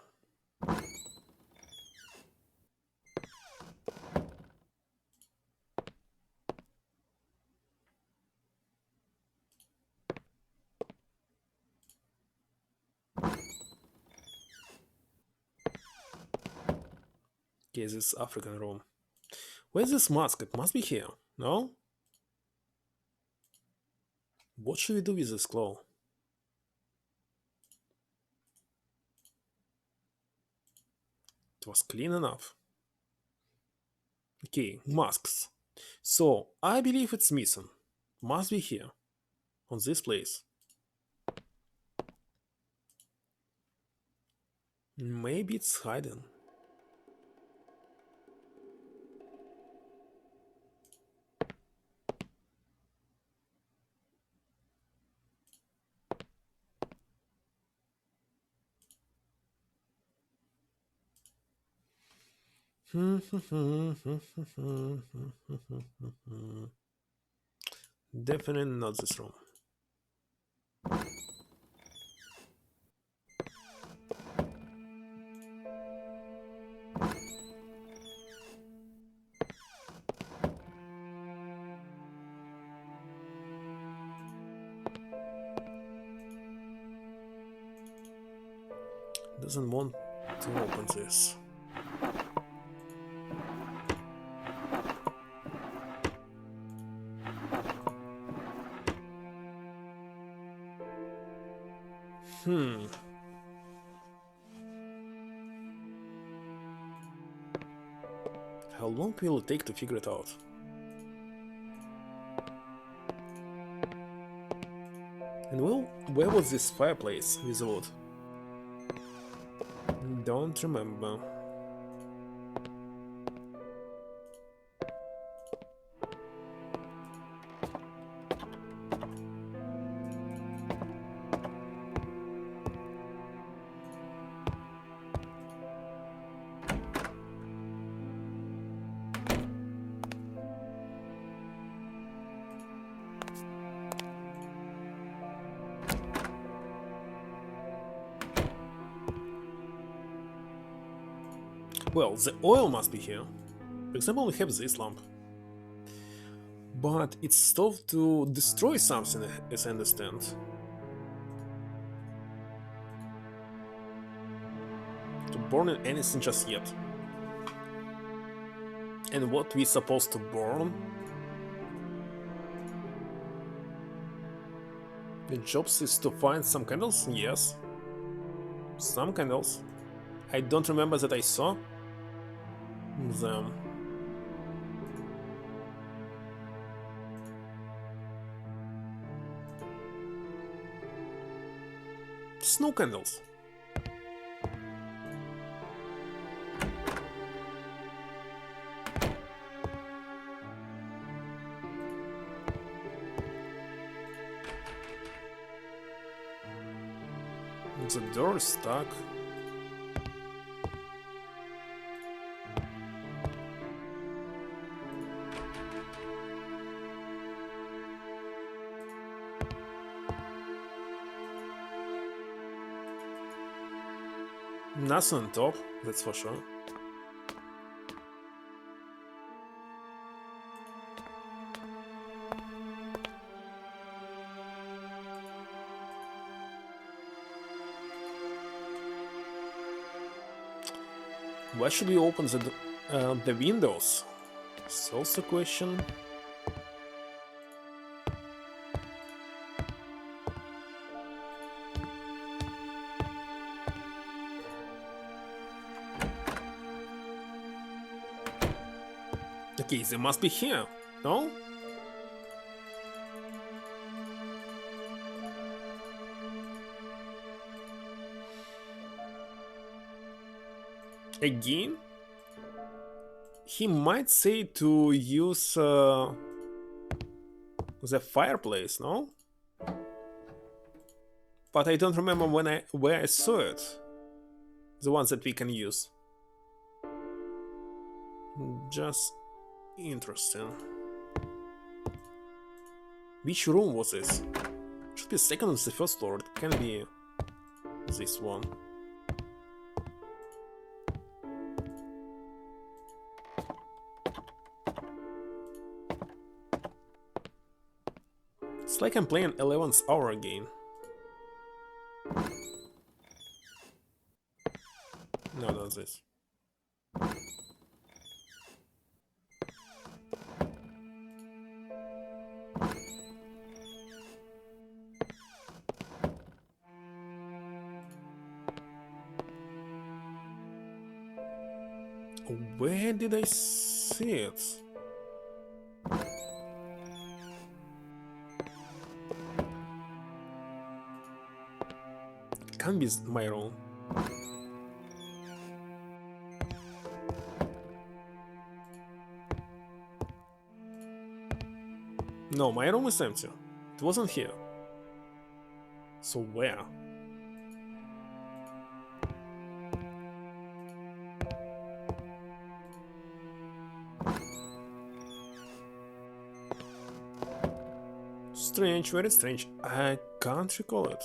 Okay, this is African room. Where's this mask? It must be here. No? What should we do with this claw? It was clean enough. Okay, masks. So, I believe it's missing. Must be here. On this place. Maybe it's hidden. Definitely not this room. Doesn't want to open this. How long will it take to figure it out? And well, where was this fireplace with the wood? Don't remember. Well, the oil must be here. For example, we have this lamp. But it's stove to destroy something, as I understand. To burn anything just yet. And what we supposed to burn? The job is to find some candles? Yes. Some candles. I don't remember that I saw them. Snow candles. The door is stuck. Nothing on top, that's for sure. Why should we open the windows? It's also a question. Okay, they must be here, no? Again? He might say to use the fireplace, no? But I don't remember where I saw it. The ones that we can use. Just interesting. Which room was this? Should be second on the first floor. It can be this one. It's like I'm playing 11th hour again. No, not this. Where did I see it? It can't be my room. No, my room is empty. It wasn't here. So where? Strange, very strange. I can't recall it.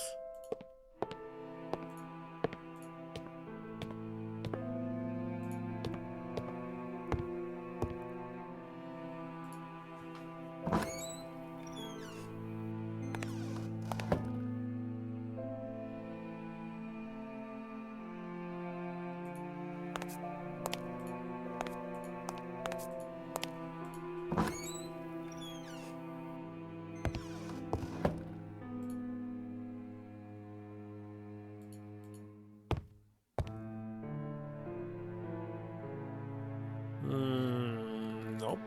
Nope.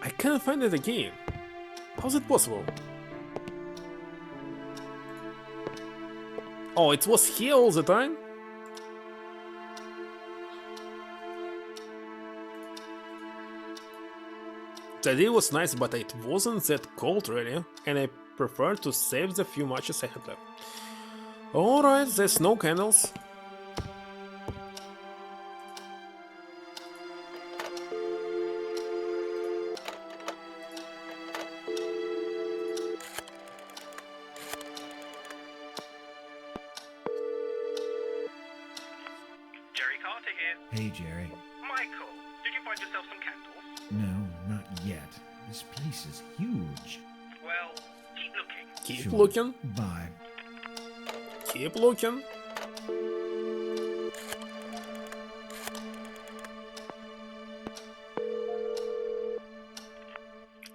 I can't find it again. How's it possible? Oh, it was here all the time? The day was nice, but it wasn't that cold really, and I preferred to save the few matches I had left. Alright, there's no candles. Jerry Carter here. Hey, Jerry. Michael, did you find yourself some candles? No, not yet. This place is huge. Well, keep looking. Keep Sure. looking, Bye. keep looking.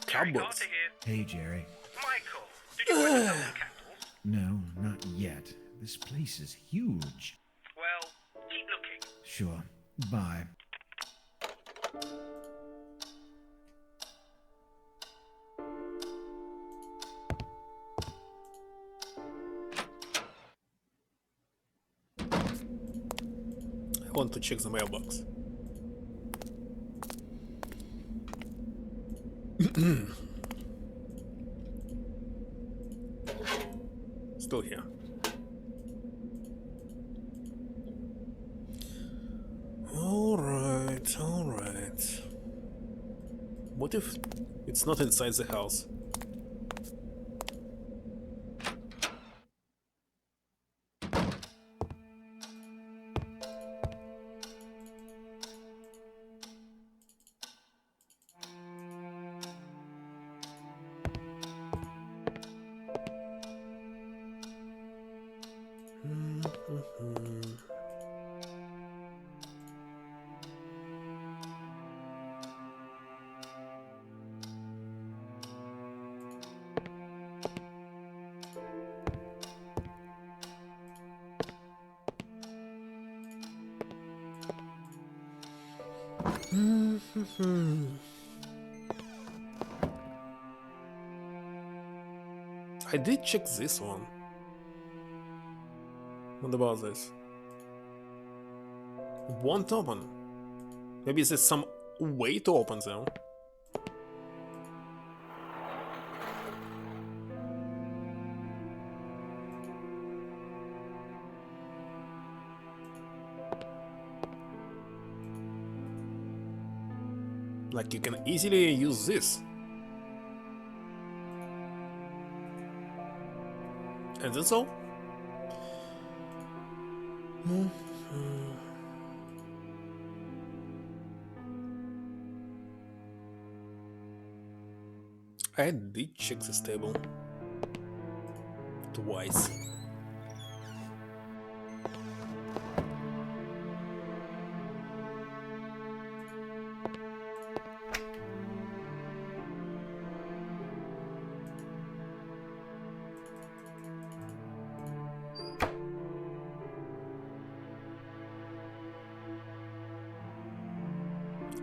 Jerry Cupboards. Carter here. Hey, Jerry. Michael, did you find yourself some candles? No, not yet. This place is huge. Sure. Bye. I want to check the mailbox. Still here. Alright, alright. What if it's not inside the house? I did check this one. What about this? Won't open. Maybe there's some way to open them. Like you can easily use this. And that's all. I did check this table twice.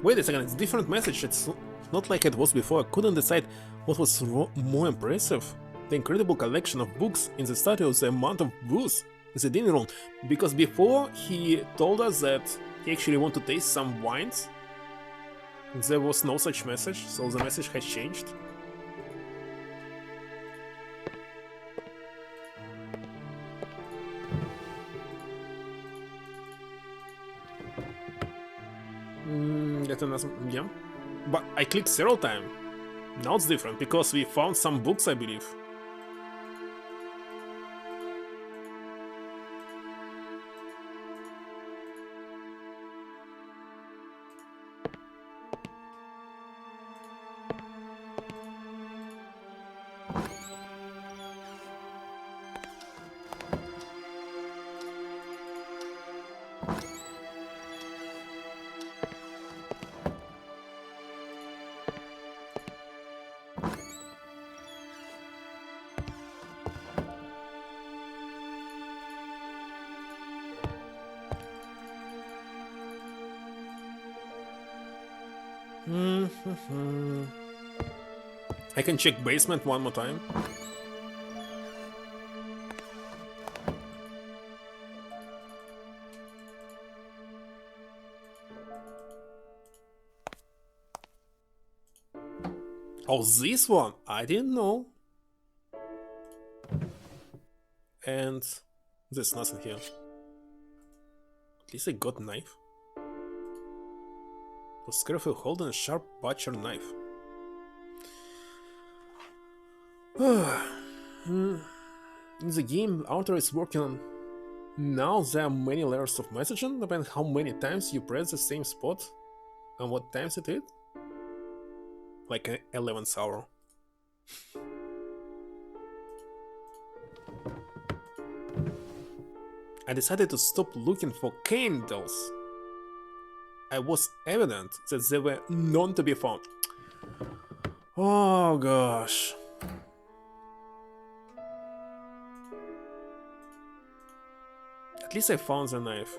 Wait a second, it's a different message. It's not like it was before. I couldn't decide what was more impressive. The incredible collection of books in the study or the amount of booze in the dining room. Because before he told us that he actually wanted to taste some wines. There was no such message, so the message has changed. That's another, yeah. But I clicked several times. Now it's different because we found some books, I believe. I can check basement one more time. Oh, this one? I didn't know. And there's nothing here. At least I got a knife. Was carefully holding a sharp butcher knife. In the game, the author is working on. Now there are many layers of messaging, depending how many times you press the same spot and what times it is. Like an 11th hour. I decided to stop looking for candles. It was evident that they were none to be found. Oh gosh. At least I found the knife.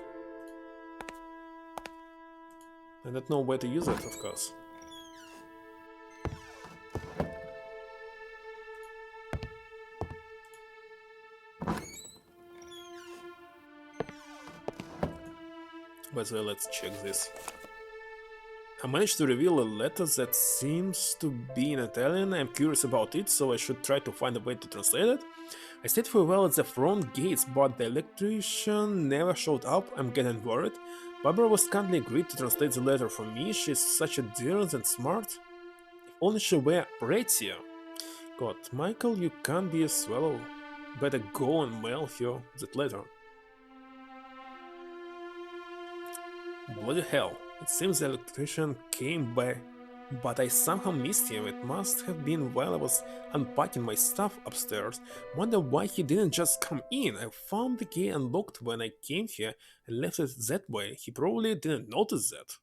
I don't know where to use it, of course. By the way, let's check this. I managed to reveal a letter that seems to be in Italian. I'm curious about it, so I should try to find a way to translate it. I stayed for a while at the front gates, but the electrician never showed up. I'm getting worried. Barbara was kindly agreed to translate the letter for me. She's such a dear and smart. If only she were prettier. God, Michael, you can't be a swallow. Better go and mail her that letter. Bloody hell, it seems the electrician came by, but I somehow missed him. It must have been while I was unpacking my stuff upstairs. Wonder why he didn't just come in. I found the key unlocked when I came here and left it that way. He probably didn't notice that.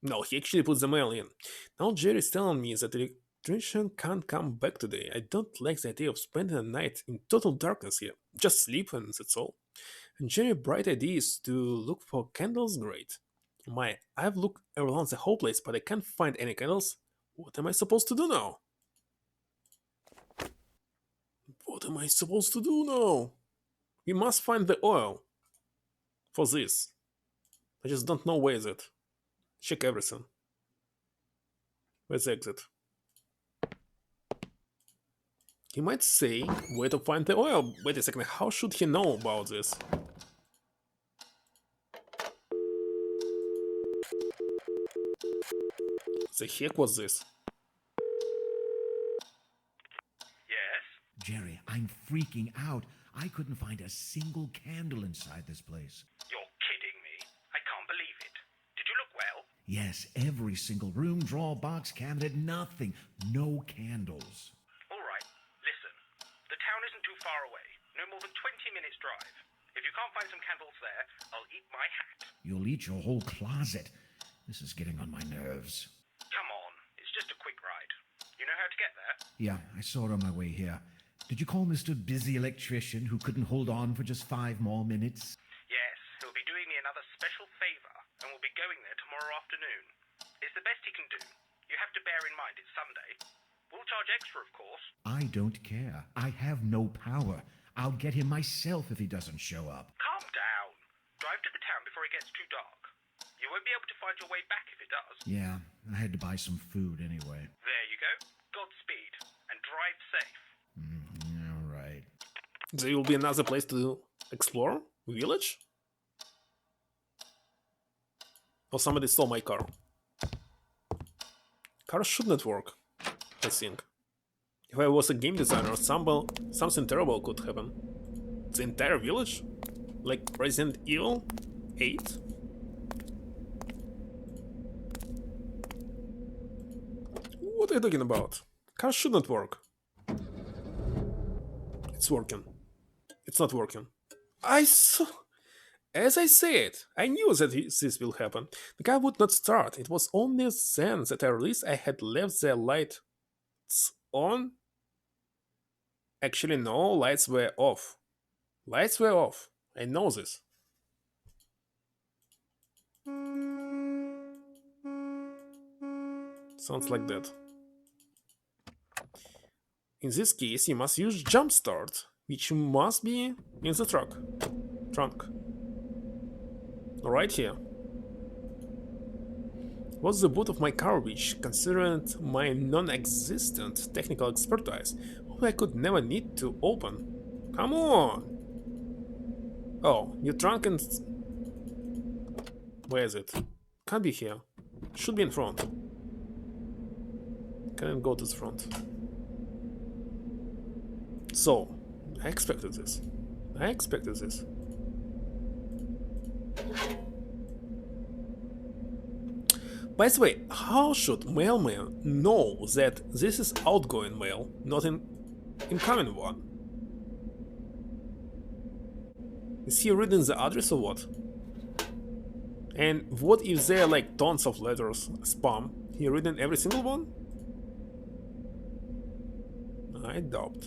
No, he actually put the mail in. Now Jerry's telling me that the electrician can't come back today. I don't like the idea of spending the night in total darkness here. Just sleep and that's all. And Jerry's bright idea is to look for candles, great. I've looked around the whole place, but I can't find any candles. What am I supposed to do now? What am I supposed to do now? We must find the oil. For this. I just don't know where is it. Check everything. Where's the exit? He might say where to find the oil. Wait a second, how should he know about this? The heck was this? Yes? Jerry, I'm freaking out. I couldn't find a single candle inside this place. You're kidding me. I can't believe it. Did you look well? Yes, every single room, drawer, box, cabinet, nothing. No candles. All right, listen. The town isn't too far away. No more than 20 minutes drive. If you can't find some candles there, I'll eat my hat. You'll eat your whole closet. This is getting on my nerves. Come on, it's just a quick ride. You know how to get there? Yeah, I saw it on my way here. Did you call Mr. Busy Electrician who couldn't hold on for just 5 more minutes? Yes, he'll be doing me another special favor, and we'll be going there tomorrow afternoon. It's the best he can do. You have to bear in mind it's Sunday. We'll charge extra, of course. I don't care. I have no power. I'll get him myself if he doesn't show up. Calm down. Drive to the town before it gets too dark. You won't be able to find your way back if it does. Yeah, I had to buy some food anyway. There you go. Godspeed. And drive safe. All right. There will be another place to explore? Village? Oh, somebody stole my car. Car should not work, I think. If I was a game designer, something terrible could happen. The entire village? Like Resident Evil 8? What are you talking about? Car should not work. It's working. It's not working. As I said, I knew that this will happen. The car would not start. It was only then that I realized I had left the lights on. Actually, no, lights were off. Lights were off. I know this. Sounds like that. In this case, you must use jump start, which must be in the trunk. Right here. What's the boot of my car, which, considering my non-existent technical expertise, I could never need to open? Come on! Oh, your trunk and... Where is it? Can't be here. Should be in front. Can't go to the front. So, I expected this. By the way, how should mailman know that this is outgoing mail, not an incoming one? Is he reading the address or what? And what if there are like tons of letters, spam? He reading every single one? I doubt.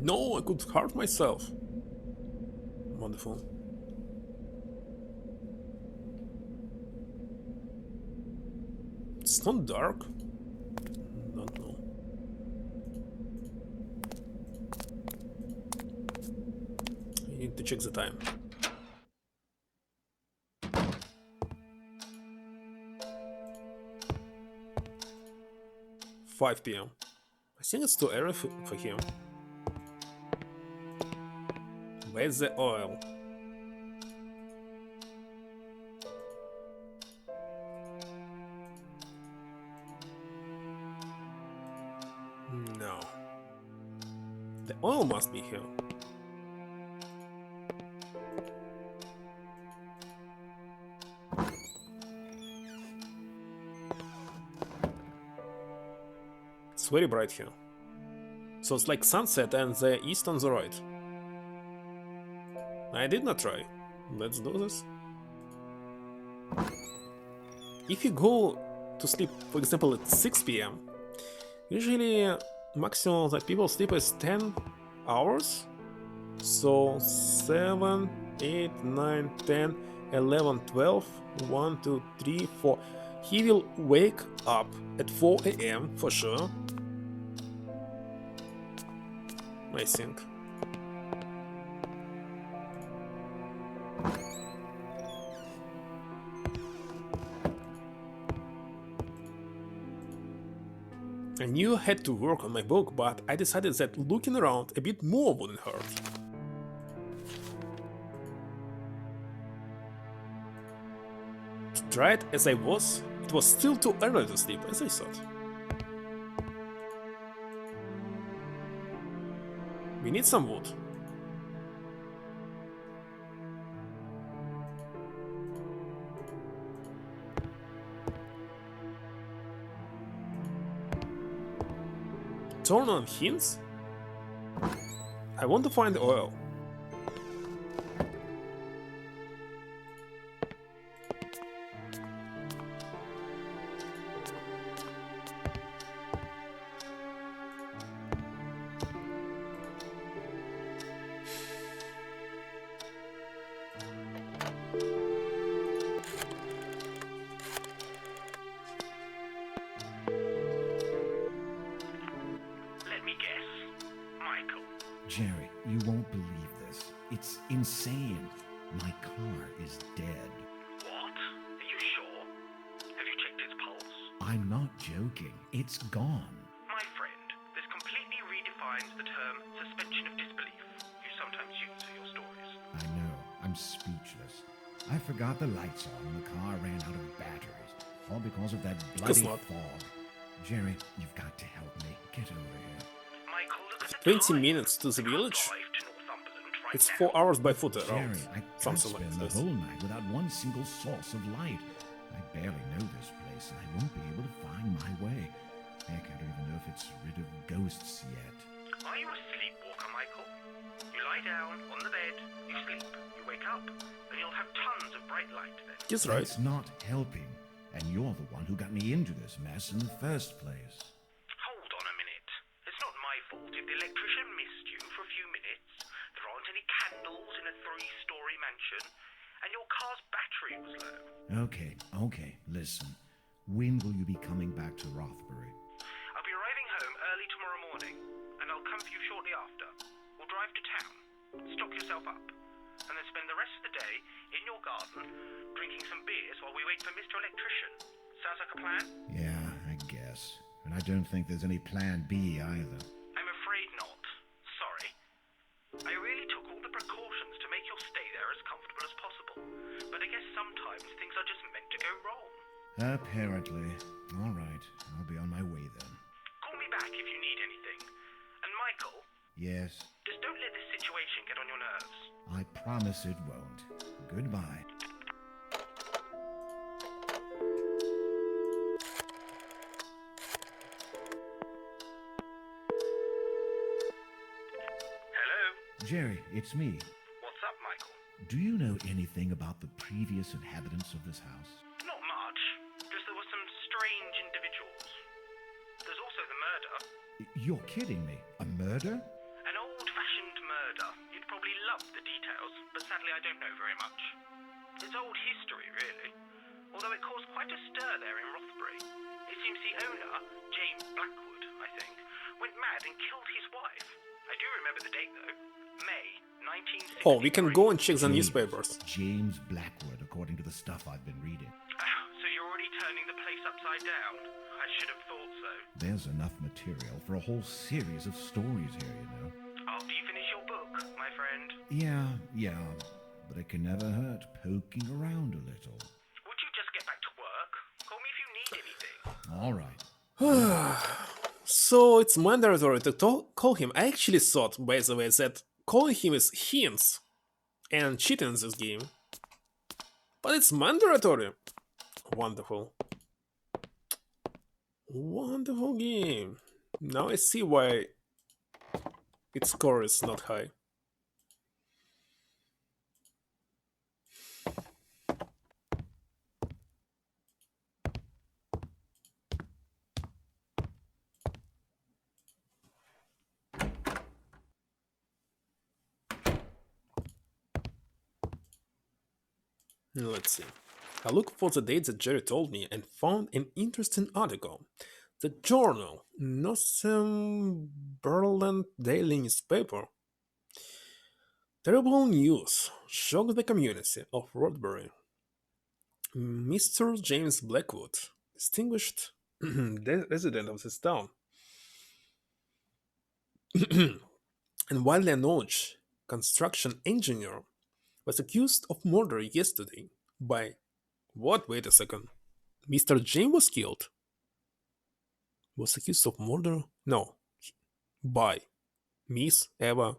No, I could hurt myself. Wonderful. It's not dark. Don't know. I need to check the time. 5 p.m. I think it's too early for him. Where's the oil? No. The oil must be here. It's very bright here. So it's like sunset and the east on the right. I did not try. Let's do this. If you go to sleep, for example, at 6 p.m., usually maximum that people sleep is 10 hours. So 7, 8, 9, 10, 11, 12, 1, 2, 3, 4. He will wake up at 4 a.m. for sure. I think. I knew I had to work on my book, but I decided that looking around a bit more wouldn't hurt. Tried as I was, it was still too early to sleep, as I thought. We need some wood. Turn on hints? I want to find oil. Jerry, you won't believe this. It's insane. My car is dead. What? Are you sure? Have you checked its pulse? I'm not joking. It's gone. My friend, this completely redefines the term suspension of disbelief you sometimes use for your stories. I know. I'm speechless. I forgot the lights on and the car ran out of batteries. All because of that bloody not. fog. Jerry, you've got to help me. Get over here. Michael, look at the 20 time. minutes to the We can't village? drive to Northumberland right It's now. 4 hours by foot around. Jerry, I can't Something spend like the this. whole night without one single source of light. I barely know this place, and I won't be able to find my way. Heck, I don't even know if it's rid of ghosts yet. Are you a sleepwalker, Michael? You lie down on the bed, you sleep, you wake up, and you'll have tons of bright light then. He's right. It's not helping, and you're the one who got me into this mess in the first place. Hold on a minute. It's not my fault if the electrician missed you for a few minutes, there aren't any candles in a 3-story mansion, and your car's battery was low. Okay, listen. When will you be coming back to Rothbury? I'll be arriving home early tomorrow morning, and I'll come for you shortly after. We'll drive to town, stock yourself up, and then spend the rest of the day in your garden drinking some beers while we wait for Mr. Electrician. Sounds like a plan? Yeah, I guess. And I don't think there's any plan B either. I'm afraid not. Sorry. I really took all the precautions to make your stay there as comfortable as possible, but I guess sometimes things are just meant to go wrong. Apparently. All right, I'll be on my way then. Call me back if you need anything. And Michael, Yes, just don't let this situation get on your nerves. I promise it won't. Goodbye. Hello? Jerry, it's me. What's up, Michael? Do you know anything about the previous inhabitants of this house? Not much. Just there were some strange individuals. There's also the murder. You're kidding me. A murder? An old love the details, but sadly I don't know very much. It's old history, really, although it caused quite a stir there in Rothbury. It seems the owner, James Blackwood, I think, went mad and killed his wife. I do remember the date, though. May 1963. Oh, we can go and check the James- newspapers. James Blackwood, according to the stuff I've been reading. So you're already turning the place upside down? I should have thought so. There's enough material for a whole series of stories here, you know. After you finish your book, my friend. Yeah, but it can never hurt poking around a little. Would you just get back to work? Call me if you need anything. All right. So it's mandatory to call him. I actually thought, by the way, that calling him is hints and cheating in this game. But it's mandatory. Wonderful. Wonderful game. Now I see why its score is not high. Let's see. I looked for the date that Jerry told me and found an interesting article. The journal, Northumberland Daily Newspaper. Terrible news shocked the community of Rodbury. Mr. James Blackwood, distinguished resident of this town, and widely acknowledged construction engineer, was accused of murder yesterday by what? Wait a second. Mr. James was killed. Was accused of murder? No. By Miss Eva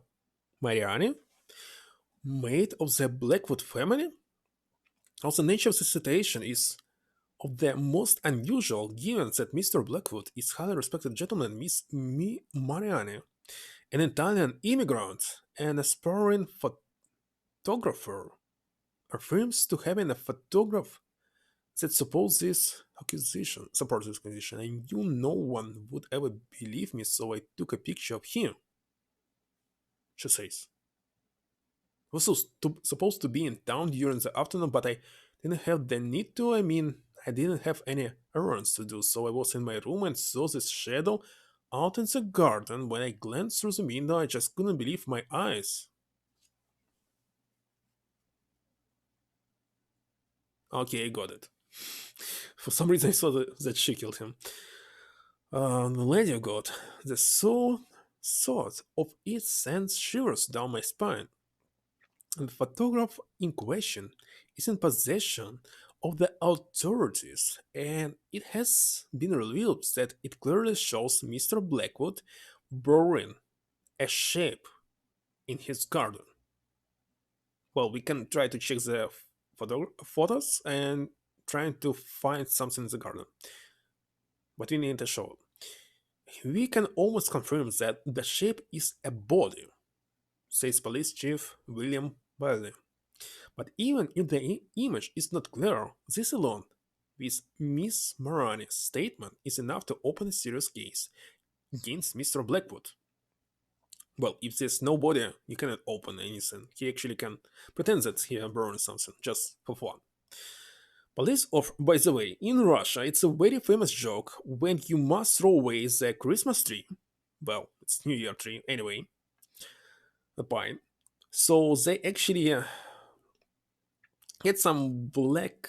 Mariani, maid of the Blackwood family? Also, the nature of the situation is of the most unusual, given that Mr. Blackwood is highly respected gentleman, Miss Mariani, an Italian immigrant and aspiring photographer, affirms to having a photograph that supports this accusation, and no one would ever believe me, so I took a picture of him, she says. I was supposed to be in town during the afternoon, but I didn't have the need to. I mean, I didn't have any errands to do, so I was in my room and saw this shadow out in the garden. When I glanced through the window, I just couldn't believe my eyes. Okay, I got it. For some reason, I thought that she killed him. The lady of God, the thought of it sends shivers down my spine. And the photograph in question is in possession of the authorities, and it has been revealed that it clearly shows Mr. Blackwood burying a sheep in his garden. Well, we can try to check the photos and trying to find something in the garden, but we need to show. We can almost confirm that the sheep is a body, says Police Chief William Bailey. But even if the image is not clear, this alone, with Miss Marani's statement, is enough to open a serious case against Mr. Blackwood. Well, if there's no body, you cannot open anything. He actually can pretend that he burned something, just for fun. Police by the way, in Russia, it's a very famous joke when you must throw away the Christmas tree. Well, it's New Year tree, anyway. The pine. So they actually get some black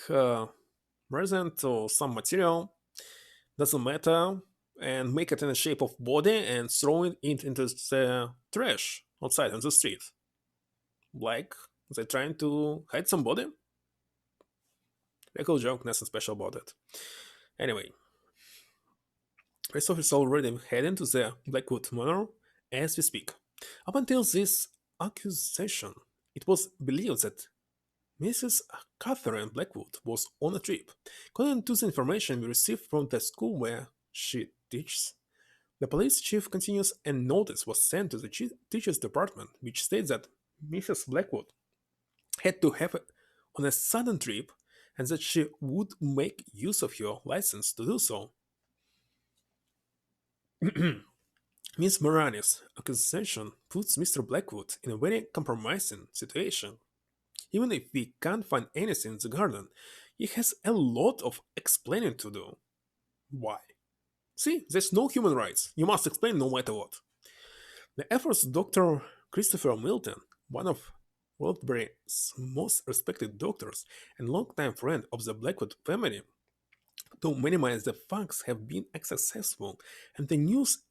resin or some material, doesn't matter, and make it in the shape of body and throw it into the trash outside on the street. Like they're trying to hide somebody. Local joke, nothing special about it. Anyway, police officers already heading to the Blackwood Manor as we speak. Up until this accusation, it was believed that Mrs. Catherine Blackwood was on a trip. According to the information we received from the school where she teaches, the police chief continues, a notice was sent to the teachers department which states that Mrs. Blackwood had to have on a sudden trip and that she would make use of her license to do so. Miss Morani's accusation puts Mr. Blackwood in a very compromising situation. Even if we can't find anything in the garden, he has a lot of explaining to do. Why? See, there's no human rights. You must explain no matter what. The efforts of Dr. Christopher Milton, one of Woodbury's most respected doctors and longtime friend of the Blackwood family, to minimize the facts have been unsuccessful, and the news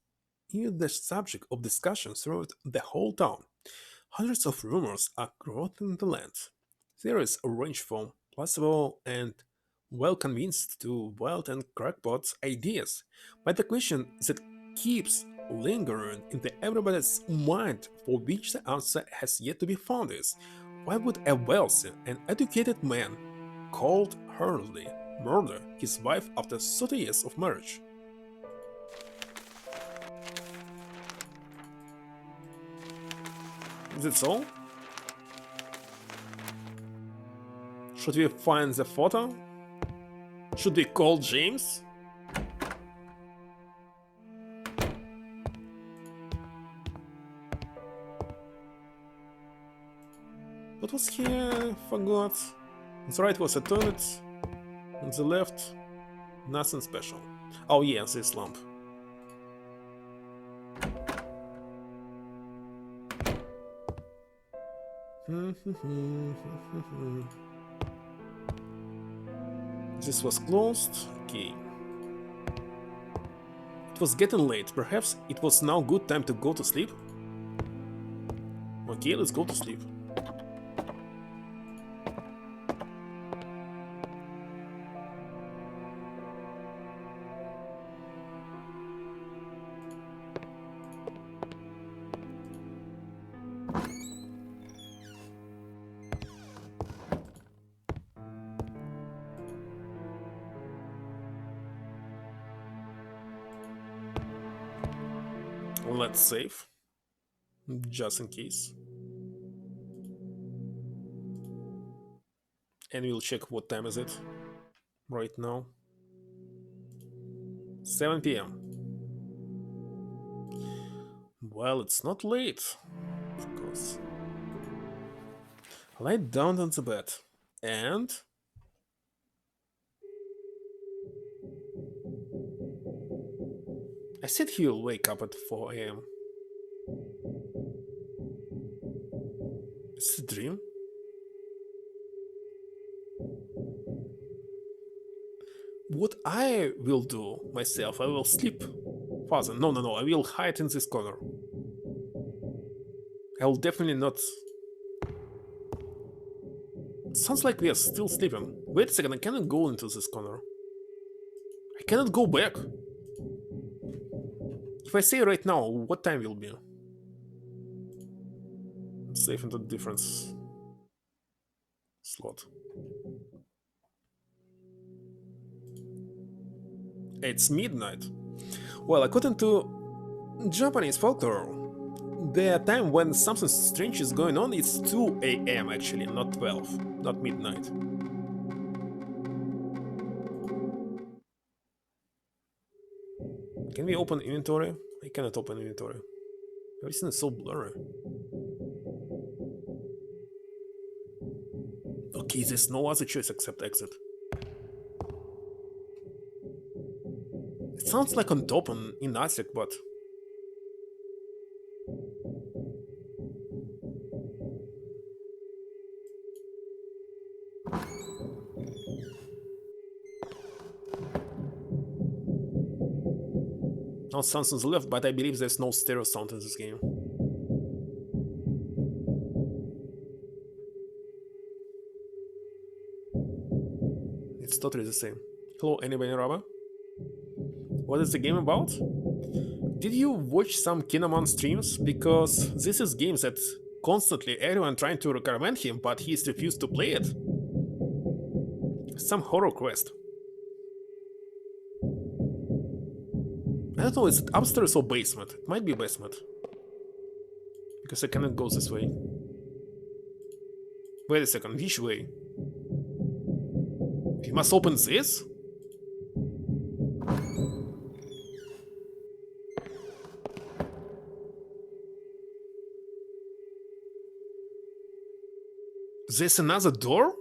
is the subject of discussion throughout the whole town. Hundreds of rumors are growing the land. Theories range from plausible and well convinced to wild and crackpot ideas. But the question that keeps lingering in everybody's mind, for which the answer has yet to be found, is why would a wealthy and educated man cold heartedly murder his wife after 30 years of marriage? That's all? Should we find the photo? Should we call James? What was here? Forgot. On the right was a toilet. On the left, nothing special. Oh yeah, this lamp. This was closed. Okay. It was getting late. Perhaps it was now good time to go to sleep? Okay, let's go to sleep. Let's save, just in case. And we'll check what time is it right now. 7 p.m. Well, it's not late, of course. I lie down on the bed and I said he'll wake up at 4 a.m. It's a dream. What I will do myself, I will sleep. Father, no, I will hide in this corner. I will definitely not. It sounds like we are still sleeping. Wait a second, I cannot go into this corner. I cannot go back. If I say right now, what time will be? Save into the difference slot. It's midnight. Well, according to Japanese folklore, the time when something strange is going on is 2 a.m. actually, not 12, not midnight. Can we open inventory? I cannot open inventory. Everything is so blurry. Okay, there's no other choice except exit. It sounds like on top in Asic, but... No sounds on the left, but I believe there's no stereo sound in this game. It's totally the same. Hello, anybody, Rubber? What is the game about? Did you watch some Kinemon streams? Because this is games that constantly everyone trying to recommend him, but he's refused to play it. Some horror quest. I don't know, is it upstairs or basement? It might be basement. Because I cannot go this way. Wait a second, which way? We must open this? There's another door?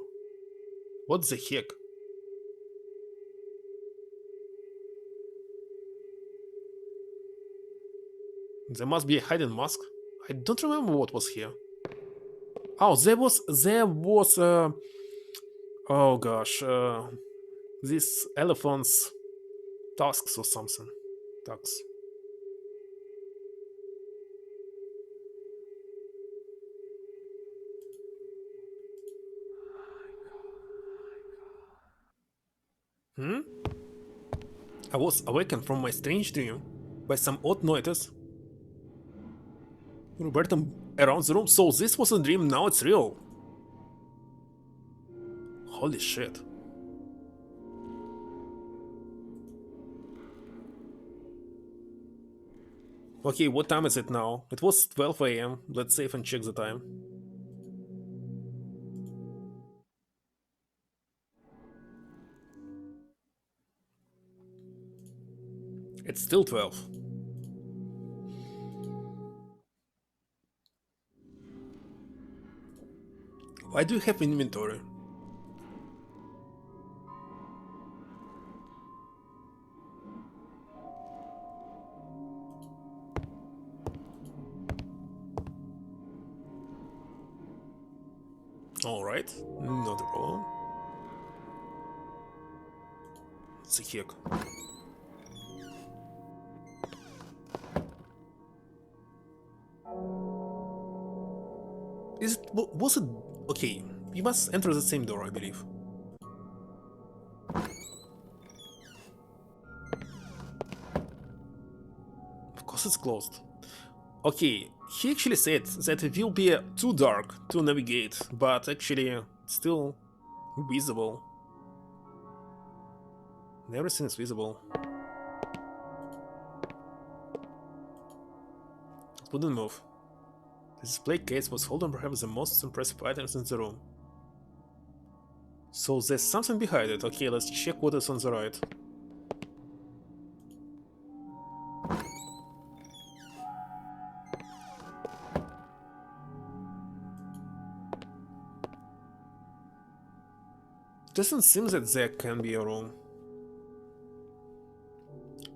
What the heck? There must be a hidden mask. I don't remember what was here. Oh, there was oh gosh, this elephant's tusks or something. Tusks. I was awakened from my strange dream by some odd noises reverberating around the room. So this was a dream, now it's real. Holy shit. Okay, what time is it now? It was 12 AM. Let's save and check the time. It's still 12. Why do you have inventory? Alright, not a problem. It's a heck. Was it... Okay, we must enter the same door, I believe. Of course it's closed. Okay, he actually said that it will be too dark to navigate, but actually it's still visible. Everything is visible. It wouldn't move. The display case was holding perhaps the most impressive items in the room. So there's something behind it. Okay, let's check what is on the right. Doesn't seem that there can be a room.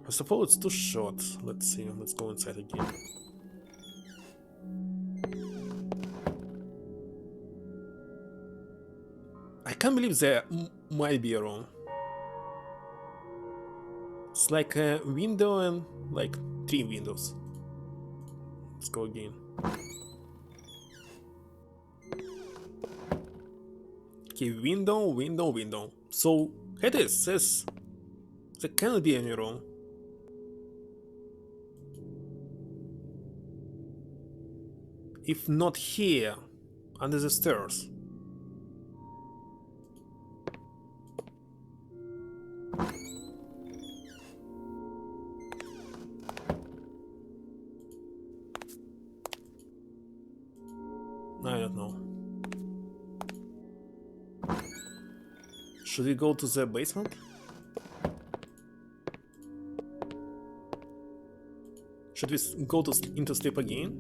I suppose it's too short. Let's see, let's go inside again. I can't believe there might be a room. It's like a window and like 3 windows. Let's go again. Okay, window, window, window. So it is, says there cannot be any room. If not here, under the stairs. I don't know. Should we go to the basement? Should we go into sleep again?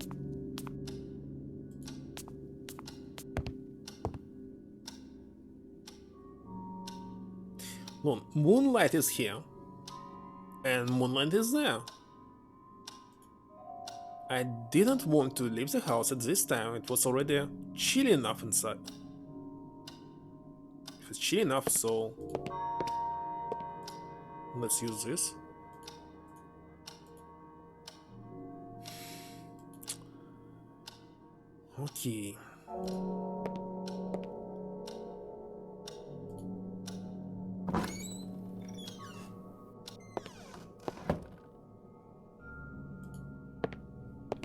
No, moonlight is here. And moonlight is there. I didn't want to leave the house at this time. It was already chilly enough inside. If it's chilly enough, so let's use this. Okay.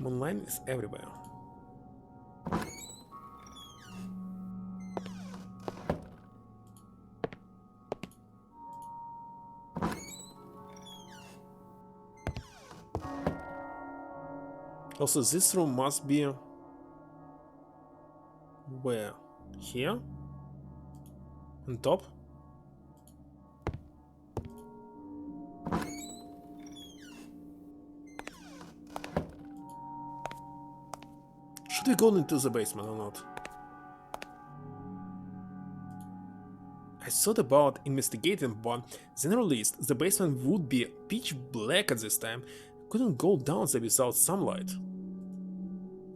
Moonlight is everywhere. Also, this room must be... where? Here? On top? Should we go into the basement or not? I thought about investigating, but then I realized the basement would be pitch black at this time. Couldn't go down there without sunlight.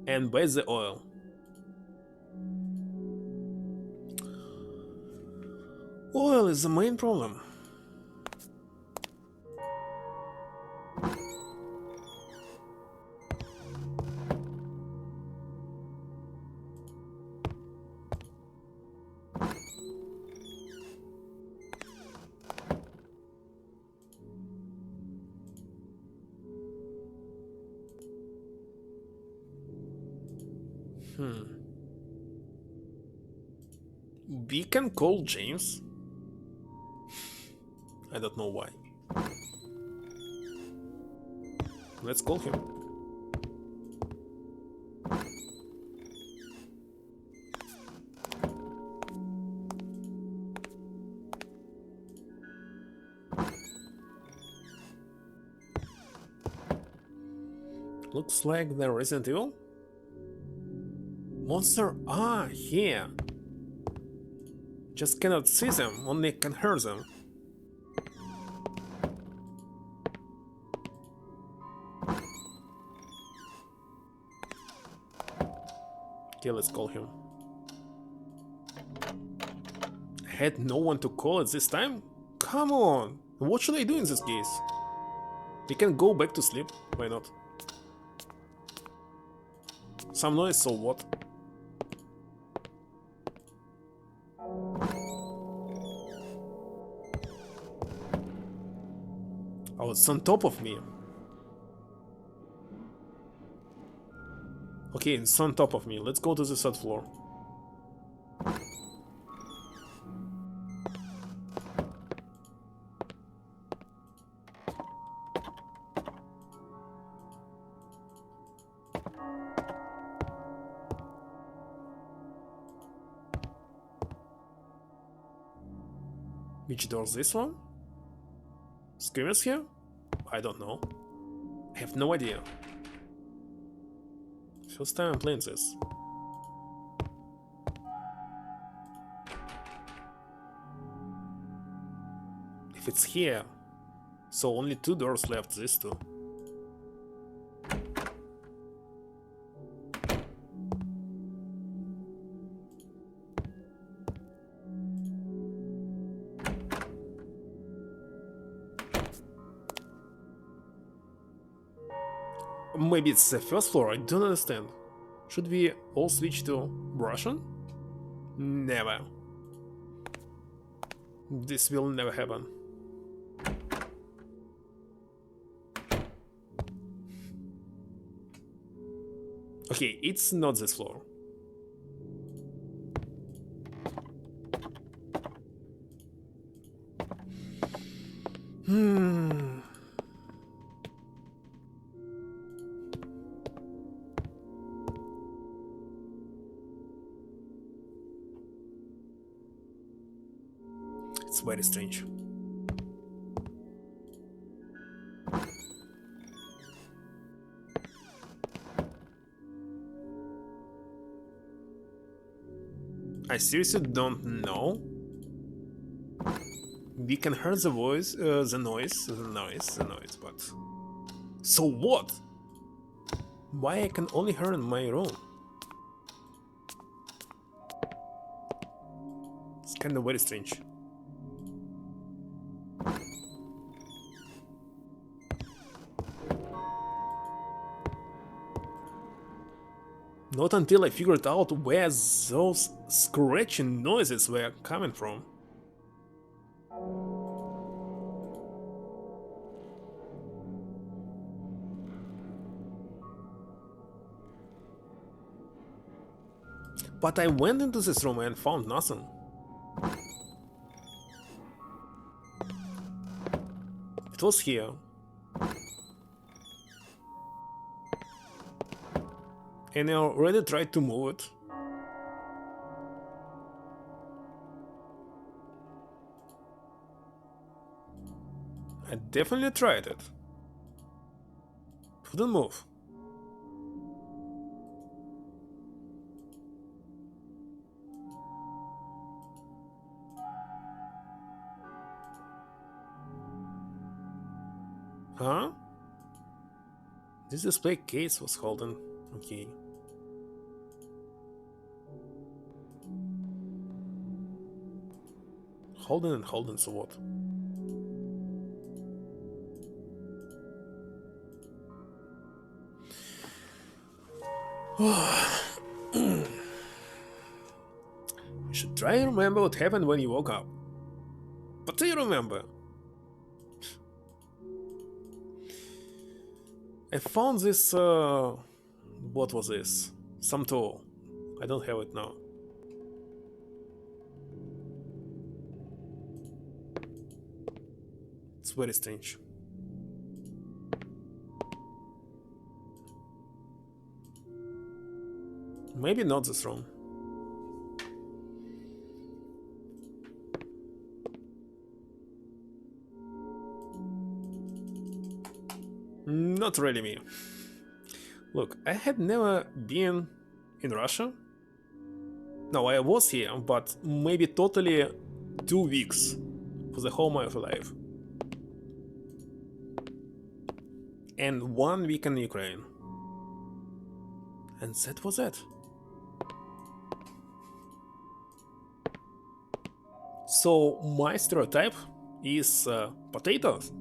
And by the oil. Oil is the main problem. We can call James. I don't know why. Let's call him. Looks like the Resident Evil. Monster are here. Just cannot see them, only can hear them. Okay, let's call him. I had no one to call at this time? Come on! What should I do in this case? We can go back to sleep, why not? Some noise, so what? Oh, it's on top of me. Okay, it's on top of me. Let's go to the third floor. Which door is this one? Screamers here? I don't know. I have no idea. First time I'm playing this. If it's here, so only 2 doors left, these 2. Maybe it's the first floor, I don't understand. Should we all switch to Russian? Never. This will never happen. Okay, it's not this floor. It's very strange. I seriously don't know. We can hear the voice, the noise, but... So what? Why I can only hear in my room? It's kinda very strange. Not until I figured out where those scratching noises were coming from. But I went into this room and found nothing. It was here. And I already tried to move it. I definitely tried it. Couldn't move. This display case was holding. Okay. Holding and holding, so what? You should try and remember what happened when you woke up. But do you remember? I found this, what was this? Some tool. I don't have it now. It's very strange. Maybe not this room. Not really me. Look, I had never been in Russia. No, I was here, but maybe totally 2 weeks for the whole my life. And 1 week in Ukraine. And that was it. So my stereotype is potatoes.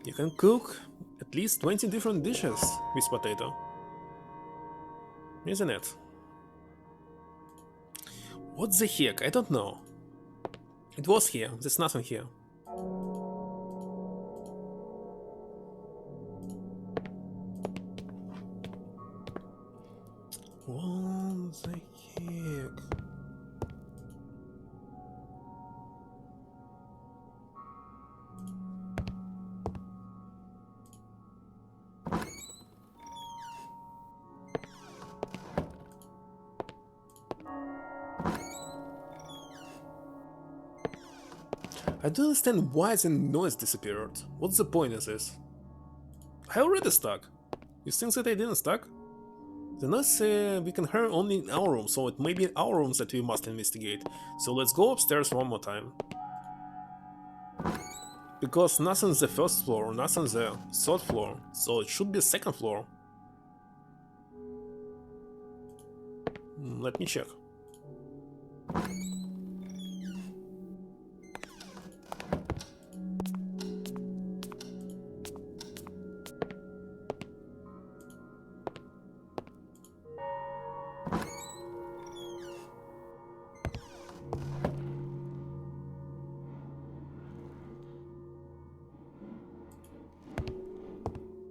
You can cook at least 20 different dishes with potato. Isn't it? What the heck? I don't know. It was here. There's nothing here. What the heck? I don't understand why the noise disappeared. What's the point of this? I already stuck. You think that I didn't stuck? The noise we can hear only in our room, so it may be our rooms that we must investigate. So let's go upstairs one more time. Because nothing's the first floor, nothing's the third floor, so it should be second floor. Let me check.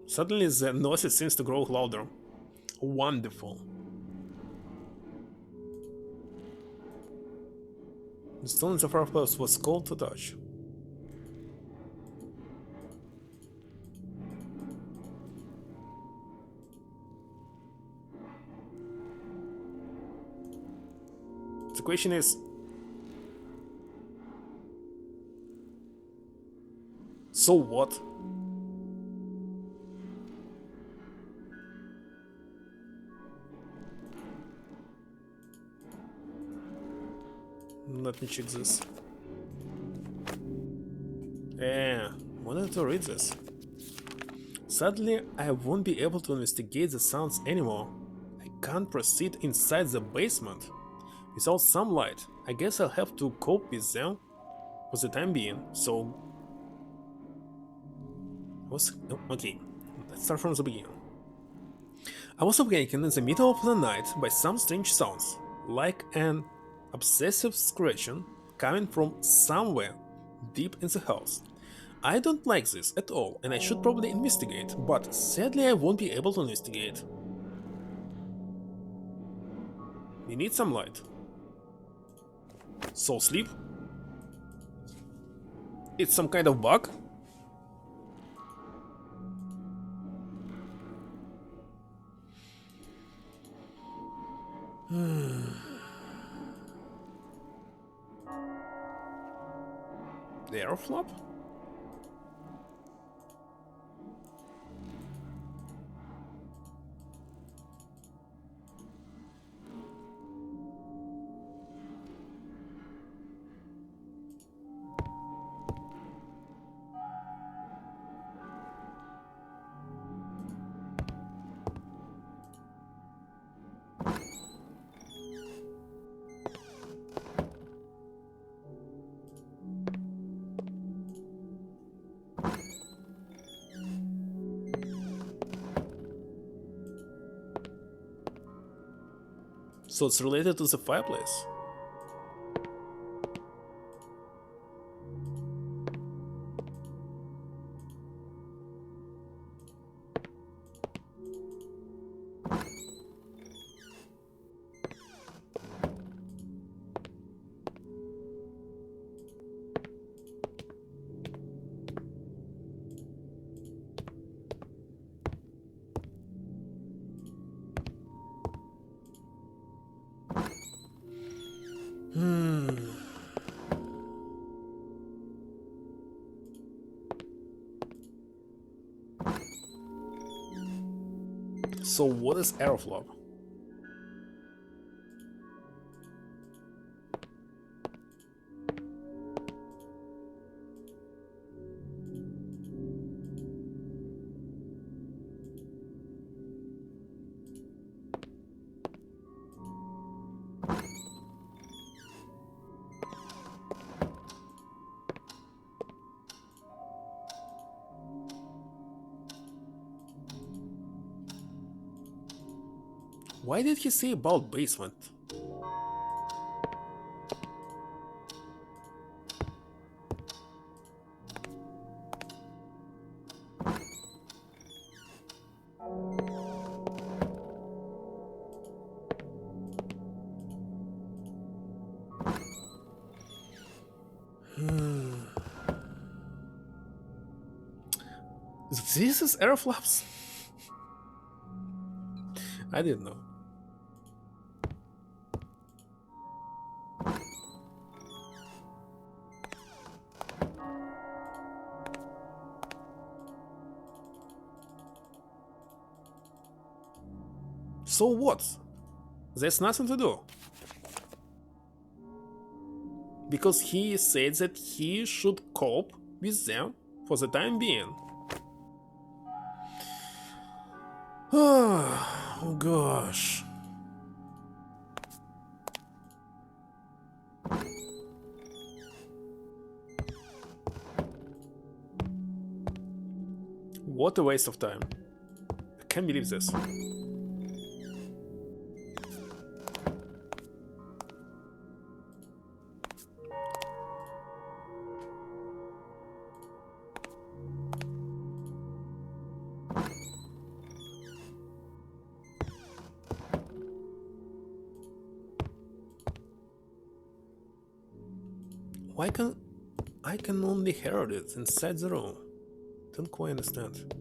Suddenly the noise seems to grow louder. Wonderful. The stone in the fireplace was cold to touch. The question is... so what? Let me check this. Wanted to read this. Sadly, I won't be able to investigate the sounds anymore. I can't proceed inside the basement. Without some light, I guess I'll have to cope with them for the time being, so... Okay, let's start from the beginning. I was awakened in the middle of the night by some strange sounds, like an obsessive scratching coming from somewhere deep in the house. I don't like this at all, and I should probably investigate, but sadly I won't be able to investigate. We need some light. So sleep? It's some kind of bug? The air flop? So it's related to the fireplace. So what is aeroflop? Why did he say about basement? This is aeroflops? I didn't know. So what? There's nothing to do. Because he said that he should cope with them for the time being. Oh gosh. What a waste of time. I can't believe this. Why can I can only hear it inside the room? Don't quite understand.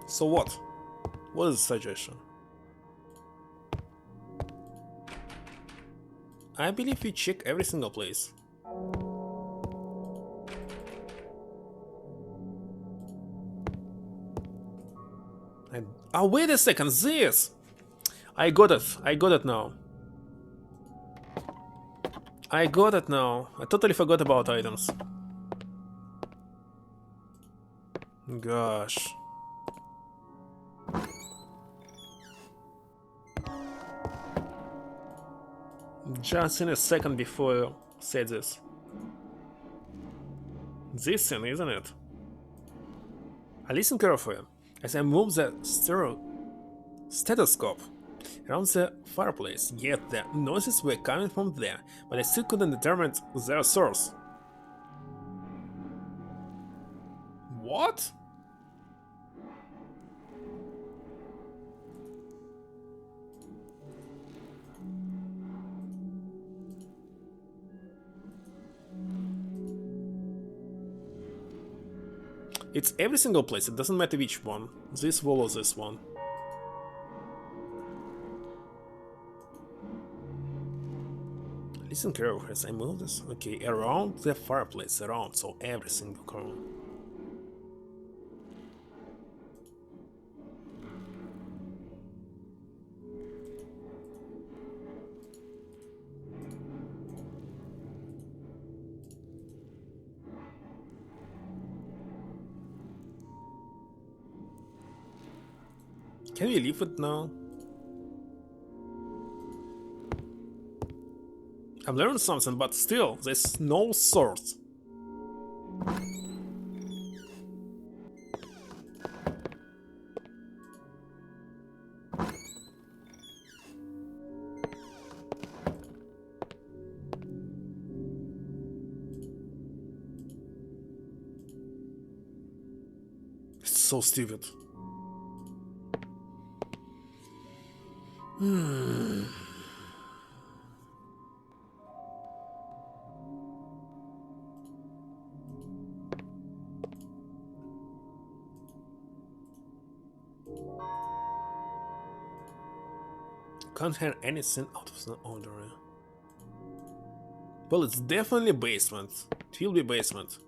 So what? What is the suggestion? I believe we check every single place. Oh, wait a second, this! I got it now. I got it now. I totally forgot about items. Gosh. Just in a second before you said this. This thing, isn't it? I listen carefully as I move the stethoscope around the fireplace, yet the noises were coming from there, but I still couldn't determine their source. What? It's every single place, it doesn't matter which one. This wall or this one. Listen carefully as I move this. Okay, around the fireplace, around, so every single corner. Can we leave it now? I've learned something, but still, there's no source. It's so stupid. Can't hear anything out of the order. Well, it's definitely basement. It will be basement.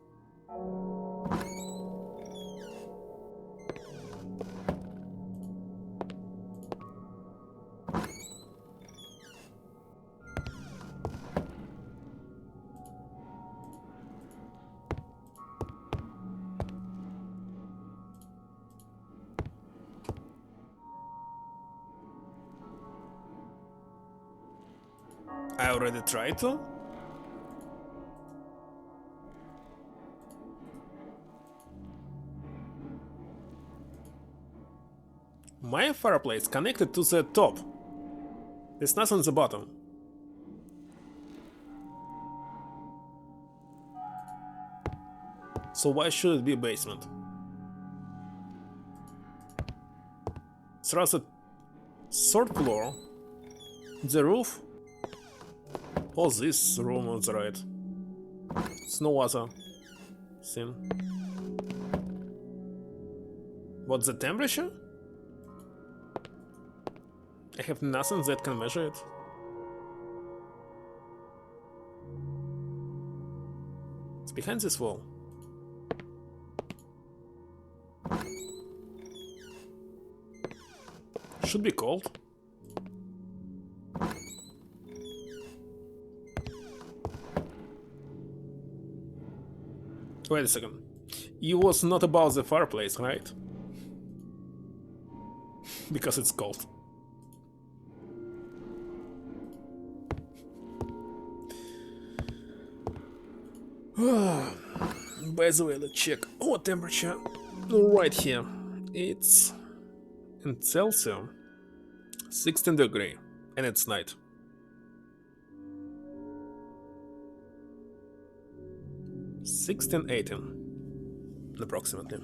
I already tried to. My fireplace connected to the top. There's nothing on the bottom. So why should it be basement? Throughout the third floor, the roof, or this room on the right. It's no other thing. What's the temperature? I have nothing that can measure it. It's behind this wall. Should be cold. Wait a second. It was not about the fireplace, right? Because it's cold. By the way, let's check our temperature right here. It's in Celsius 16 degrees and it's night. 16, 18 approximately.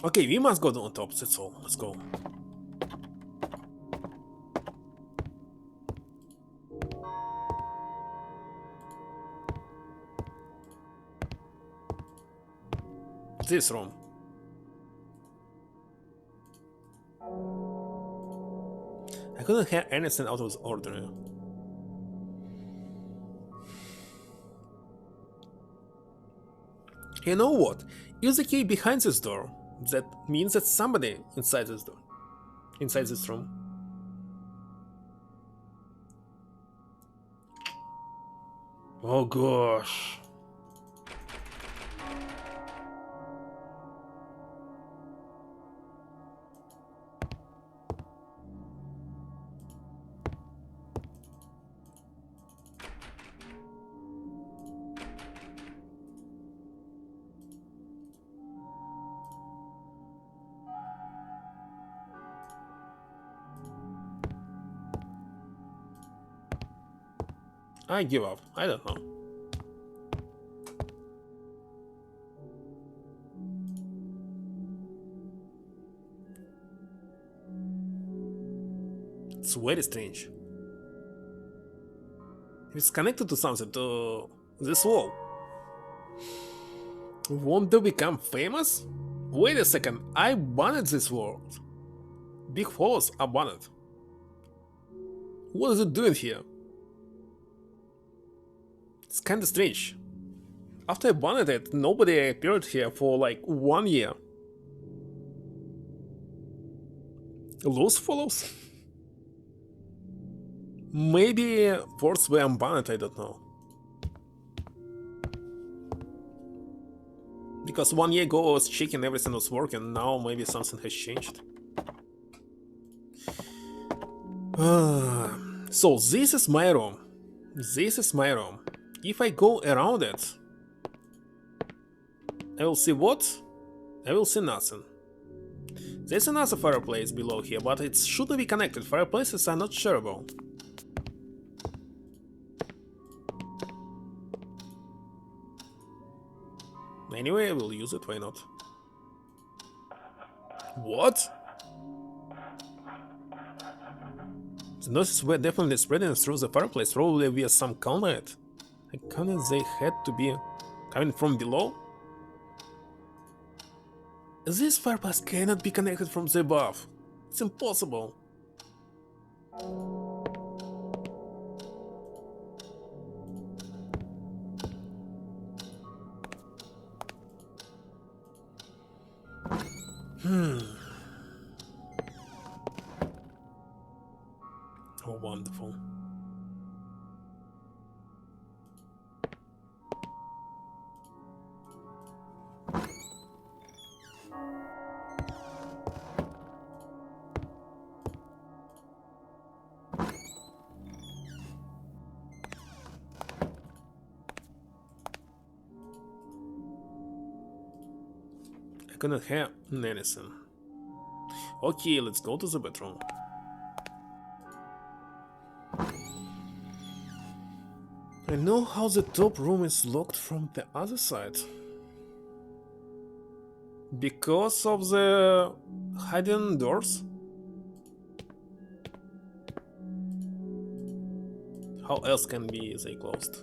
Okay, we must go on top, that's all. Let's go. This room. I couldn't hear anything out of the ordinary. You know what? Use the key behind this door. That means that somebody inside this door. Inside this room. Oh gosh. I give up. I don't know. It's very strange. It's connected to something, to this wall. Won't they become famous? Wait a second, I banned this world. Big Falls are banned. What is it doing here? It's kinda strange. After I banned it, nobody appeared here for like 1 year. Loose follows? Maybe words were unbanned, I don't know. Because 1 year ago I was checking everything was working, now maybe something has changed. So this is my room. This is my room. If I go around it, I will see what? I will see nothing. There's another fireplace below here, but it shouldn't be connected. Fireplaces are not shareable. Anyway, I will use it, why not? What? The noises were definitely spreading through the fireplace, probably via some conduit. I conduit they had to be coming from below? This fireplace cannot be connected from the above. It's impossible. Oh, wonderful. I couldn't hear anything. Okay, let's go to the bedroom. I know how the top room is locked from the other side. Because of the hidden doors? How else can be they closed?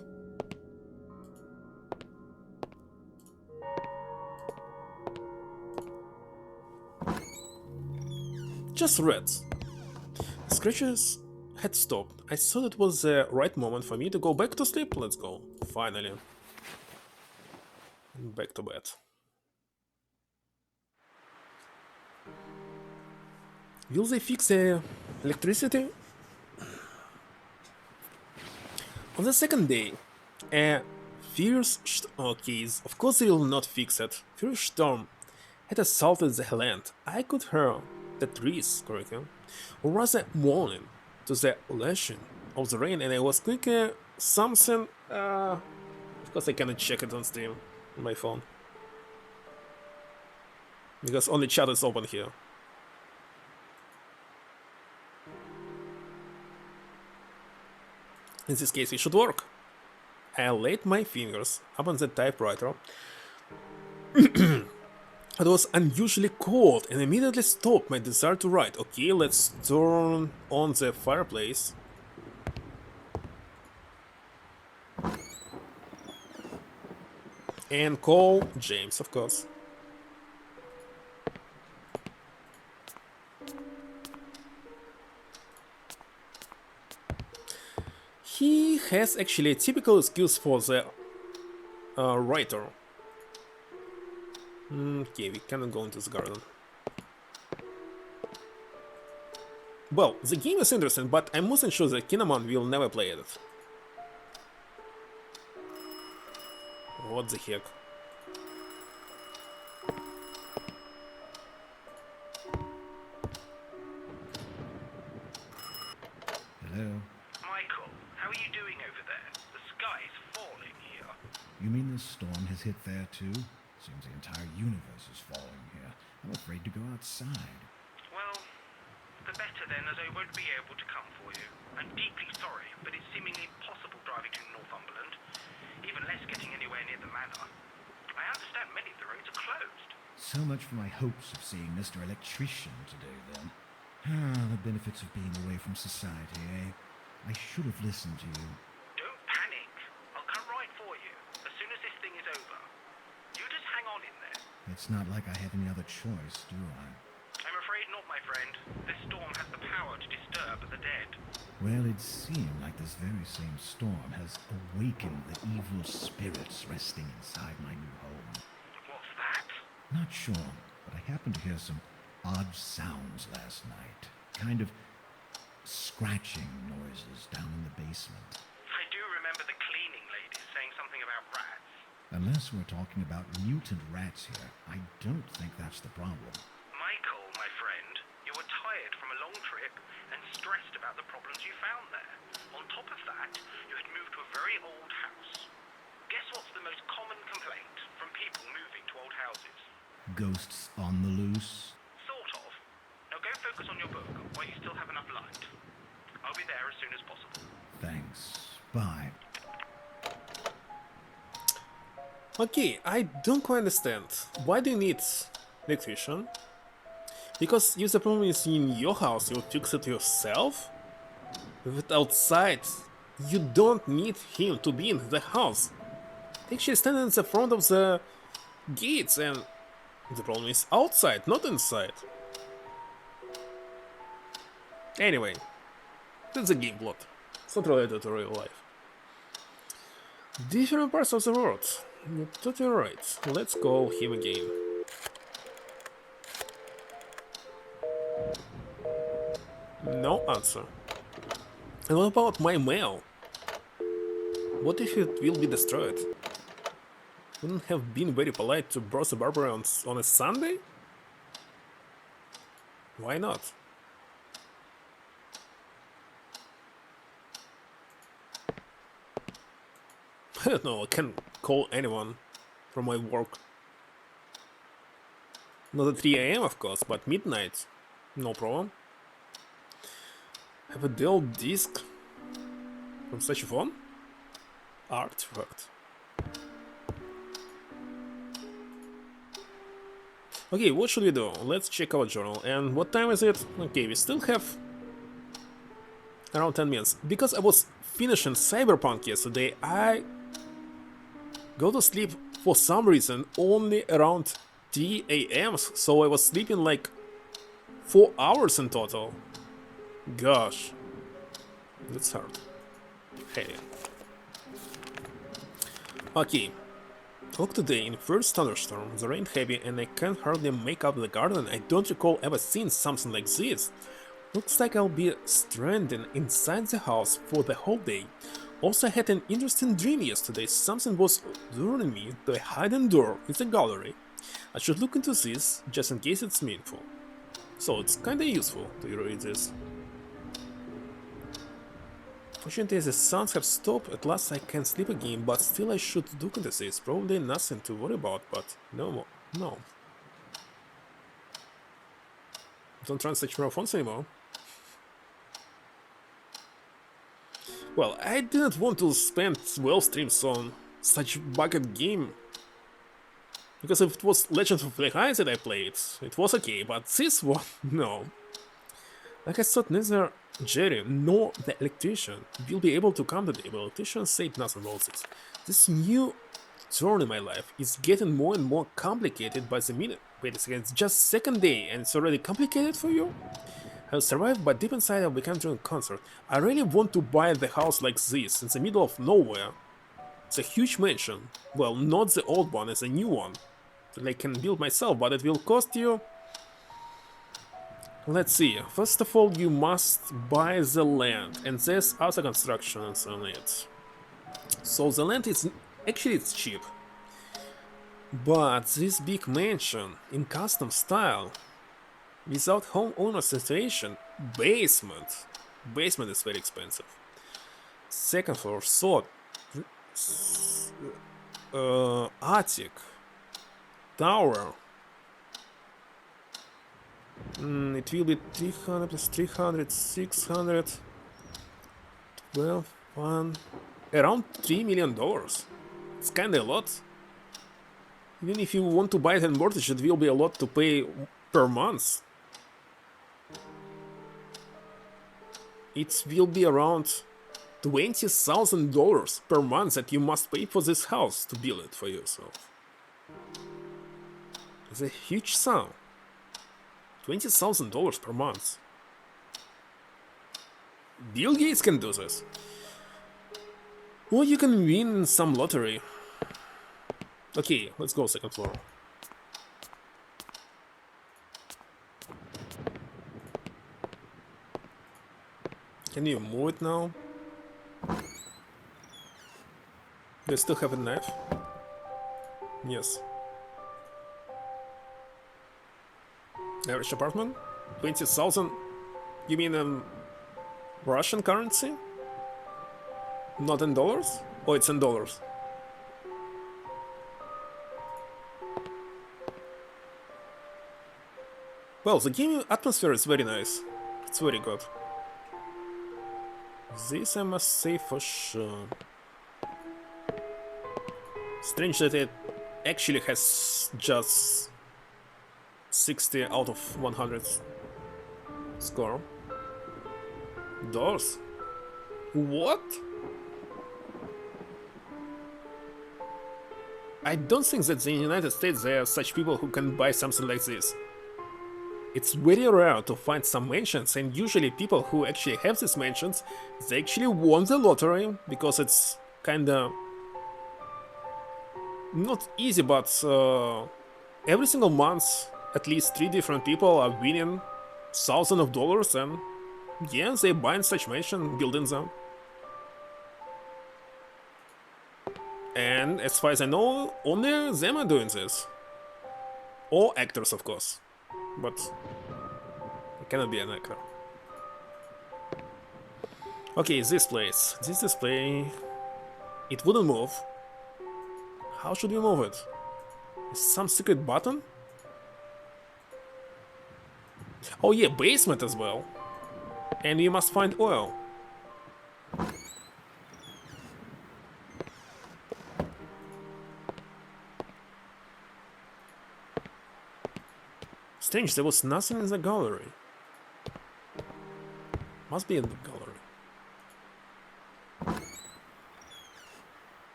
Just rats. Scratches had stopped. I thought it was the right moment for me to go back to sleep. Let's go. Finally. Back to bed. Will they fix the electricity? On the second day, a fierce okay, of course they will not fix it. Fierce storm had assaulted the land. I could hear the trees cracking, or rather warning to the lashing of the rain, and I was clicking something. Of course I cannot check it on stream on my phone because only chat is open here. In this case, it should work. I laid my fingers upon the typewriter. It was unusually cold and immediately stopped my desire to write. Okay, let's turn on the fireplace. And call James, of course. He has actually a typical excuse for the writer. Okay, we cannot go into the garden. Well, the game is interesting, but I'm mostly sure that Kinemon will never play it. What the heck? Hello? Michael, how are you doing over there? The sky is falling here. You mean this storm has hit there too? Seems the entire universe is falling here. I'm afraid to go outside. Well, the better then, as I won't be able to come for you. I'm deeply sorry, but it's seemingly impossible driving to Northumberland, even less getting anywhere near the manor. I understand many of the roads are closed. So much for my hopes of seeing Mr. Electrician today, then. Ah, the benefits of being away from society, eh? I should have listened to you. Don't panic. I'll come right for you as soon as this thing is over. You just hang on in there. It's not like I have any other choice, do I? I'm afraid not, my friend. This storm has the power to disturb the dead. Well, it seemed like this very same storm has awakened the evil spirits resting inside my new home. What's that? Not sure, but I happened to hear some odd sounds last night. Kind of scratching noises down in the basement. I do remember the cleaning lady saying something about rats. Unless we're talking about mutant rats here, I don't think that's the problem. Michael, my friend, you were tired from a long trip and stressed about the problems you found there. On top of that, you had moved to a very old house. Guess what's the most common complaint from people moving to old houses? Ghosts on the loose? Sort of. Now go focus on your book while you still have enough light. I'll be there as soon as possible. Thanks. Bye. Okay, I don't quite understand. Why do you need electrician? Because if the problem is in your house, you fix it yourself? If it's outside, you don't need him to be in the house. Actually standing in the front of the gates, and the problem is outside, not inside. Anyway, that's a game plot. It's not related to real life. Different parts of the world. You're totally right. Let's call him again. No answer. And what about my mail? What if it will be destroyed? Wouldn't have been very polite to browse a barber on a Sunday? Why not? I don't know, I can call anyone from my work. Not at 3 AM of course, but midnight. No problem. Have a Dell disc from such a phone? Artifact. Okay, what should we do? Let's check our journal. And what time is it? Okay, we still have around 10 minutes. Because I was finishing Cyberpunk yesterday, I go to sleep for some reason only around 3 AM, so I was sleeping like 4 hours in total. Gosh, that's hard. Hey. Okay. Look today, in first thunderstorm, the rain heavy and I can't hardly make up the garden. I don't recall ever seeing something like this. Looks like I'll be stranded inside the house for the whole day. Also, I had an interesting dream yesterday. Something was luring me to a hidden door in the gallery. I should look into this, just in case it's meaningful. So it's kinda useful to read this. Fortunately, the sounds have stopped. At last I can sleep again, but still I should look into this. Probably nothing to worry about, but no more. No. Don't run such marathons anymore. Well, I didn't want to spend 12 streams on such bucket game. Because if it was Legend of Lehigh that I played, it was okay, but this one, no. Like I thought, neither Jerry nor the electrician will be able to come today, but the electrician said nothing about this. This new turn in my life is getting more and more complicated by the minute. Wait a second, it's just second day and it's already complicated for you? I'll survive, but deep inside I'll become during a concert. I really want to buy the house like this, in the middle of nowhere. It's a huge mansion. Well, not the old one, it's a new one. That I can build myself, but it will cost you... Let's see, first of all you must buy the land, and there's other constructions on it. So the land is... actually it's cheap. But this big mansion, in custom style, without homeowner situation, basement is very expensive. Second floor, third, attic, tower. It will be 300 plus 300, 600, 12, 1, around $3 million. It's kinda a lot. Even if you want to buy it and mortgage, it will be a lot to pay per month. it will be around $20,000 per month that you must pay for this house to build it for yourself. It's a huge sum. $20,000 per month. Bill Gates can do this. Or you can win some lottery. Okay, let's go second floor. Can you move it now? Do I still have a knife? Yes. Average apartment? 20,000? You mean Russian currency? Not in dollars? Oh, it's in dollars. Well, the game atmosphere is very nice. It's very good. This I must say for sure. Strange that it actually has just 60 out of 100 score. Doors? What? I don't think that in the United States there are such people who can buy something like this. It's very rare to find some mansions, and usually people who actually have these mansions, they actually won the lottery, because it's kinda not easy, but every single month at least 3 different people are winning thousands of dollars, and yeah, they buy such mansion, building them. And as far as I know, only them are doing this. Or actors, of course. But I cannot be an actor. Okay, this place. This display... It wouldn't move. How should we move it? Is some secret button? Oh yeah, basement as well. And you must find oil. Strange, there was nothing in the gallery. Must be in the gallery.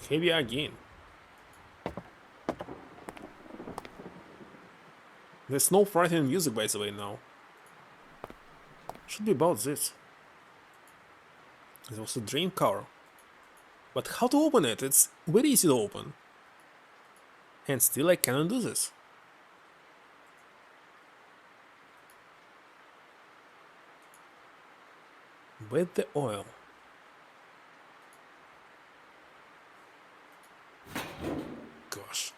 Here we are again. There's no frightening music, by the way, now. Should be about this. There was a drain cover. But how to open it? It's very easy to open. And still I cannot do this. With the oil. Gosh.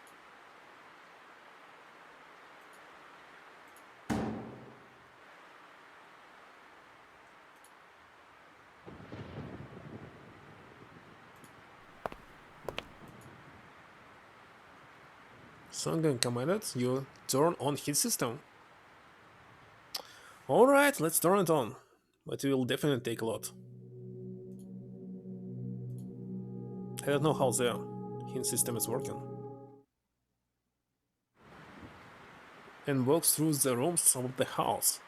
Someone commanded you turn on heat system. Alright, let's turn it on. But it will definitely take a lot. I don't know how the heat system is working. And walks through the rooms of the house.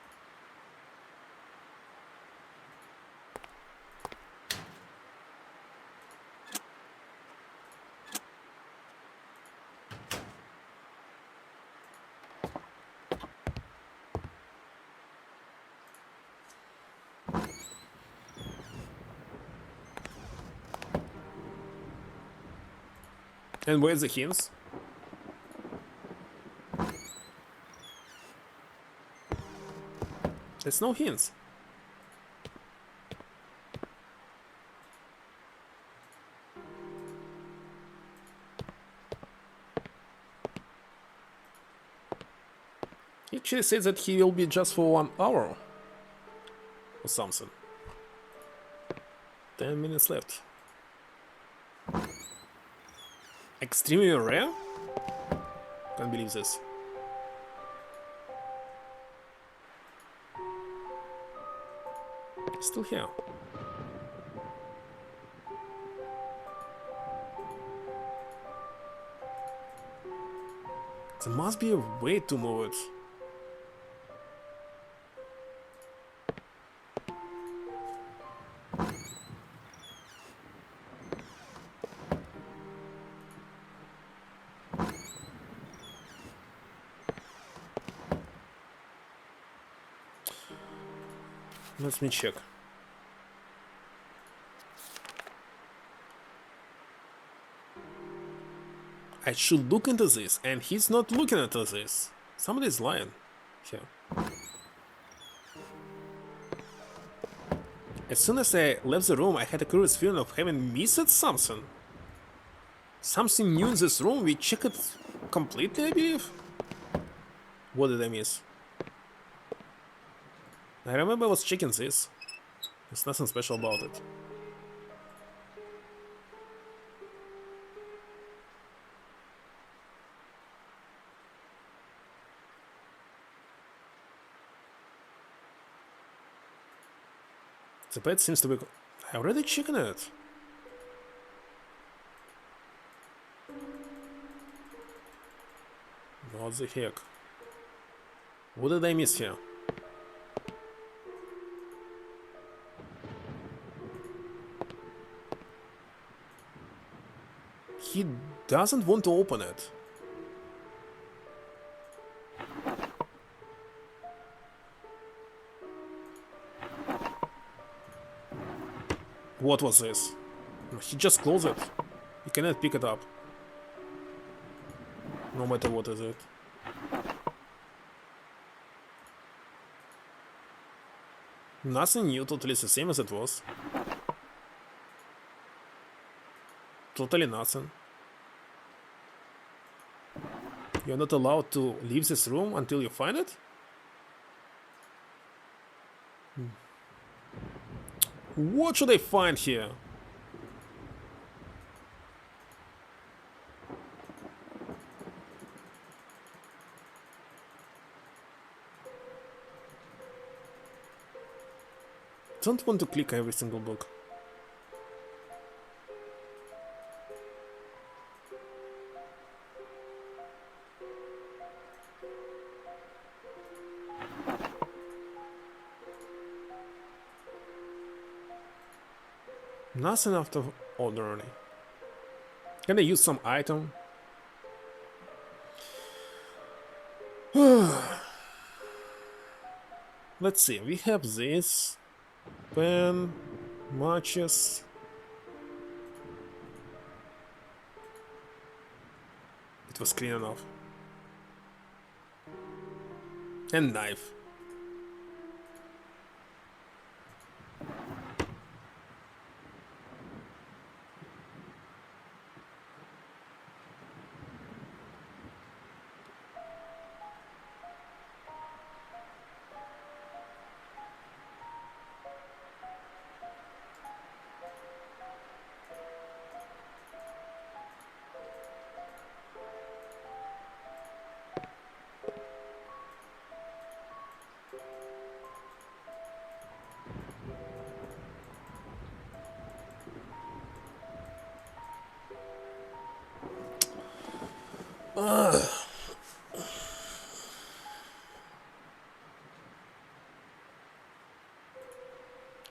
And where's the hints? There's no hints. He actually says that he will be just for 1 hour. Or something. 10 minutes left. Extremely rare? Can't believe this. Still here. must be a way to move it. Let me check. I should look into this, and he's not looking into this. Somebody's lying here. As soon as I left the room, I had a curious feeling of having missed something. Something new in this room. We checked it completely, I believe. What did I miss? I remember I was checking this. There's nothing special about it. The bed seems to be... I already checked it. What the heck? What did I miss here? He doesn't want to open it. What was this? He just closed it. You cannot pick it up. No matter what is it. Nothing new, totally the same as it was. Totally nothing. You're not allowed to leave this room until you find it? What should I find here? Don't want to click every single book. Nothing after ordinary. Can I use some item? Let's see, we have this. Pen, matches. It was clean enough. And knife.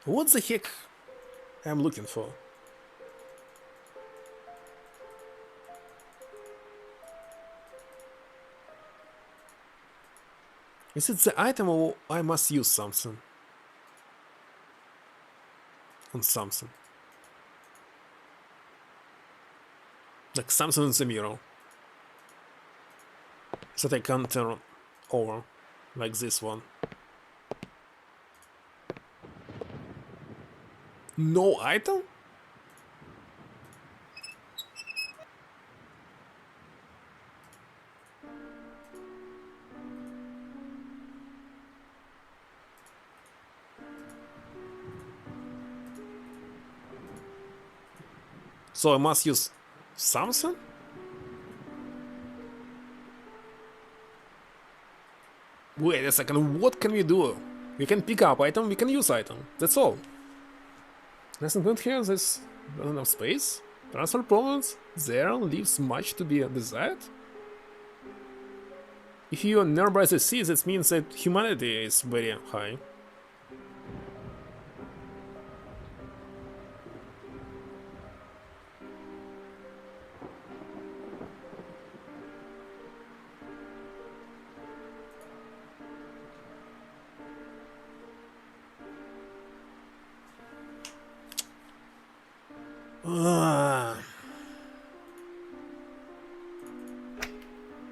What the heck I'm looking for? Is it the item or I must use something? On something. Like something in the mirror. So that I can turn over. Like this one. No item? So I must use something? Wait a second, what can we do? We can pick up item, we can use item. That's all. Nothing good here, there's not enough space. Transfer problems, there leaves much to be desired. If you are nearby the sea, that means that humanity is very high.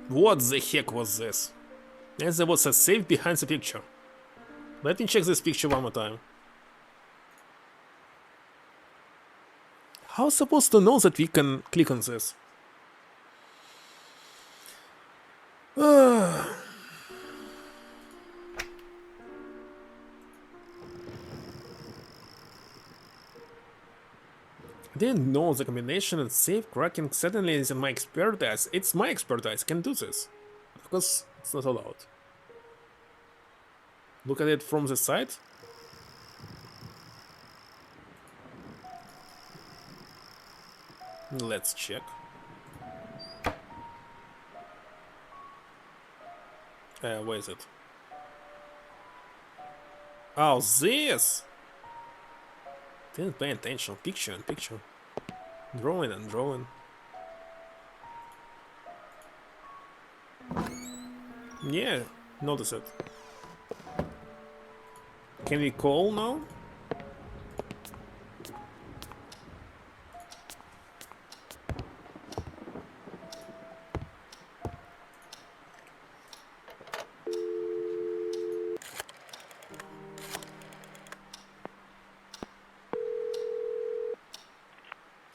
What the heck was this? And there was a safe behind the picture. Let me check this picture one more time. How supposed to know that we can click on this? I didn't know the combination and safe cracking suddenly is in my expertise. It's my expertise, can do this. Of course, it's not allowed. Look at it from the side. Let's check. Where is it? Oh, this! Didn't pay attention. Picture and picture. Drawing and drawing. Yeah, notice it. Can we call now?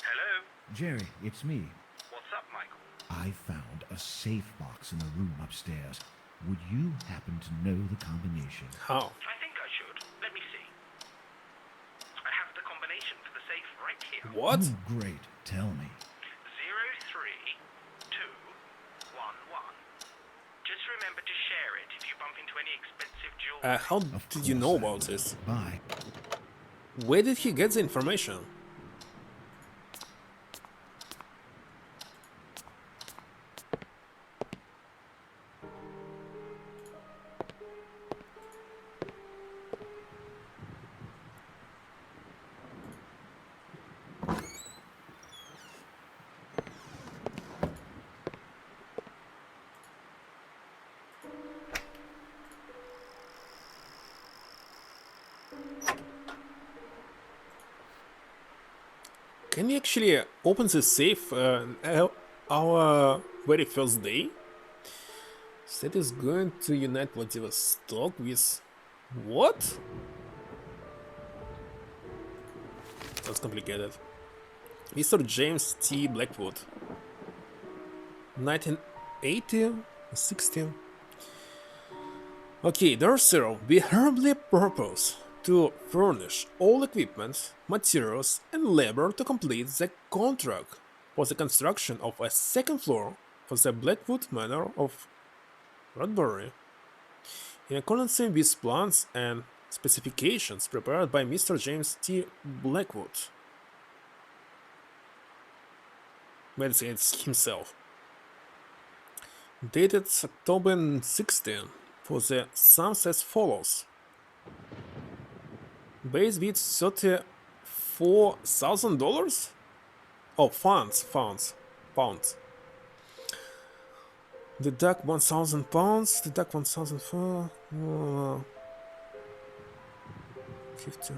Hello? Jerry, it's me. What's up, Michael? I found a safe box in the room upstairs. Would you happen to know the combination? How? I think I should. Let me see. I have the combination for the safe right here. What? Oh, great. Tell me. 03211. Just remember to share it if you bump into any expensive jewelry. How Of did you course know I about will. this? Bye. Where did he get the information? Can we actually open the safe our very first day? That is going to unite Vladivostok with what? That's complicated. Mr. James T. Blackwood. 1980? 60? Okay, there zero. We humbly propose to furnish all equipment, materials, and labor to complete the contract for the construction of a second floor for the Blackwood Manor of Rodbury, in accordance with plans and specifications prepared by Mr. James T. Blackwood. Medicine it's himself. Dated October 16 for the sums as follows. Base bid $34,000? Oh, pounds. Deduct 1,000 pounds. Deduct 1,000 for 50.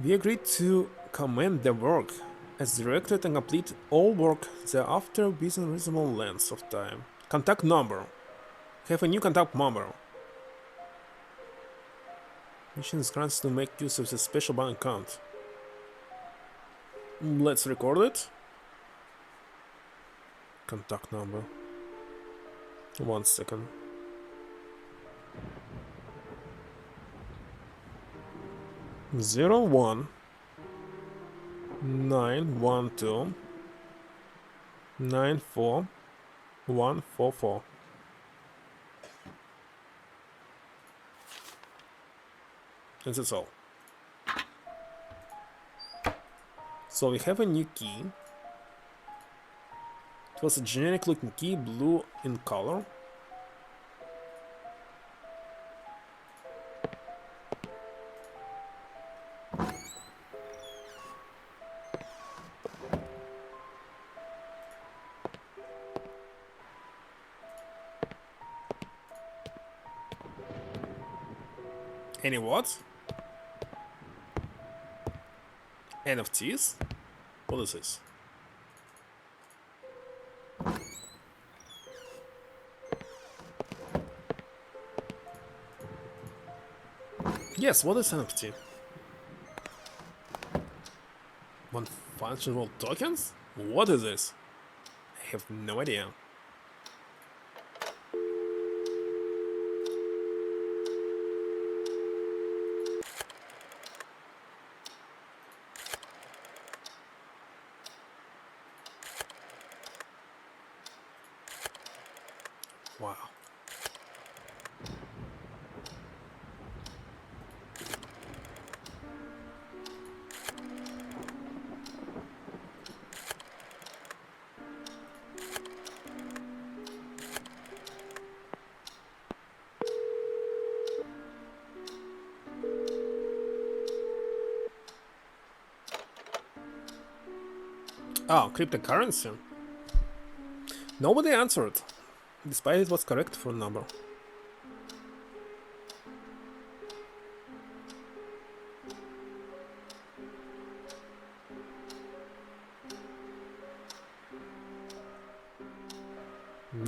We agreed to commend the work as directed and complete all work thereafter within reasonable length of time. Contact number. Have a new contact number. Mission is granted to make use of the special bank account. Let's record it. Contact number. 1 second. Zero 1-912 94144. And that's all. So we have a new key It was a generic looking key, blue in color. Any what? NFTs? What is this? Yes, what is NFT? One functional tokens? What is this? I have no idea. Wow. Oh, cryptocurrency? Nobody answered, despite it was correct for a number.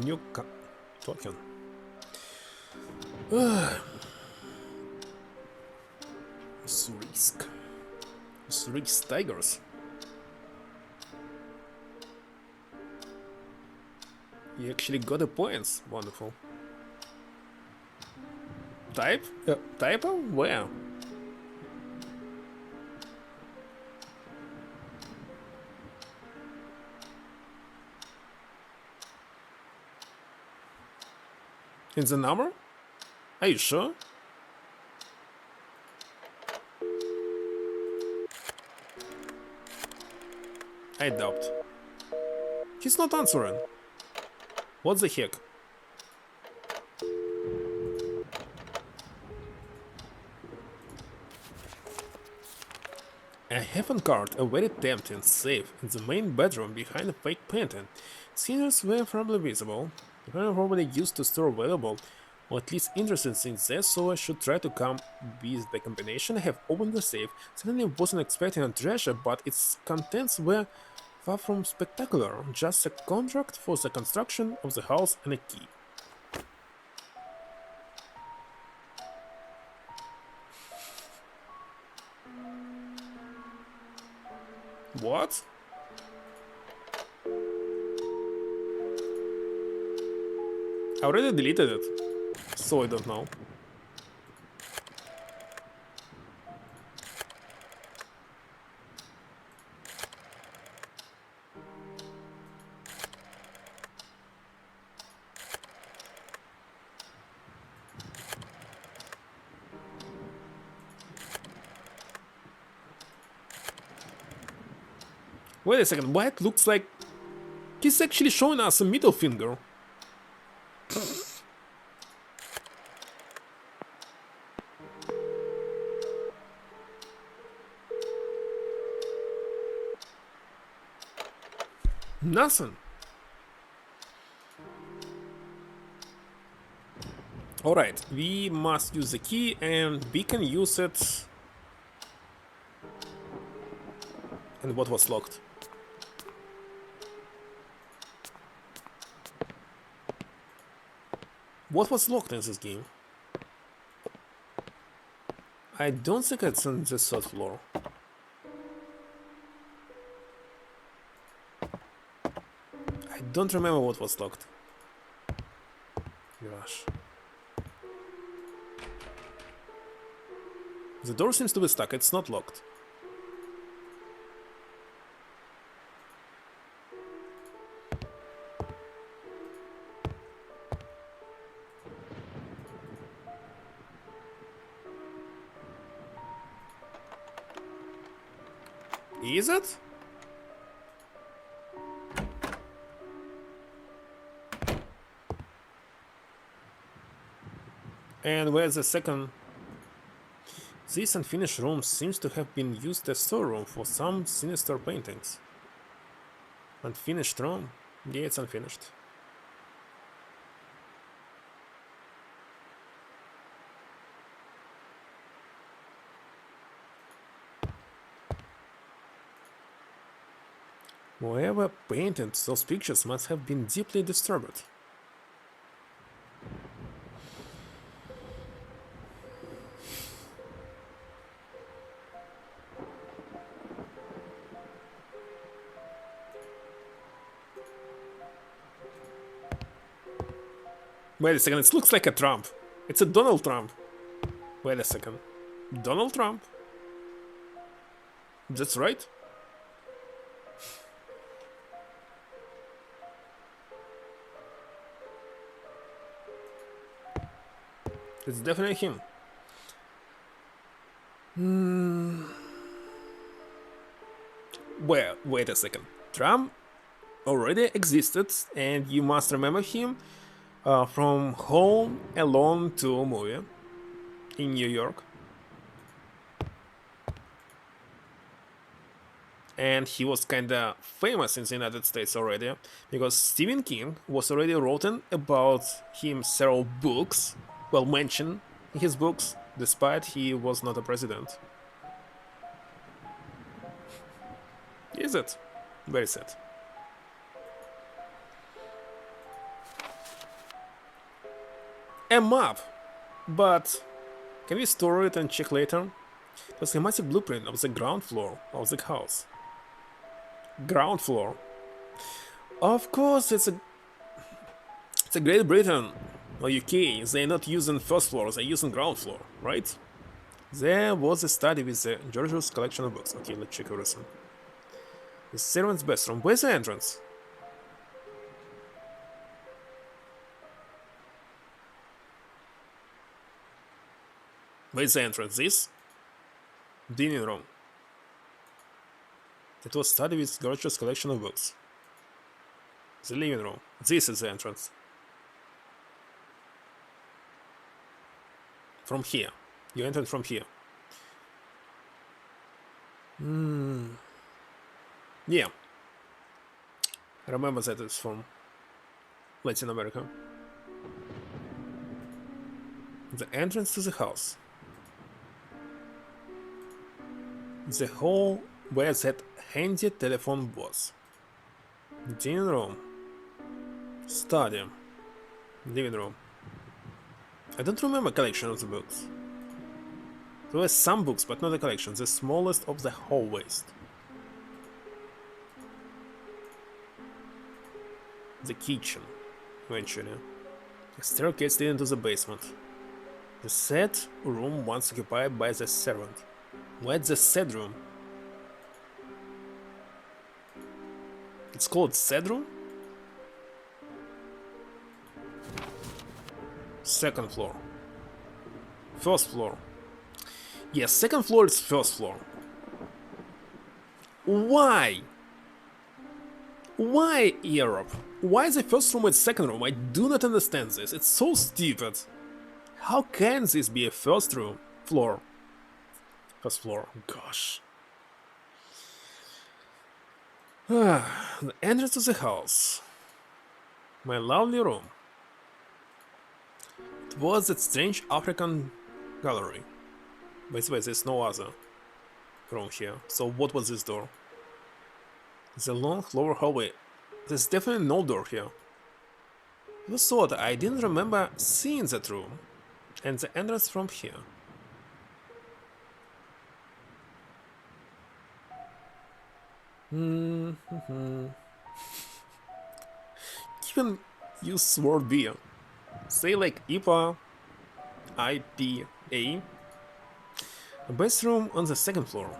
New token. Risk. Risk tigers. You actually got the points. Wonderful. Type? Typo? Where? In the number? Are you sure? I doubt. He's not answering. What the heck? A heaven card, a very tempting safe in the main bedroom behind a fake painting. Sinners were probably visible. The painting probably used to store valuable, or at least interesting things there, so I should try to come with the combination. I have opened the safe. Certainly wasn't expecting a treasure, but its contents were far from spectacular, just a contract for the construction of the house and a key. What? I already deleted it, so I don't know. Wait a second, why it looks like he's actually showing us a middle finger? Nothing. Alright, we must use the key and we can use it. And what was locked? What was locked in this game? I don't think it's on the third floor. I don't remember what was locked. Gosh. The door seems to be stuck, it's not locked. Is it? And where's the second? This unfinished room seems to have been used as storeroom for some sinister paintings. Unfinished room? Yeah, it's unfinished. Whoever painted those pictures must have been deeply disturbed. Wait a second, it looks like a Trump. It's a Donald Trump. Wait a second. Donald Trump? That's right? It's definitely him. Well, wait a second. Trump already existed, and you must remember him from Home Alone 2 movie in New York. And he was kinda famous in the United States already, because Stephen King was already written about him several books, well mentioned in his books, despite he was not a president. Is it? Very sad. A map! But can we store it and check later? The schematic blueprint of the ground floor of the house. Ground floor. Of course, it's a Great Britain or UK. They're not using first floor, they're using ground floor, right? There was a study with the George's collection of books. Okay, let's check everything. The servant's bathroom. Where's the entrance? Where's the entrance? This? Dining room. It was studied with George's collection of books. The living room. This is the entrance. From here. You entered from here. Yeah. I remember that it's from Latin America. The entrance to the house. The hall where that handy telephone was. Dining room. Study. Living room. I don't remember collection of the books. There were some books, but not a collection. The smallest of the hallways. The kitchen, eventually. A staircase leading to the basement. The sad room once occupied by the servant. Where's the sad room? It's called sad room? Second floor. First floor. Yes, second floor is first floor. Why? Why Europe? Why the first room is second room? I do not understand this. It's so stupid. How can this be a first room? Floor. First floor. Gosh. The entrance to the house. My lovely room. It was that strange African gallery. By the way, there's no other room here. So what was this door? The long lower hallway. There's definitely no door here. It was odd, I didn't remember seeing that room. And the entrance from here. Even use word beer. Say like IPA, IPA. A bathroom on the second floor.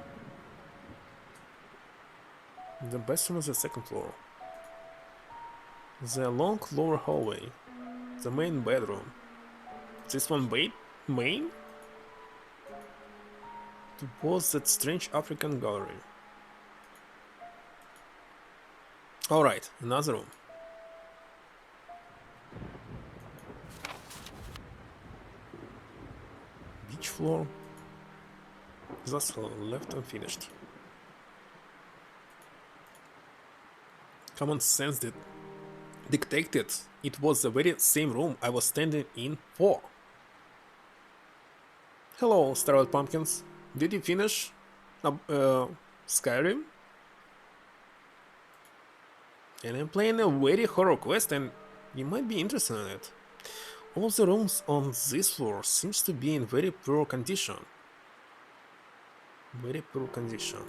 The bathroom on the second floor. The long lower hallway. The main bedroom. This one main? It was that strange African gallery. Alright, another room. Each floor thus left unfinished. Common sense dictated it was the very same room I was standing in for. Hello, Starlight Pumpkins. Did you finish Skyrim? And I'm playing a very horror quest and you might be interested in it. All of the rooms on this floor seems to be in very poor condition. Very poor condition.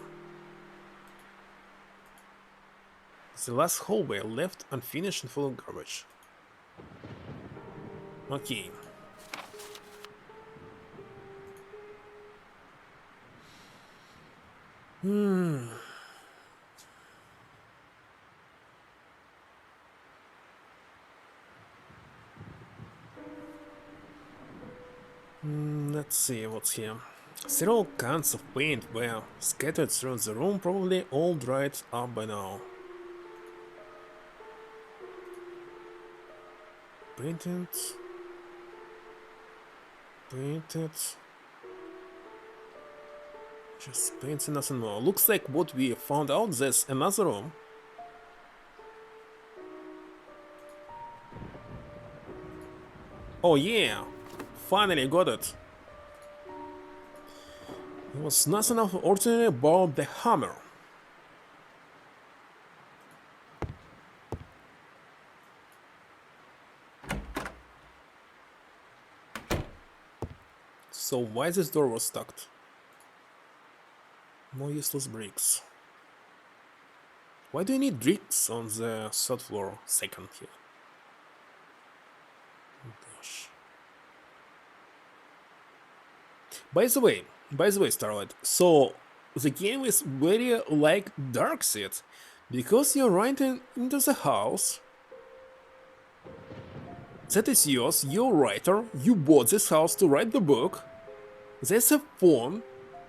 The last hallway left unfinished and full of garbage. Okay. Let's see what's here. Several cans of paint were scattered through the room, probably all dried up by now. Painted. Just painting, nothing more. Looks like what we found out, there's another room. Oh yeah! Finally got it! There was nothing of ordinary about the hammer. So why this door was stuck? More useless bricks. Why do you need bricks on the third floor, second here? Oh, gosh. By the way, Starlight, so the game is very like Darkseid, because you're right into the house. That is yours, you're a writer, you bought this house to write the book. There's a phone,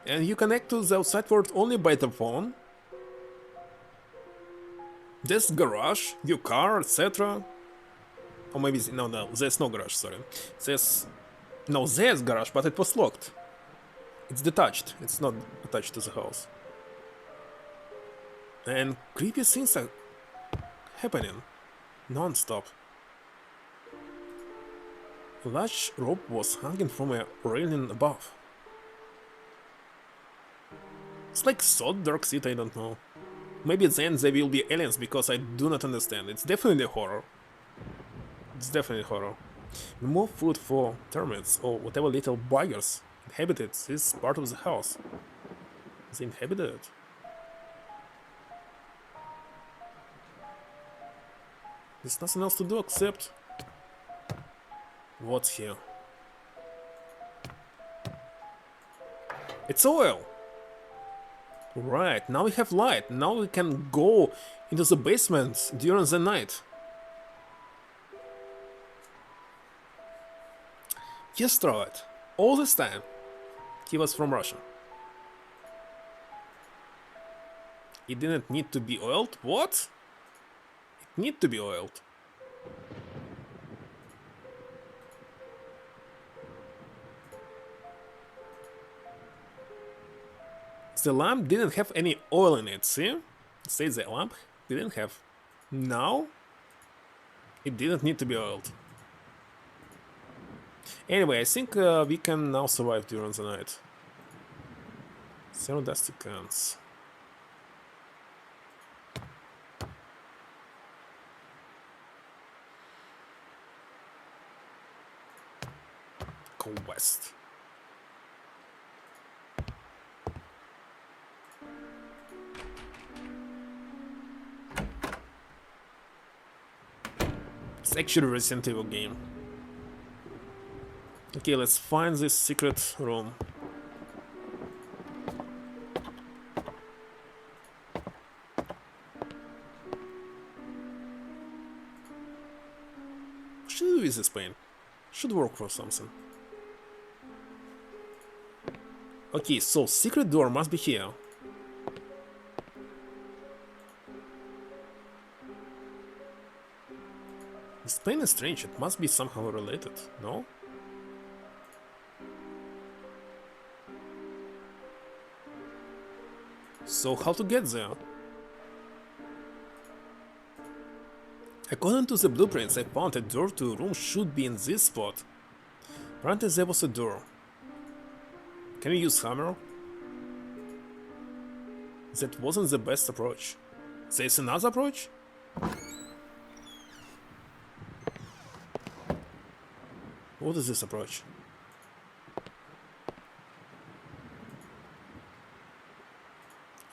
and you connect to the outside world only by the phone. There's garage, your car, etc. Or maybe, no, there's no garage, sorry. There's garage, but it was locked. It's detached, it's not attached to the house. And creepy things are happening non-stop. A large rope was hanging from a railing above. It's like so Darkseid, I don't know. Maybe then there will be aliens, because I do not understand. It's definitely horror. It's definitely horror. More food for termites or whatever little buggers inhabited this part of the house. They inhabited it. There's nothing else to do except... What's here? It's oil! Right, now we have light. Now we can go into the basement during the night. Yes, Starlight. All this time, he was from Russia. It didn't need to be oiled? What? It need to be oiled. The lamp didn't have any oil in it, see? It says the lamp didn't have. Now, it didn't need to be oiled. Anyway, I think we can now survive during the night. 0 dusty cans. Go west. It's actually a Resident Evil game. Okay, let's find this secret room. What should I do with this paint? Should work for something. Okay, so secret door must be here. This paint is strange, it must be somehow related, no? So how to get there? According to the blueprints I found, a door to a room should be in this spot. Apparently there was a door. Can we use hammer? That wasn't the best approach. There's another approach? What is this approach?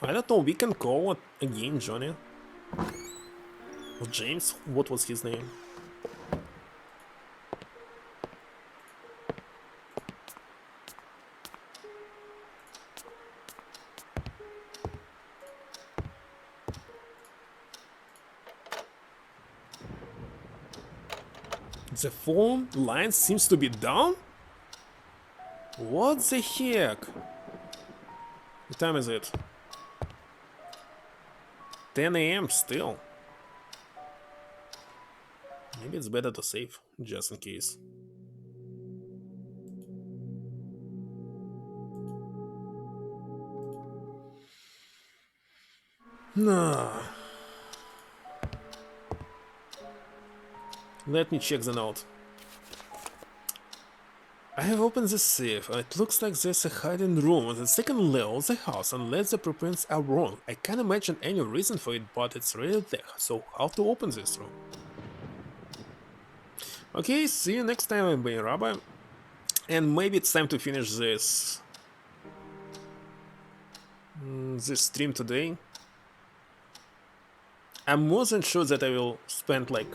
I don't know, we can call it again Johnny. Or James? What was his name? The phone line seems to be down? What the heck? What time is it? 10 AM still. Maybe it's better to save, just in case. No. Let me check the note. I have opened the safe. It looks like there's a hidden room on the second level of the house, unless the blueprints are wrong. I can't imagine any reason for it, but it's really there. So how to open this room? Okay, see you next time, I'm being Rabbi. And maybe it's time to finish this stream today. I'm wasn't sure that I will spend like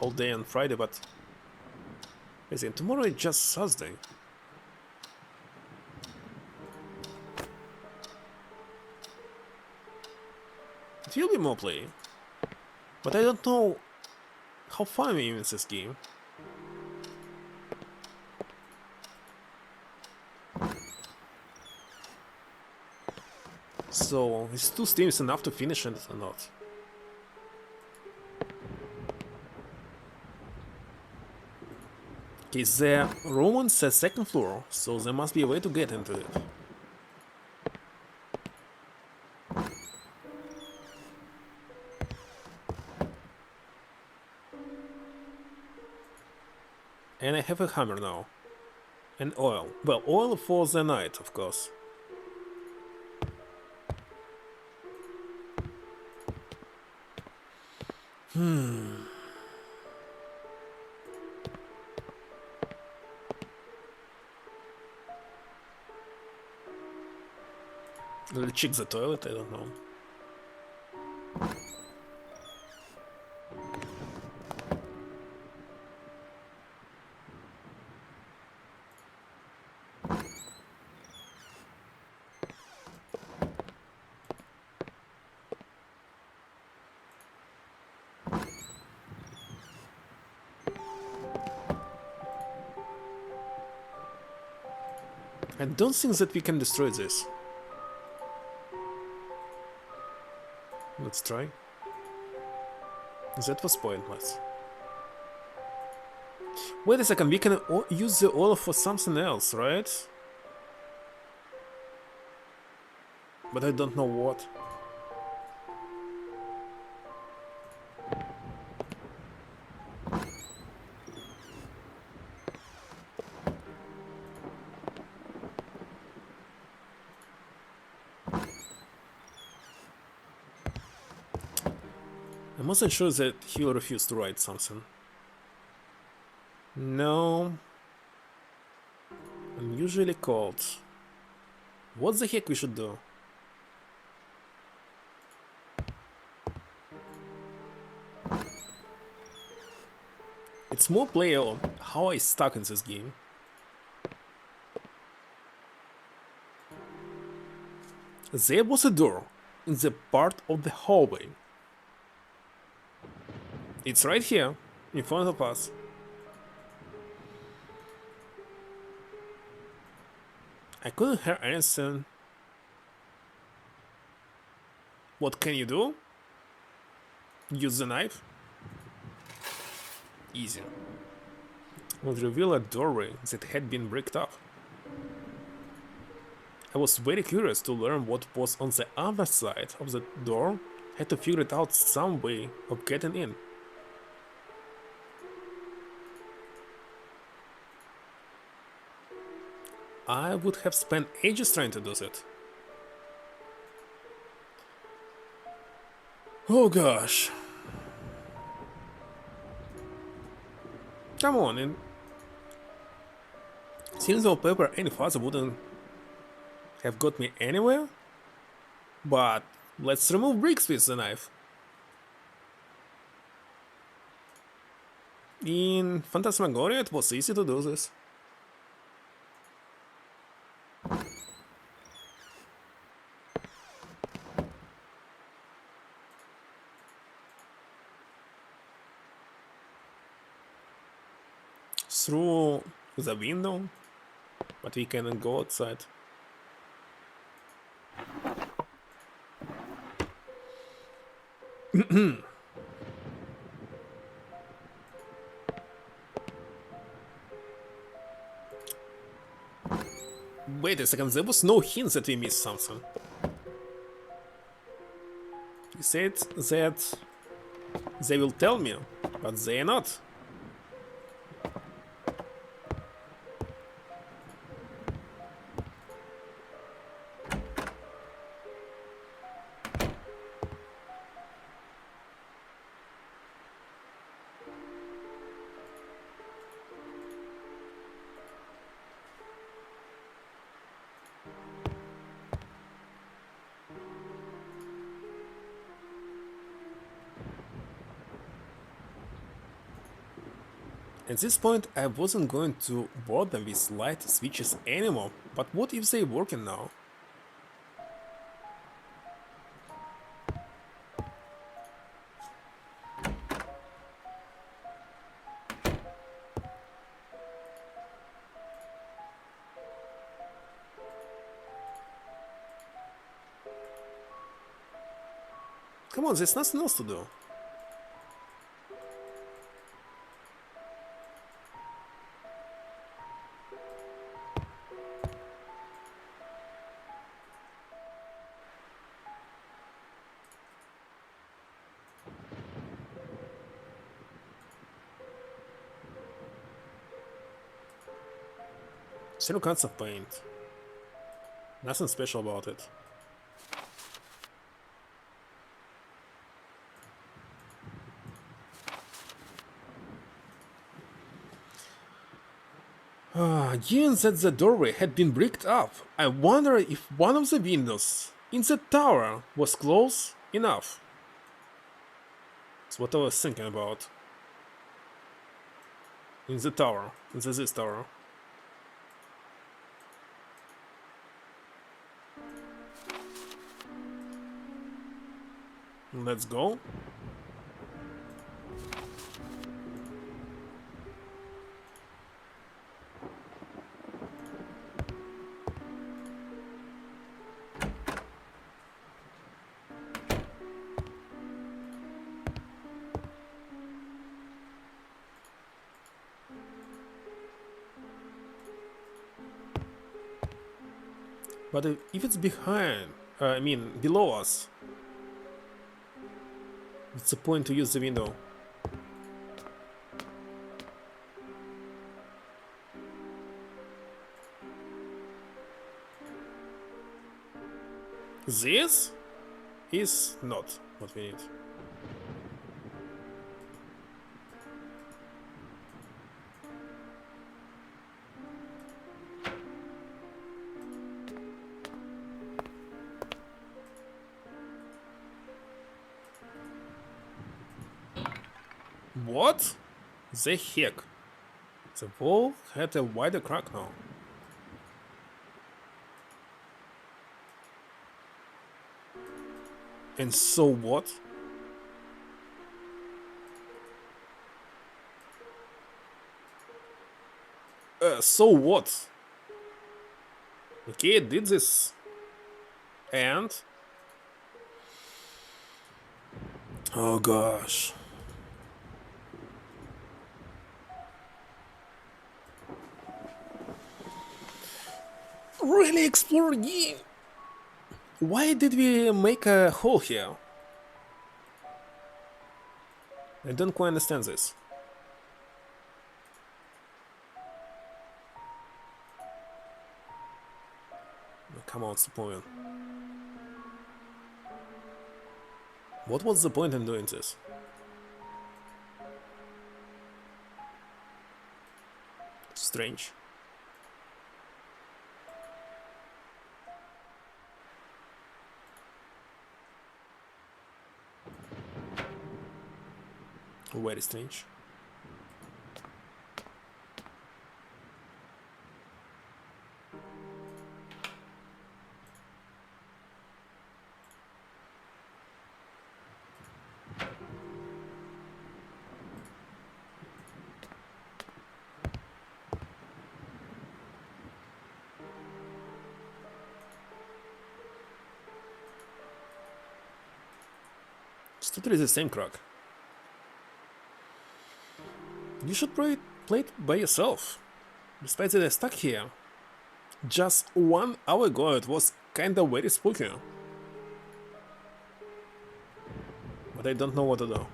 all day on Friday, but listen, tomorrow is just Thursday. It will be more play, but I don't know how far I'm in this game. So, is 2 streams enough to finish it or not? Okay, the room on the second floor, so there must be a way to get into it. And I have a hammer now. And oil. Well, oil for the night, of course. Let's check the toilet, I don't know. I don't think that we can destroy this. Let's try. That was pointless. Wait a second, we can use the oil for something else, right? But I don't know what. I wasn't sure that he will refuse to write something. No. I'm usually cold. What the heck we should do? It's more play on how I stuck in this game. There was a door in the part of the hallway. It's right here, in front of us. I couldn't hear anything. What can you do? Use the knife? Easy. Would reveal a doorway that had been bricked up. I was very curious to learn what was on the other side of the door. Had to figure it out some way of getting in. I would have spent ages trying to do that. Oh gosh. Come on, and seems wallpaper any faster wouldn't have got me anywhere. But let's remove bricks with the knife. In Phantasmagoria it was easy to do this. Through the window, but we cannot go outside. Wait a second, there was no hint that we missed something. He said that they will tell me, but they are not. At this point, I wasn't going to bother with light switches anymore, but what if they're working now? Come on, there's nothing else to do. Zero kinds of paint. Nothing special about it. Given that the doorway had been bricked up, I wonder if one of the windows in the tower was close enough. That's what I was thinking about. In the tower, in this tower. Let's go. But if it's behind, I mean below us, what's the point to use the window? This is not what we need. What the heck? The wall had a wider crack now. And so what? So what? Okay, I did this. And? Oh gosh. really explore game. Why did we make a hole here? I don't quite understand this. Oh, come on, what's the point? What was the point in doing this? Strange. Very strange. It's totally the same crack. You should play it by yourself. Besides that I stuck here. Just 1 hour ago it was kinda very spooky. But I don't know what to do.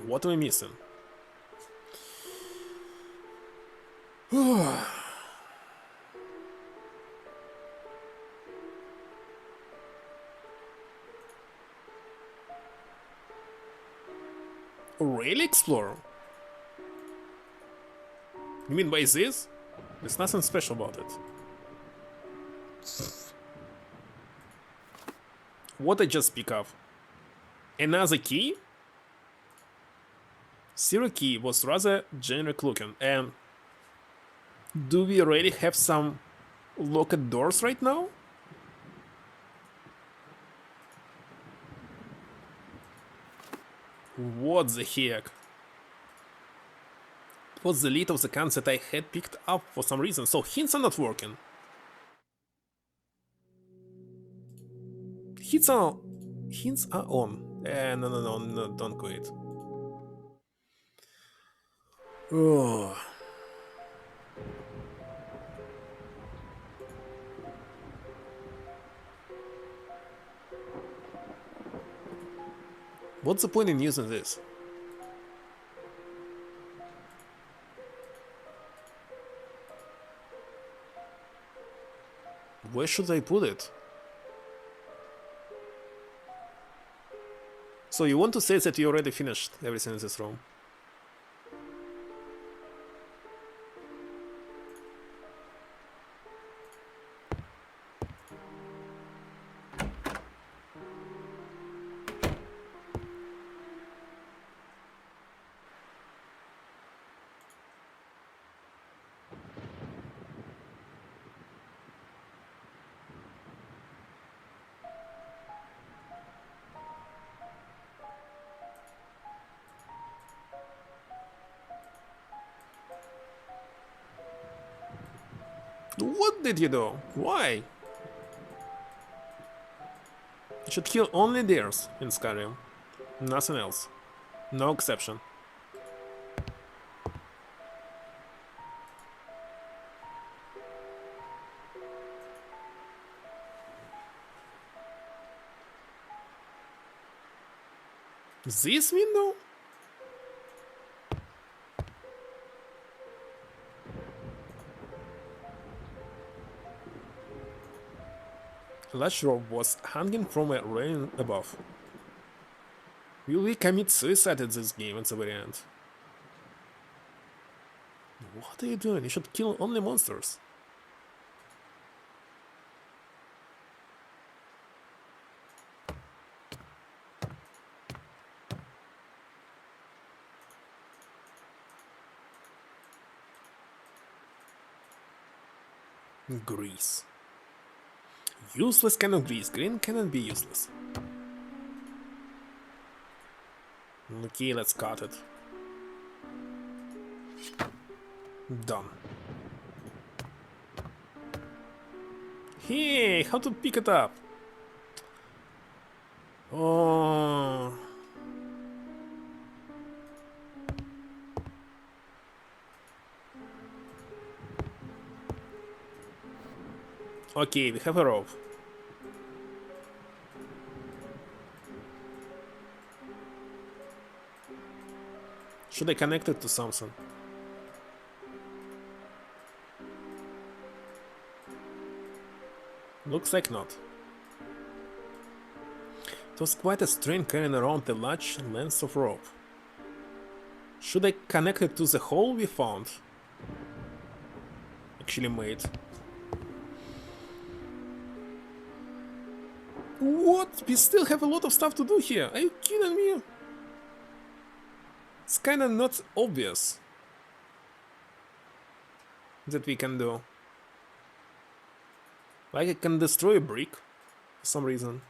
What am I missing? Really explore? You mean by this? There's nothing special about it. What I just pick up? Another key? Zero key was rather generic looking, and do we already have some locked doors right now? What the heck? It was the lead of the cans that I had picked up for some reason, so hints are not working. Hints are on. No, don't quit. Oh. What's the point in using this? Where should I put it? So you want to say that you already finished everything in this room? What did you do? Why? You should kill only deers in Skyrim. Nothing else. No exception. This window? A large rope was hanging from a railing above. Will we commit suicide at this game at the very end? What are you doing? You should kill only monsters. Grease. Useless kind of grease. Green cannot be useless. Okay, let's cut it. Done. Hey, how to pick it up? Oh. Okay, we have a rope. Should I connect it to something? Looks like not. It was quite a strain carrying around the large length of rope. Should I connect it to the hole we found? Actually made. What? We still have a lot of stuff to do here. Are you kidding me? It's kinda not obvious that we can do. Like I can destroy a brick for some reason.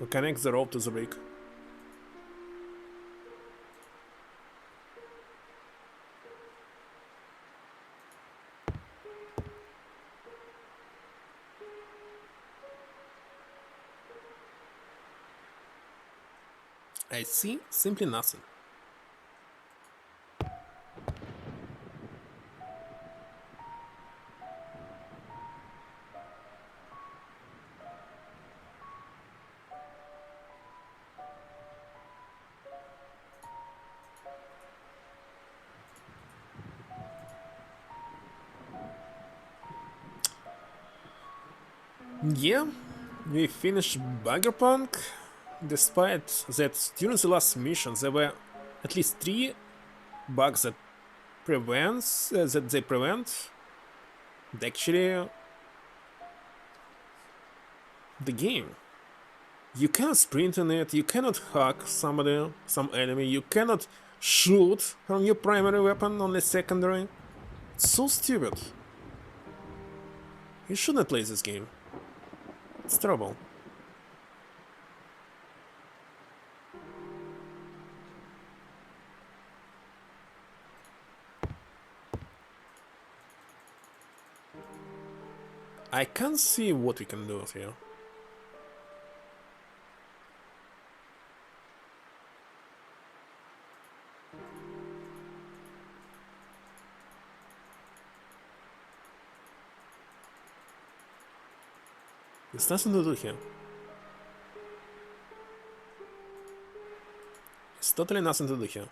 Or connect the rope to the brick. I see simply nothing. Yeah, we finished Buggerpunk. Despite that, during the last mission, there were at least 3 bugs that they prevent. Actually, the game. You cannot sprint in it. You cannot hug somebody, some enemy. You cannot shoot from your primary weapon on the secondary. It's so stupid. You shouldn't play this game. It's terrible. I can't see what we can do here. There's nothing to do here. It's totally nothing to do here.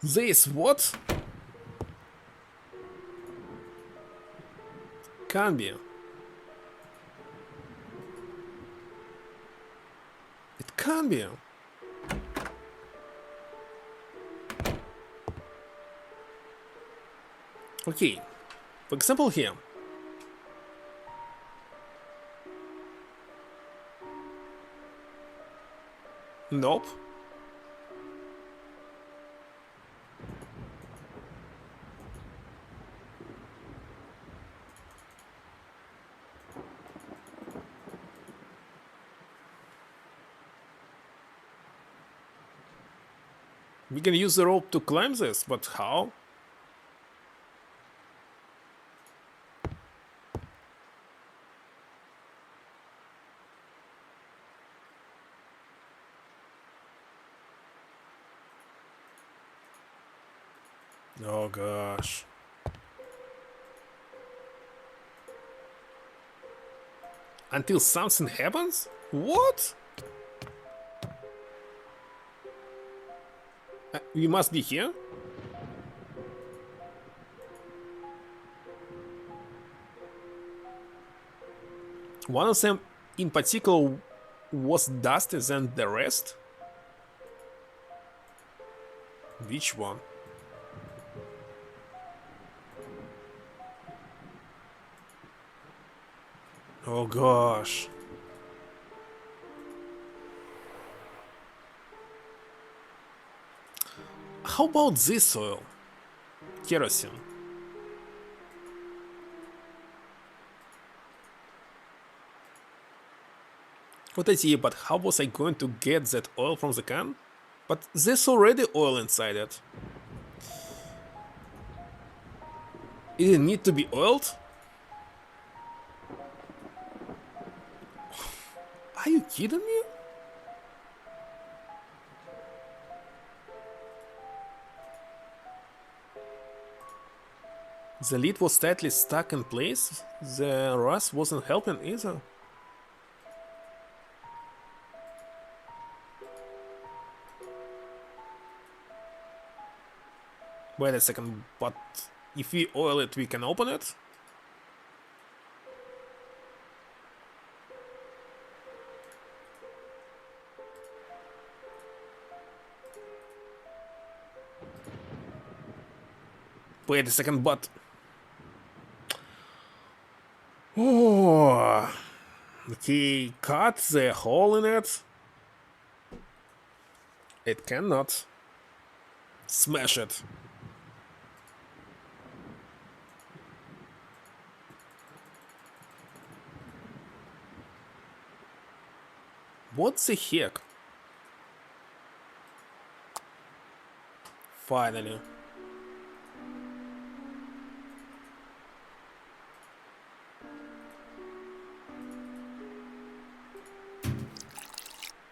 This what? Can't be. It can't be. Okay, for example here. Nope. We can use the rope to climb this, but how? Oh gosh. Until something happens? What? We must be here? One of them in particular was dustier than the rest? Which one? Oh gosh. How about this oil? Kerosene. What idea, but how was I going to get that oil from the can? But there's already oil inside it. It didn't need to be oiled? Are you kidding me? The lid was tightly stuck in place. The rust wasn't helping either. Wait a second, but if we oil it, we can open it? Wait a second, but... Oh, he cut the hole in it? It cannot. Smash it. What the heck? Finally.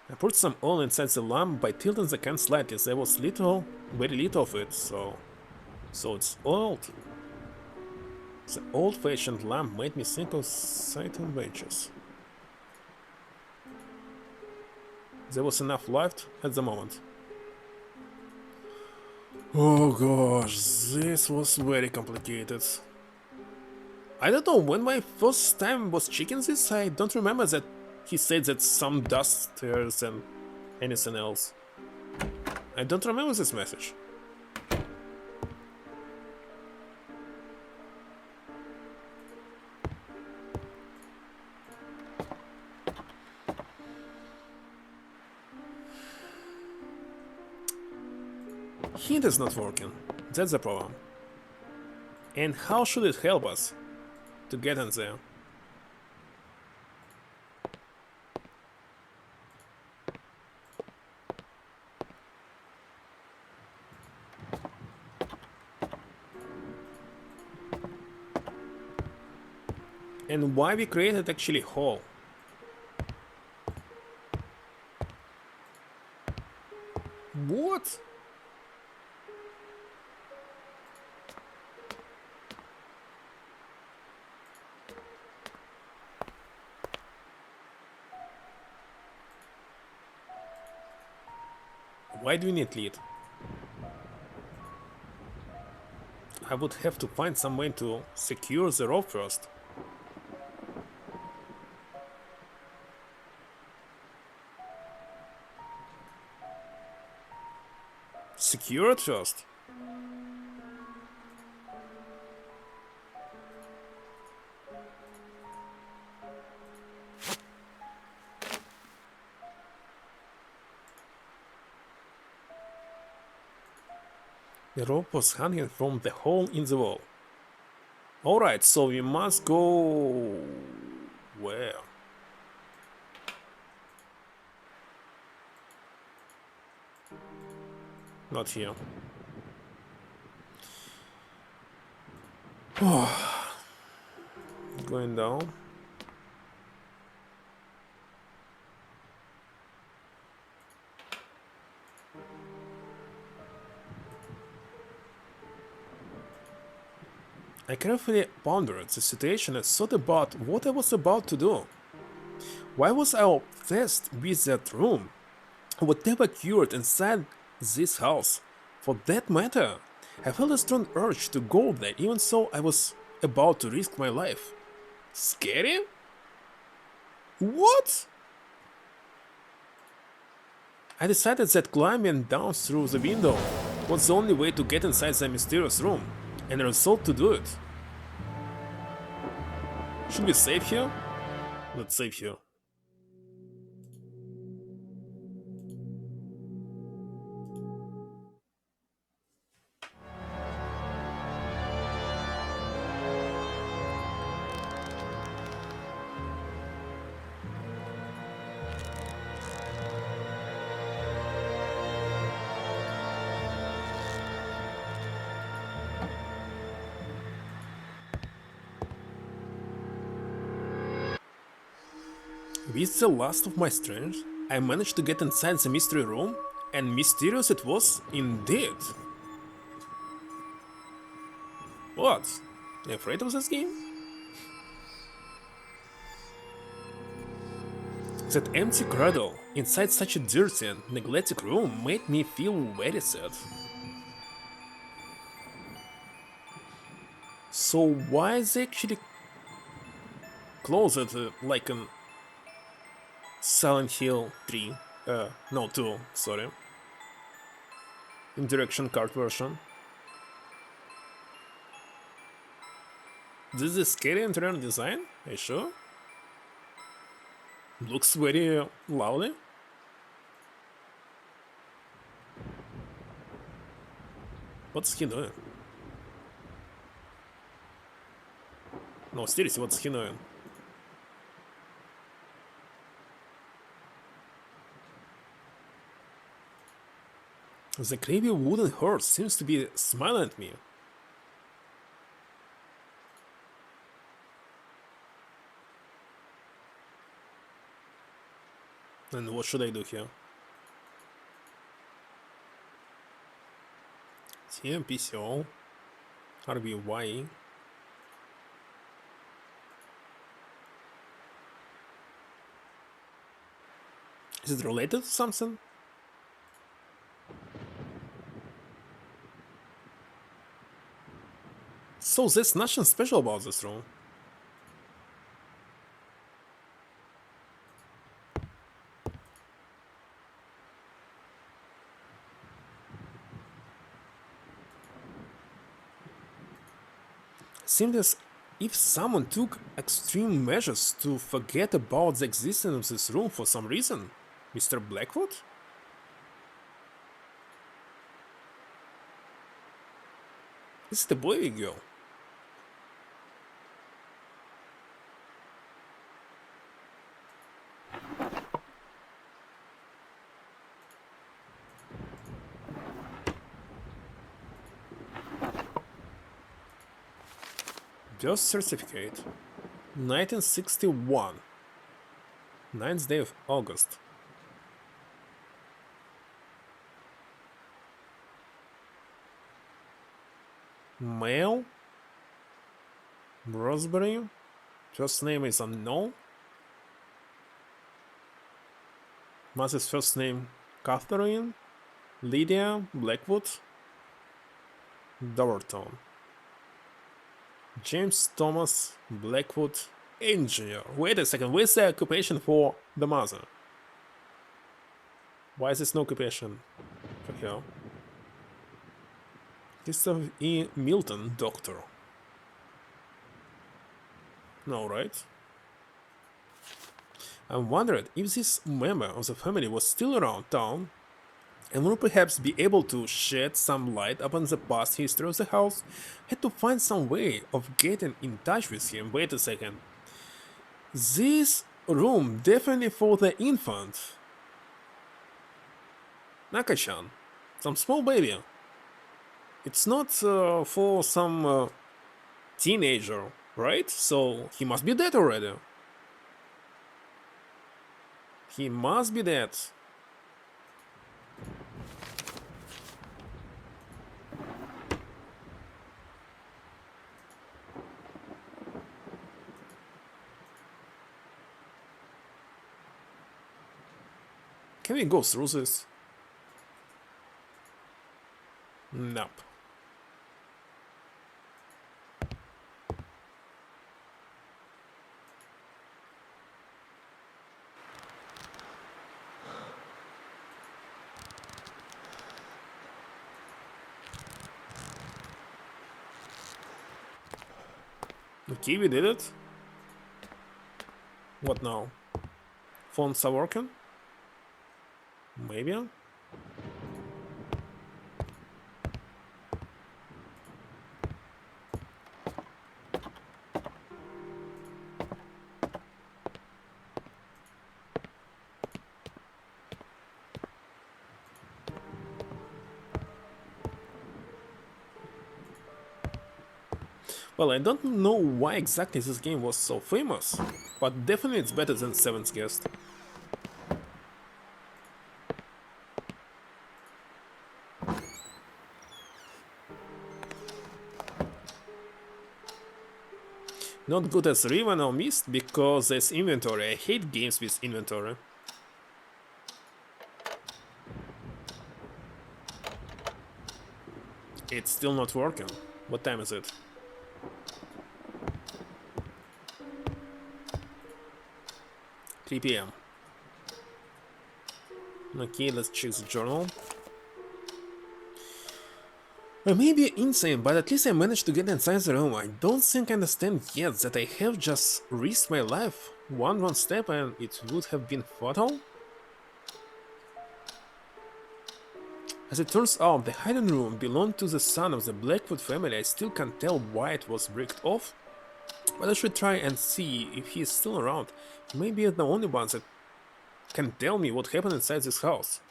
I poured some oil inside the lamp by tilting the can slightly. There was little, very little of it, so it's old. The old-fashioned lamp made me think of Satan benches. There was enough left at the moment. Oh gosh, this was very complicated. I don't know, when my first time was checking this, I don't remember that he said that some dusters and anything else. I don't remember this message. Hint is not working. That's the problem. And how should it help us to get in there? And why we created actually hole? What? Why do we need lead? I would have to find some way to secure the rope first. Secure it first. The rope was hanging from the hole in the wall. Alright, so we must go... where? Not here. Going down. I carefully pondered the situation and thought about what I was about to do. Why was I obsessed with that room? Whatever occurred inside this house, for that matter, I felt a strong urge to go there even though I was about to risk my life. Scary? What? I decided that climbing down through the window was the only way to get inside the mysterious room, and I resolved to do it. Should we save here? Let's save here. With the last of my strength, I managed to get inside the mystery room, and mysterious it was indeed. What? You afraid of this game? That empty cradle inside such a dirty and neglected room made me feel very sad. So why is it actually closed like an Silent Hill 3? No, 2, sorry. In direction card version. This is scary interior design? Are you sure? Looks very lovely. What's he doing? No, seriously, what's he doing? The creepy wooden horse seems to be smiling at me. And what should I do here? TMPCO RBY. Is it related to something? So there's nothing special about this room. Seems as if someone took extreme measures to forget about the existence of this room for some reason. Mr. Blackwood? Is it a boy or girl? Birth certificate 1961 9th day of August. Male, Roseberry, first name is unknown. Mother's first name Catherine, Lydia Blackwood, Dowerton. James Thomas Blackwood, engineer. Wait a second, where's the occupation for the mother? Why is this no occupation for her? Christopher E. Milton, doctor. No, right? I wondered if this member of the family was still around town and would perhaps be able to shed some light upon the past history of the house. Had to find some way of getting in touch with him. Wait a second. This room definitely for the infant. Naka-chan. Some small baby. It's not for some teenager, right? So he must be dead already. He must be dead. Can we go through this? Nope. Okay, we did it. What now? Phones are working? Maybe? Well, I don't know why exactly this game was so famous. But definitely it's better than 7th guest. Not good as Riven or Mist because there's inventory. I hate games with inventory. It's still not working. What time is it? PM. Okay, let's check the journal. I may be insane, but at least I managed to get inside the room. I don't think I understand yet that I have just risked my life. One wrong step and it would have been fatal? As it turns out, the hidden room belonged to the son of the Blackwood family. I still can't tell why it was bricked off, but I should try and see if he is still around. He may be the only one that can tell me what happened inside this house.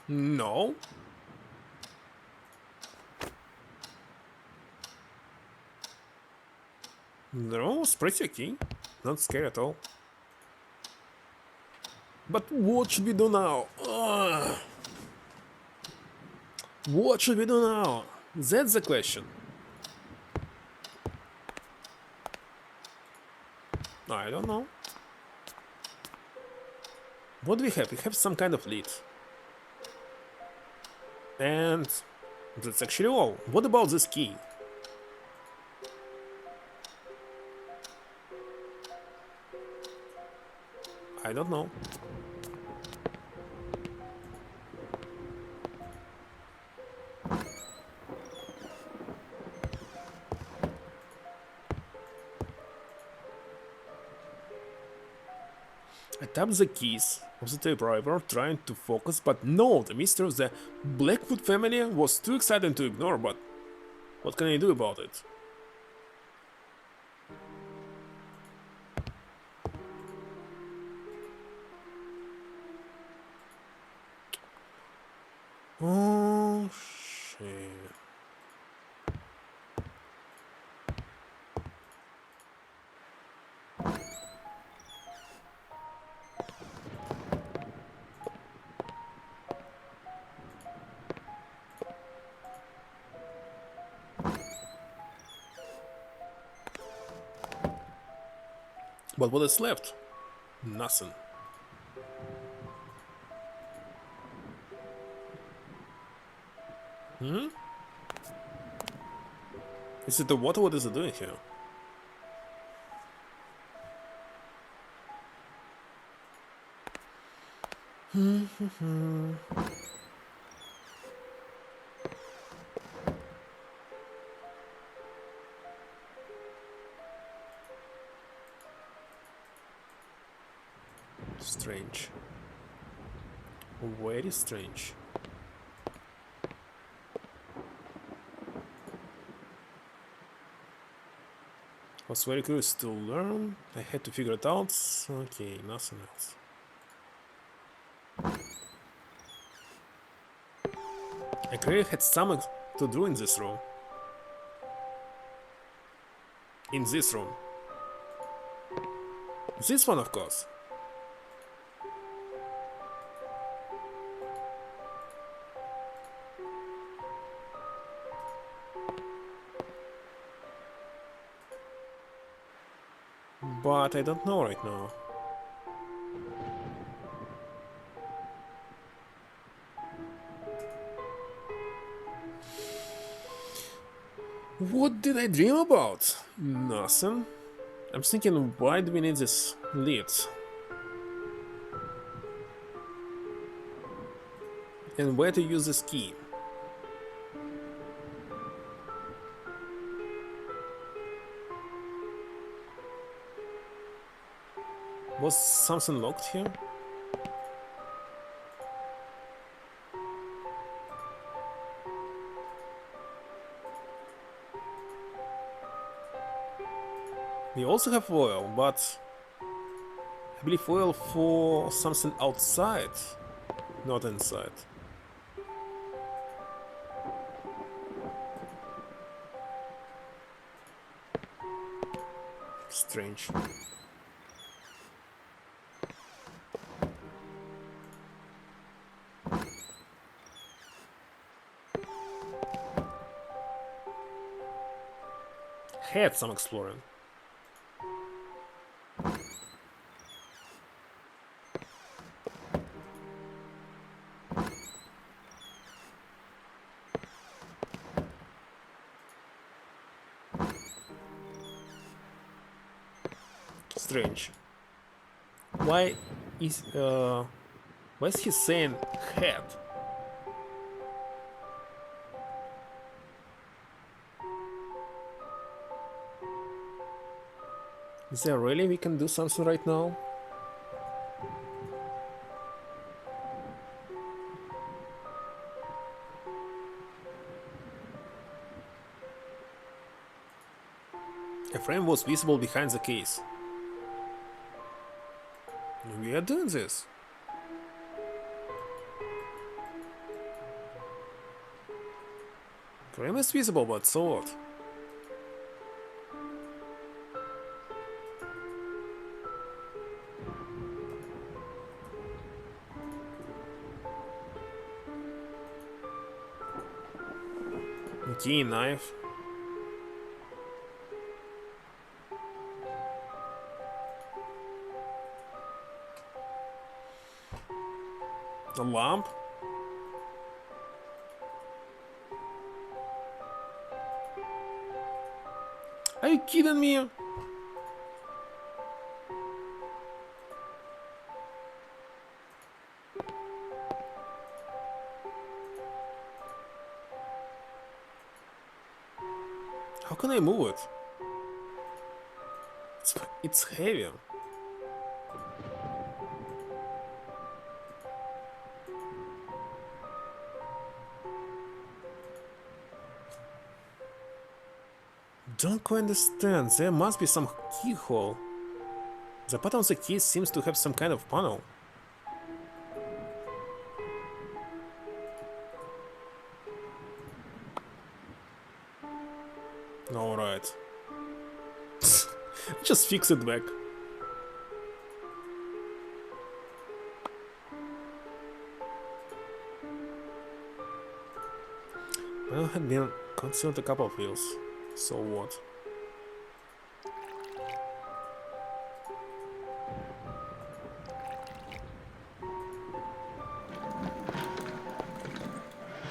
No? The room was pretty okay. Not scary at all. But what should we do now? Ugh. What should we do now? That's the question. I don't know. What do we have? We have some kind of lead. And that's actually all. What about this key? I don't know. I tap the keys of the typewriter, trying to focus, but no, the mystery of the Blackwood family was too exciting to ignore, but what can I do about it? Oh, shit. But what is left? Nothing. Hmm? Is it the water? What is it doing here? Strange. Very strange. I was very curious to learn. I had to figure it out. Okay, nothing else. I clearly had something to do in this room. In this room. This one, of course. But I don't know right now. What did I dream about? Nothing. I'm thinking, why do we need this lead? And where to use this key? Was something locked here? We also have oil, but I believe oil for something outside, not inside. Strange. Had some exploring. Strange. Why is he saying head? Is there really we can do something right now? A frame was visible behind the case. We are doing this. Frame is visible, but so what? Key, knife. A lamp? Are you kidding me? How can I move it? It's heavy. Don't quite understand. There must be some keyhole. The bottom of the key seems to have some kind of panel. Alright. Just fix it back. Well, had been concealed a couple of wheels. So what?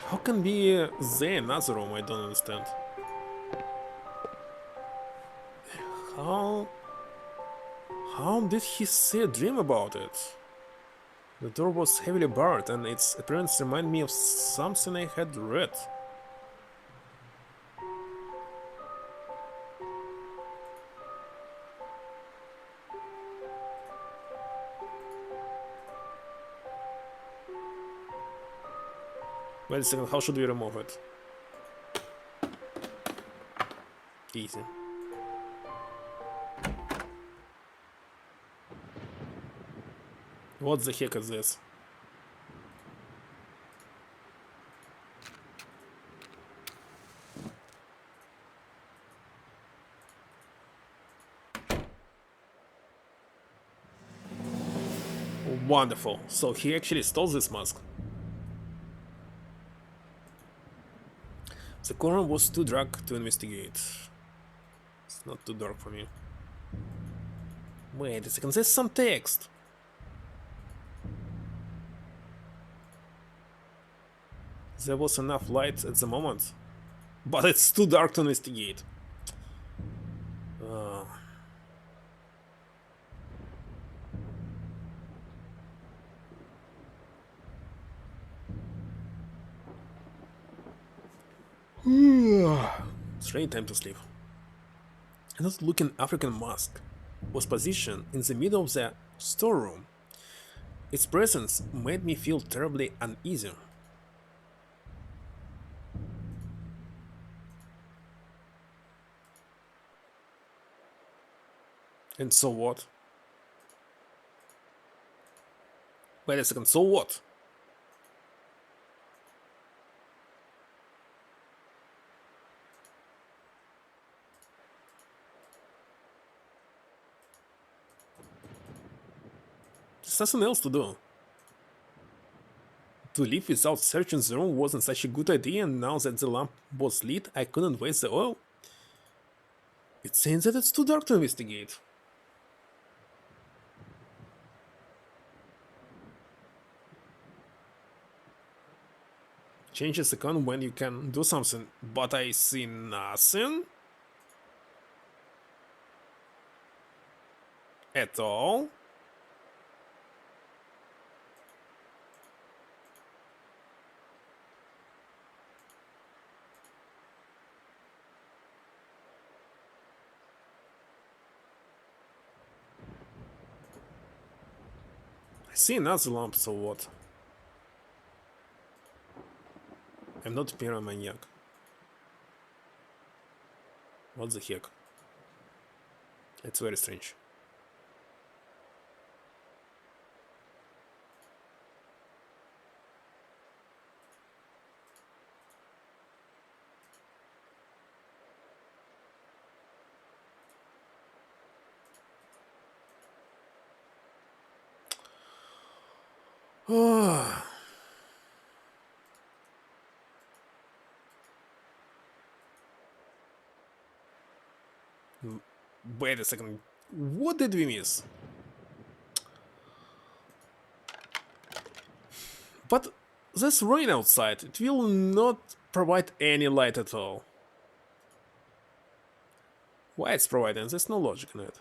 How can be there another room? I don't understand. How did he see a dream about it? The door was heavily barred and its appearance reminded me of something I had read. Wait a second, how should we remove it? Easy. What the heck is this? Wonderful. So he actually stole this mask. The corner was too dark to investigate. It's not too dark for me. Wait a second, there's some text. There was enough light at the moment, but it's too dark to investigate. It's really time to sleep. An odd-looking African mask was positioned in the middle of the storeroom. Its presence made me feel terribly uneasy. And so what? Wait a second, so what? There's nothing else to do. To leave without searching the room wasn't such a good idea, and now that the lamp was lit, I couldn't waste the oil. It seems that it's too dark to investigate. Changes the icon when you can do something, but I see nothing at all. I see another lamp, so what? I'm not a pyromaniac. What the heck? It's very strange. Oh. Wait a second. What did we miss? But there's rain outside. It will not provide any light at all. Why it's providing? There's no logic in it.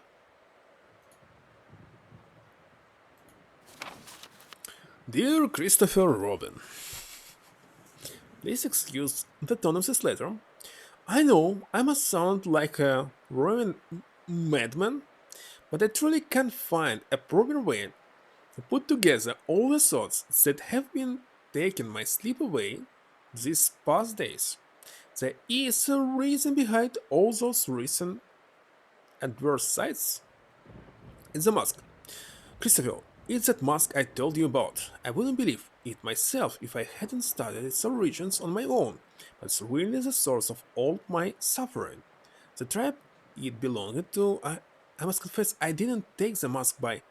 Dear Christopher Robin, please excuse the tone of this letter. I know I must sound like a Roman madman, but I truly can't find a proper way to put together all the thoughts that have been taking my sleep away these past days. There is a reason behind all those recent adverse sights. It's the mask. Christopher, it's that mask I told you about. I wouldn't believe it myself if I hadn't studied its origins on my own, but it's really the source of all my suffering. The tribe it belonged to, I must confess, I didn't take the mask by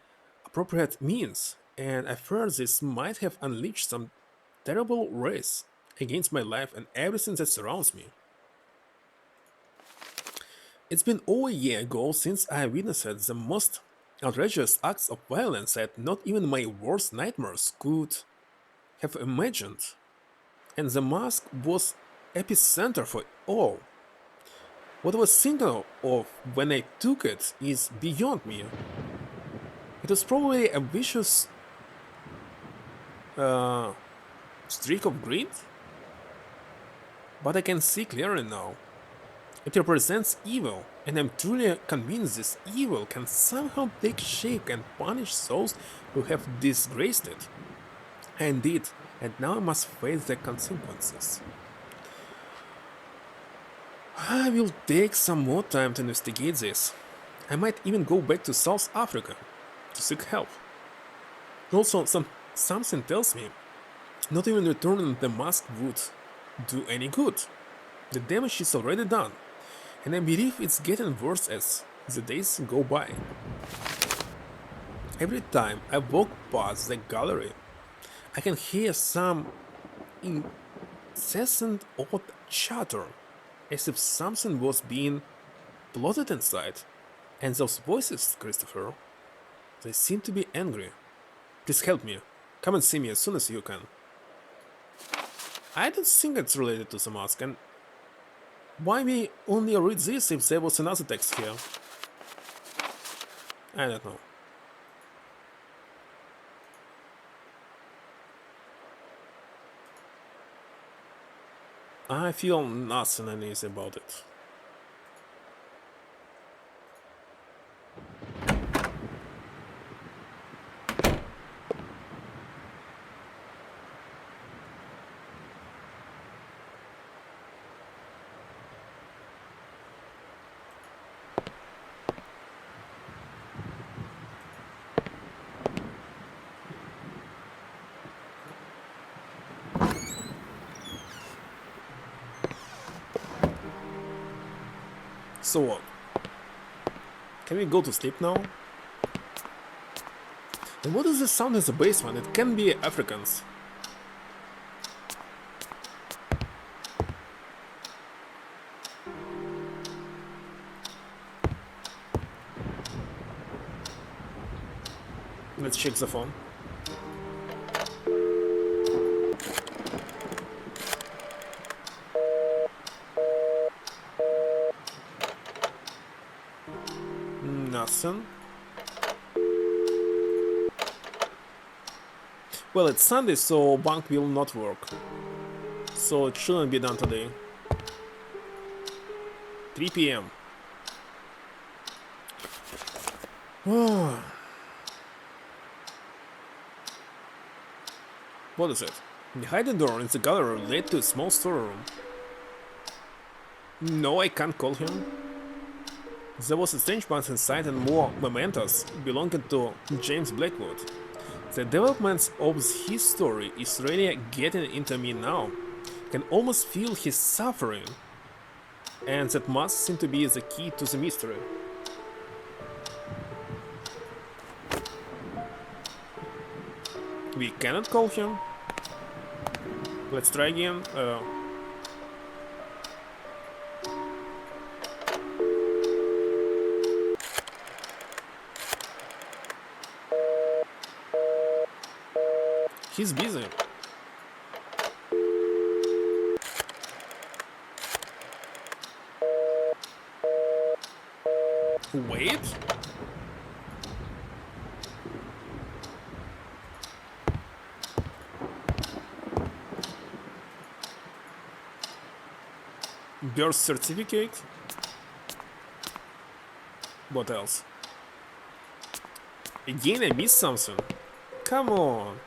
appropriate means, and I fear this might have unleashed some terrible race against my life and everything that surrounds me. It's been over a year ago since I witnessed the most outrageous acts of violence that not even my worst nightmares could have imagined, and the mask was epicenter for all. What I was thinking of when I took it is beyond me. It was probably a vicious streak of greed, but I can see clearly now. It represents evil, and I'm truly convinced this evil can somehow take shape and punish those who have disgraced it. I did, and now I must face the consequences. I will take some more time to investigate this. I might even go back to South Africa to seek help. Also, something tells me not even returning the mask would do any good. The damage is already done, and I believe it's getting worse as the days go by. Every time I walk past the gallery, I can hear some incessant odd chatter, as if something was being plotted inside. And those voices, Christopher, they seem to be angry. Please help me. Come and see me as soon as you can. I don't think it's related to the mask, and why we only read this if there was another text here? I don't know. I feel nothing uneasy about it. So what? Can we go to sleep now? And what is the sound in the basement? It can be Africans. Let's check the phone. Nothing. Well, it's Sunday, so bank will not work. So it shouldn't be done today. 3 p.m. What is it? The hidden door in the gallery led to a small storeroom. No, I can't call him. There was a strange box inside and more mementos belonging to James Blackwood. The developments of his story is really getting into me now. I can almost feel his suffering. And that must seem to be the key to the mystery. We cannot call him. Let's try again. He's busy. Wait. Birth certificate? What else? Again, I missed something. Come on.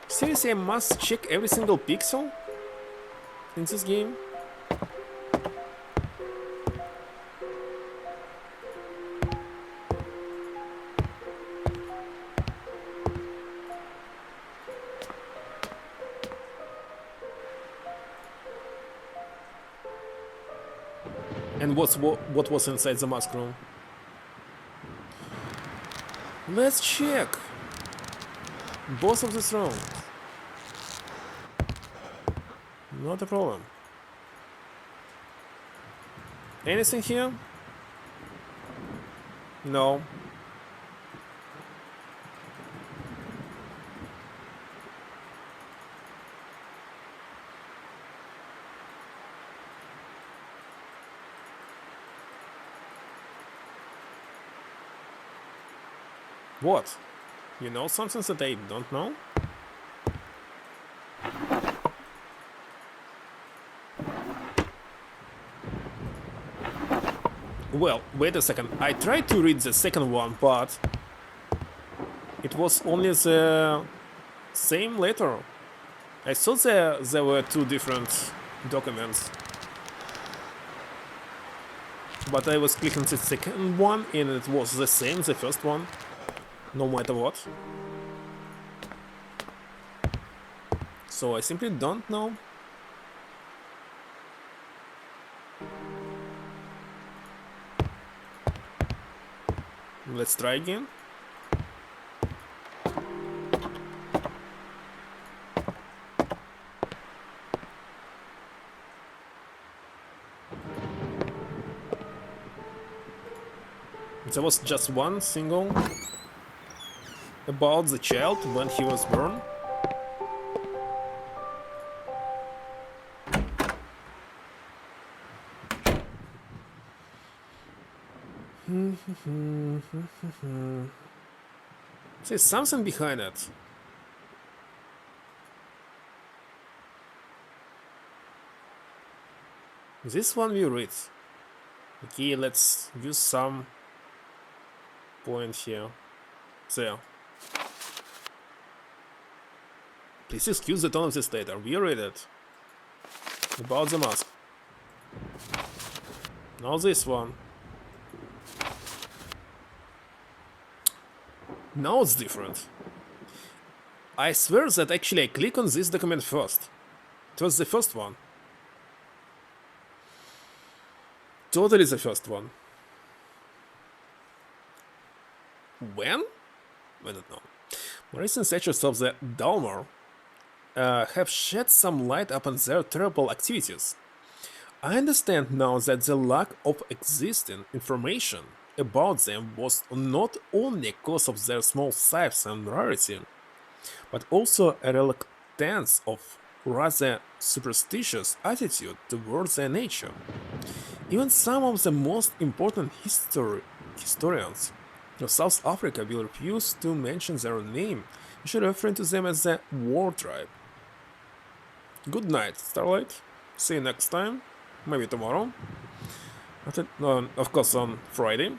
Seriously, I must check every single pixel in this game? And what was inside the mask room? Let's check both of these rooms. Not a problem. Anything here? No. What? You know something that I don't know? Well, wait a second. I tried to read the second one, but it was only the same letter. I saw there were two different documents. But I was clicking the second one and it was the same, the first one. No matter what. So I simply don't know. Let's try again. There was just one single about the child when he was born. There's something behind it. This one we read. Okay, let's use some point here. There. Please excuse the tone of this letter. We read it. About the mask. Now this one. Now it's different. I swear that actually I click on this document first. It was the first one. Totally the first one. when? I don't know. Recent statutes of the Dalmor have shed some light upon their terrible activities. I understand now that the lack of existing information about them was not only a cause of their small size and rarity, but also a reluctance of rather superstitious attitude towards their nature. Even some of the most important historians of South Africa will refuse to mention their name, usually referring to them as the War Tribe. Good night, Starlight. See you next time. Maybe tomorrow. Of course, on Friday.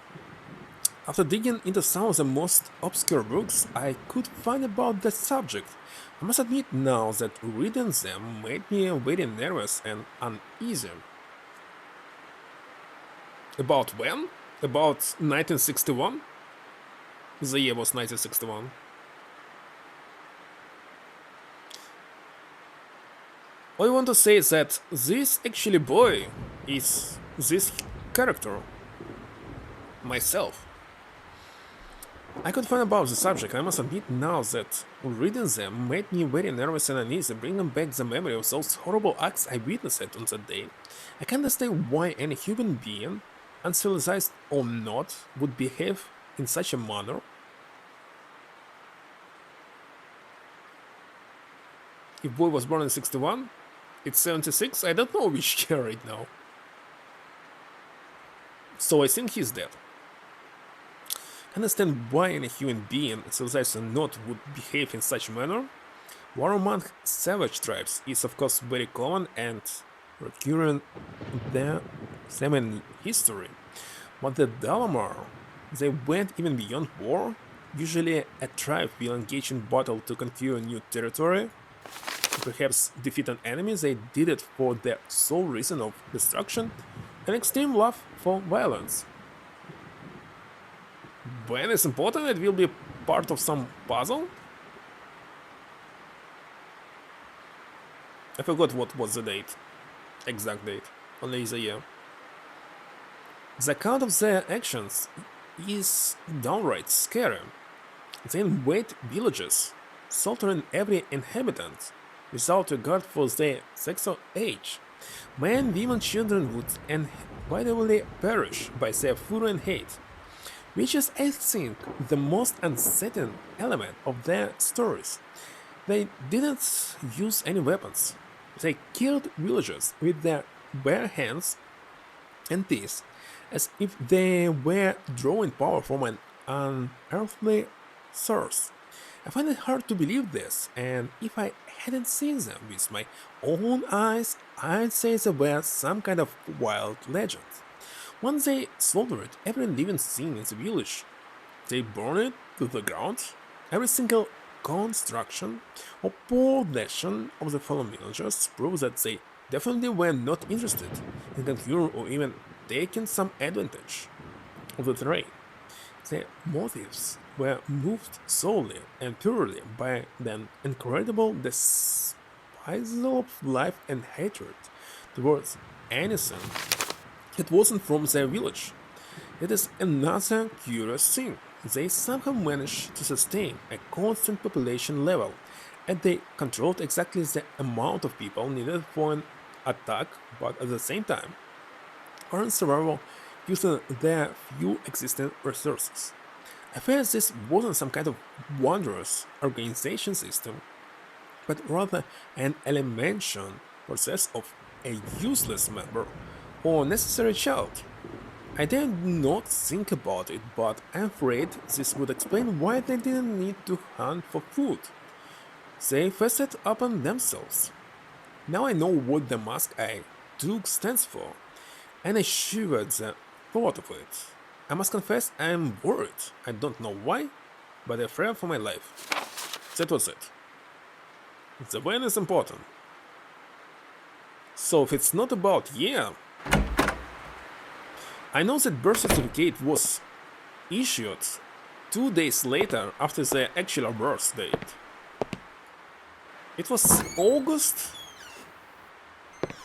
After digging into some of the most obscure books I could find about the subject, I must admit now that reading them made me very nervous and uneasy. About when? About 1961? The year was 1961. All I want to say is that this actually boy is this character. Myself. I could find about the subject. I must admit now that reading them made me very nervous and uneasy, bringing back the memory of those horrible acts I witnessed on that day. I can't understand why any human being, uncivilized or not, would behave in such a manner. If boy was born in 61, it's 76, I don't know which year right now. So I think he's dead. I understand why any human being, civilized or not, would behave in such manner. War among savage tribes is of course very common and recurring in Samoan history. But the Dalamar, they went even beyond war. Usually a tribe will engage in battle to conquer new territory, perhaps defeat an enemy. They did it for the sole reason of destruction and extreme love for violence. When it's important, it will be part of some puzzle. I forgot what was the date, exact date, only the year. The account of their actions is downright scary. They invade villages, slaughtering every inhabitant, without regard for their sexual age. Men, women, children would inevitably perish by their fury and hate, which is, I think, the most unsettling element of their stories. They didn't use any weapons. They killed villagers with their bare hands and teeth, as if they were drawing power from an unearthly source. I find it hard to believe this, and if I hadn't seen them with my own eyes, I'd say they were some kind of wild legend. Once they slaughtered every living thing in the village, they burned it to the ground. Every single construction or possession of the fallen villagers proves that they definitely were not interested in conquering or even taking some advantage of the terrain. Their motives were moved solely and purely by the incredible despisal of life and hatred towards anything that wasn't from their village. It is another curious thing. They somehow managed to sustain a constant population level, and they controlled exactly the amount of people needed for an attack, but at the same time, current survival using their few existing resources. I fear this wasn't some kind of wondrous organization system, but rather an elementary process of a useless member or necessary child. I did not think about it, but I'm afraid this would explain why they didn't need to hunt for food. They feasted upon themselves. Now I know what the mask I took stands for, and I shivered the thought of it. I must confess I am worried. I don't know why, but I'm afraid for my life. That was it. The when is important. So if it's not about yeah, I know that birth certificate was issued 2 days later after the actual birth date. It was August?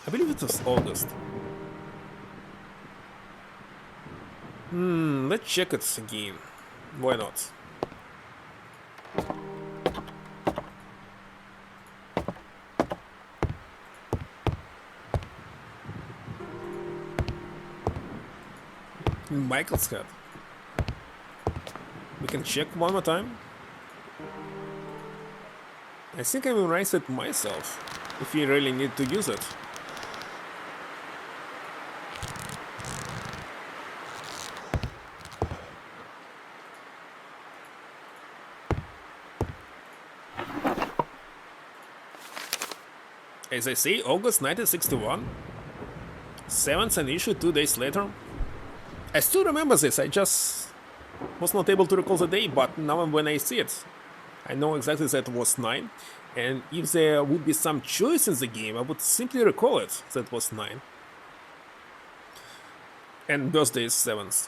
I believe it was August. Let's check it again. Why not? In Michael's head. We can check one more time. I think I memorized it myself, if you really need to use it. As I say, August 1961, 7th and issue 2 days later. I still remember this, I just was not able to recall the day, but now when I see it, I know exactly that it was 9, and if there would be some choice in the game, I would simply recall it that it was 9. And birthday is 7th.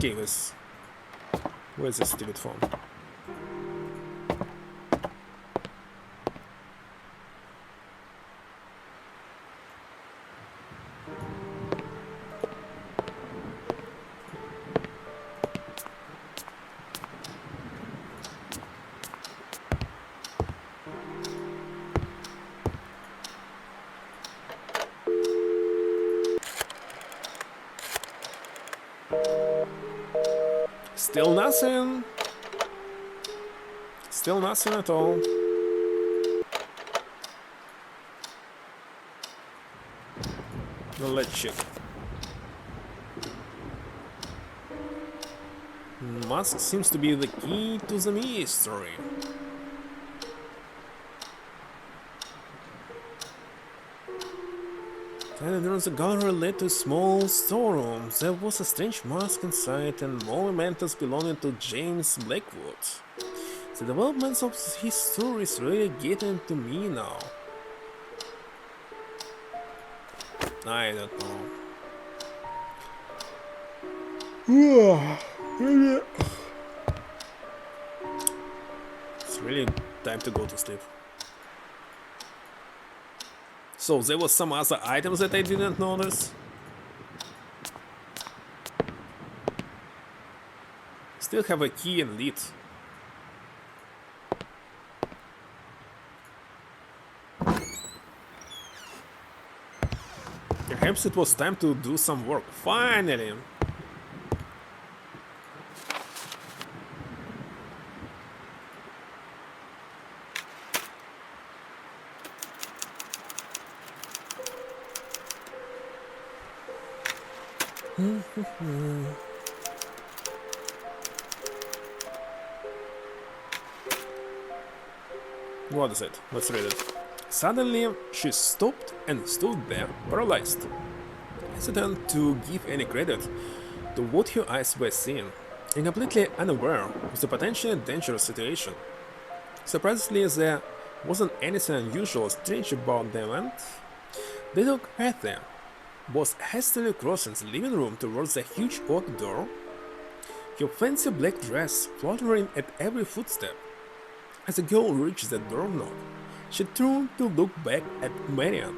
Okay, where's this stupid phone? Still nothing. Still nothing at all. Well, let's check. Mask seems to be the key to the mystery. There was a gallery led to a small storeroom. There was a strange mask inside and more mementos belonging to James Blackwood. The developments of his story is really getting to me now. I don't know. It's really time to go to sleep. So there was some other items that I didn't notice. Still have a key and lead. Perhaps it was time to do some work. Finally! What is it? Let's read it. Suddenly, she stopped and stood there, paralyzed, hesitant to give any credit to what her eyes were seeing, and completely unaware of the potentially dangerous situation. Surprisingly, there wasn't anything unusual or strange about the event. The dog Heather was hastily crossing the living room towards the huge oak door, her fancy black dress fluttering at every footstep. As the girl reached the doorknob, she turned to look back at Marian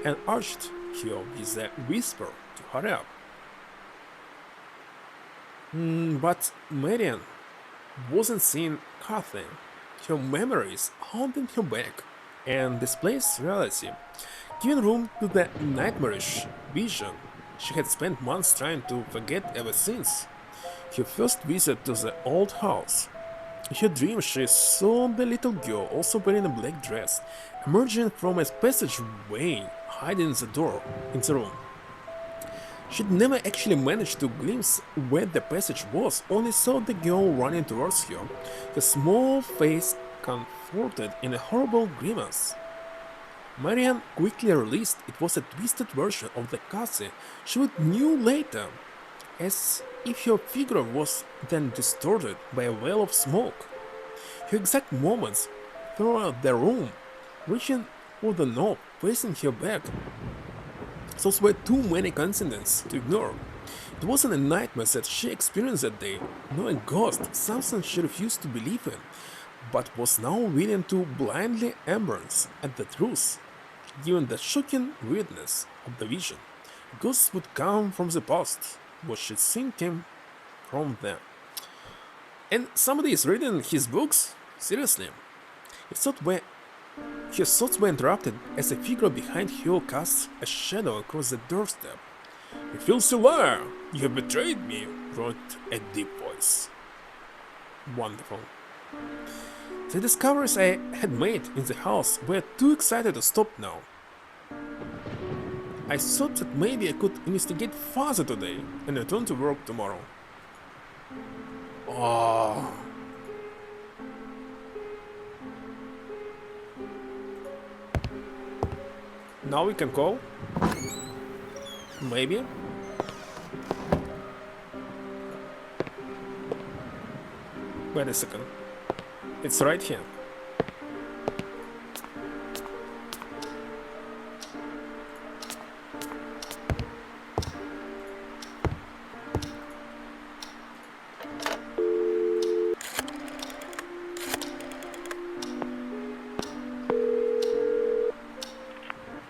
and urged her with a whisper to hurry up. But Marian wasn't seeing Kathleen. Her memories haunting her back and displaced reality, giving room to the nightmarish vision she had spent months trying to forget ever since her first visit to the old house. In her dream, she saw the little girl, also wearing a black dress, emerging from a passageway hiding in the door in the room. She'd never actually managed to glimpse where the passage was, only saw the girl running towards her, her small face contorted in a horrible grimace. Marian quickly realized it was a twisted version of the Cassie she would knew later, as if her figure was then distorted by a veil of smoke. Her exact movements throughout the room, reaching for the knob, facing her back. Those were too many coincidences to ignore. It wasn't a nightmare that she experienced that day, nor a ghost, something she refused to believe in, but was now willing to blindly embrace at the truth. Given the shocking weirdness of the vision, ghosts would come from the past, what she'd seen came from them. And somebody is reading his books? Seriously? His thoughts were interrupted as a figure behind her casts a shadow across the doorstep. "It feels a liar! You have betrayed me!" wrote a deep voice. Wonderful. The discoveries I had made in the house were too excited to stop now. I thought that maybe I could investigate further today and return to work tomorrow. Oh. Now we can call? Maybe? Wait a second. It's right here.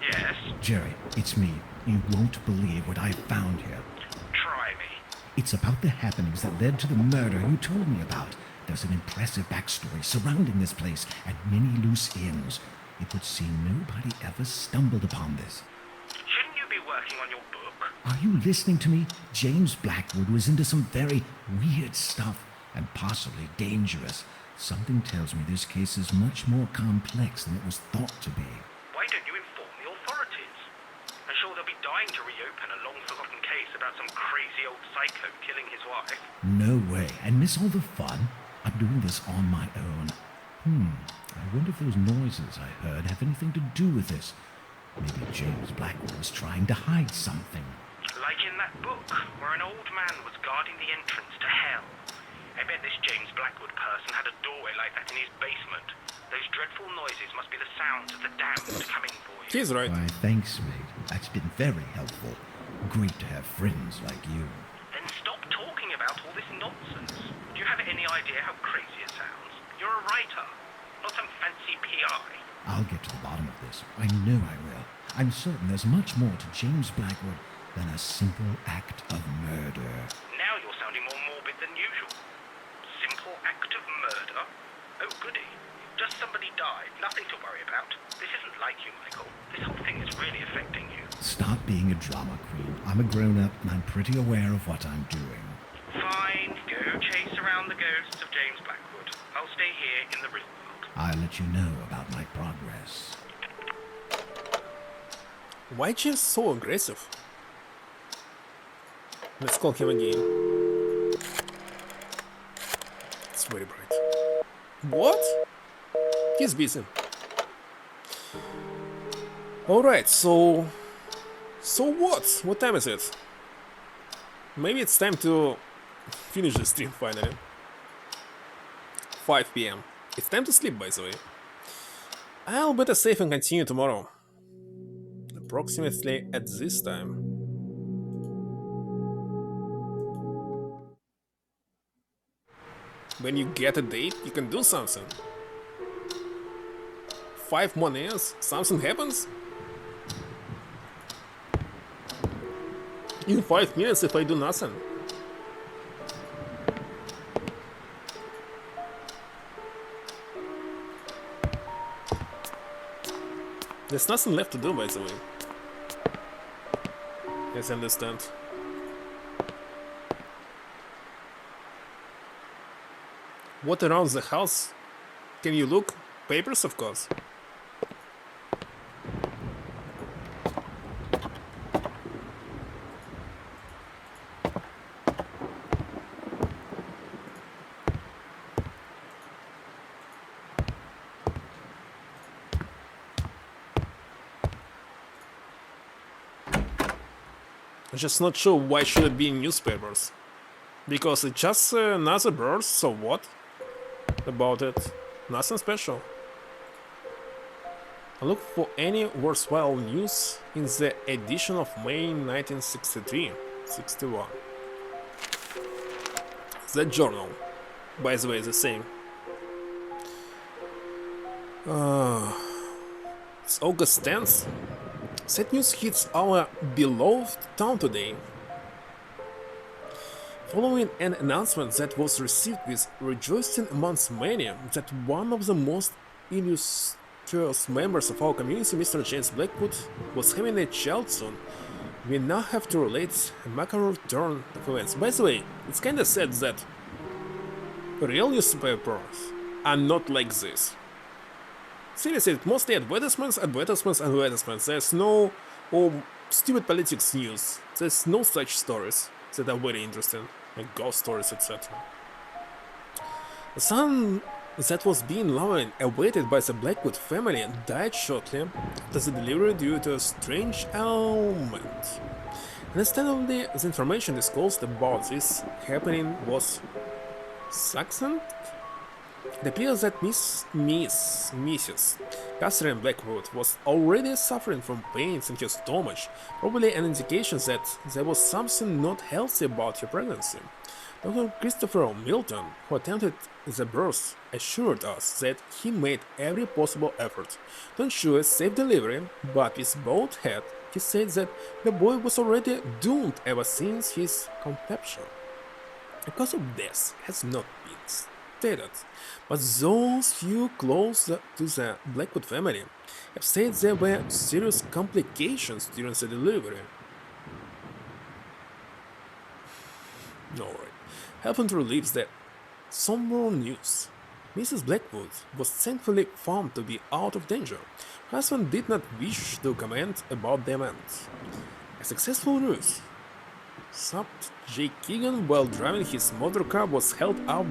Yes? Jerry, it's me. You won't believe what I found here. Try me. It's about the happenings that led to the murder you told me about. There's an impressive backstory surrounding this place and many loose ends. It would seem nobody ever stumbled upon this. Shouldn't you be working on your book? Are you listening to me? James Blackwood was into some very weird stuff and possibly dangerous. Something tells me this case is much more complex than it was thought to be. Why don't you inform the authorities? I'm sure they'll be dying to reopen a long-forgotten case about some crazy old psycho killing his wife. No way. And miss all the fun? I'm doing this on my own. I wonder if those noises I heard have anything to do with this. Maybe James Blackwood was trying to hide something. Like in that book, where an old man was guarding the entrance to hell. I bet this James Blackwood person had a doorway like that in his basement. Those dreadful noises must be the sounds of the damned coming for you. He's right. Why, thanks, mate. That's been very helpful. Great to have friends like you. Then stop talking about all this nonsense. Do you have any idea how crazy it sounds? You're a writer, not some fancy PI. I'll get to the bottom of this. I know I will. I'm certain there's much more to James Blackwood than a simple act of murder. Now you're sounding more morbid than usual. Simple act of murder? Oh goody. Just somebody died, nothing to worry about. This isn't like you, Michael. This whole thing is really affecting you. Stop being a drama queen. I'm a grown-up and I'm pretty aware of what I'm doing. Fine, go chase around the ghosts of James Blackwood. I'll stay here in the real world. I'll let you know about my progress. Why James so aggressive? Let's call him again. It's very bright. What? He's busy. Alright, so what? What time is it? Maybe it's time to finish the stream finally. 5 PM. It's time to sleep, by the way. I'll better save and continue tomorrow. Approximately at this time. When you get a date, you can do something. 5 more years, something happens? In 5 minutes if I do nothing. There's nothing left to do, by the way. Yes, I understand. What around the house? Can you look? Papers, of course. I'm just not sure why should it be in newspapers. Because it's just another birth, so what about it? Nothing special. I look for any worthwhile news in the edition of May 1963-61. The journal, by the way, is the same. It's August 10th. Sad news hits our beloved town today. Following an announcement that was received with rejoicing amongst many that one of the most illustrious members of our community, Mr. James Blackwood, was having a child soon, we now have to relate a macabre turn of events. By the way, it's kinda sad that real newspapers are not like this. Seriously, it's mostly advertisements. There's no stupid politics news. There's no such stories that are very interesting, like ghost stories, etc. The son that was being long awaited by the Blackwood family died shortly after the delivery due to a strange ailment. Understandably, the information disclosed about this happening was succinct. It appears that Mrs. Catherine Blackwood was already suffering from pains in her stomach, probably an indication that there was something not healthy about her pregnancy. Dr. Christopher Milton, who attended the birth, assured us that he made every possible effort to ensure a safe delivery, but with bowed head, he said that the boy was already doomed ever since his conception. The cause of death has not been stated, but those few close to the Blackwood family have said there were serious complications during the delivery. Alright, helping to relieve that somber news. Mrs. Blackwood was thankfully found to be out of danger. Her husband did not wish to comment about the event. A successful ruse. Sub J. Keegan, while driving his motor car, was held up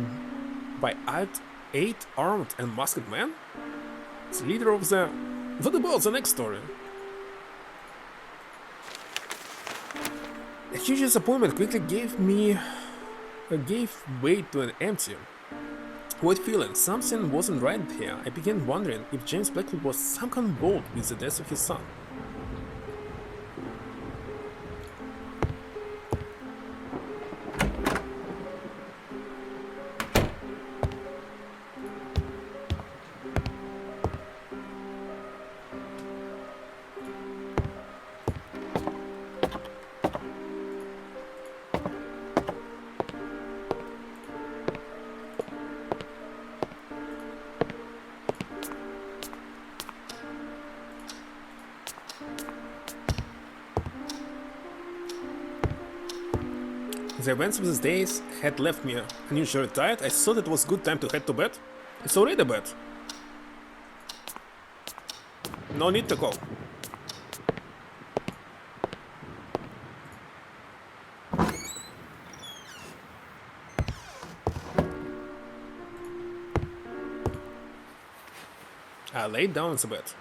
by 8 armed and masked men? It's the leader of the... What about the next story? A huge disappointment quickly gave way to an empty, void feeling. Something wasn't right here. I began wondering if James Blackwood was somehow involved with the death of his son. The events of these days had left me unusually tired. I thought it was good time to head to bed. It's already bed. No need to call. I laid down in the bed.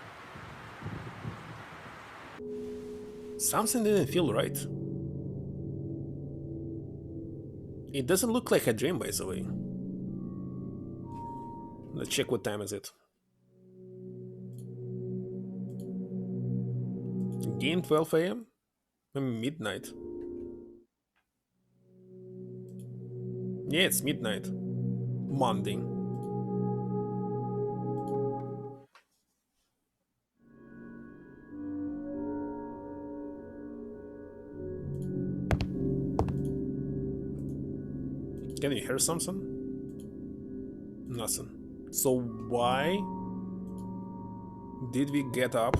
Something didn't feel right. It doesn't look like a dream, by the way. Let's check what time is it. Again, 12 a.m? Midnight. Yeah, it's midnight. Monday. Can you hear something? Nothing. So why did we get up?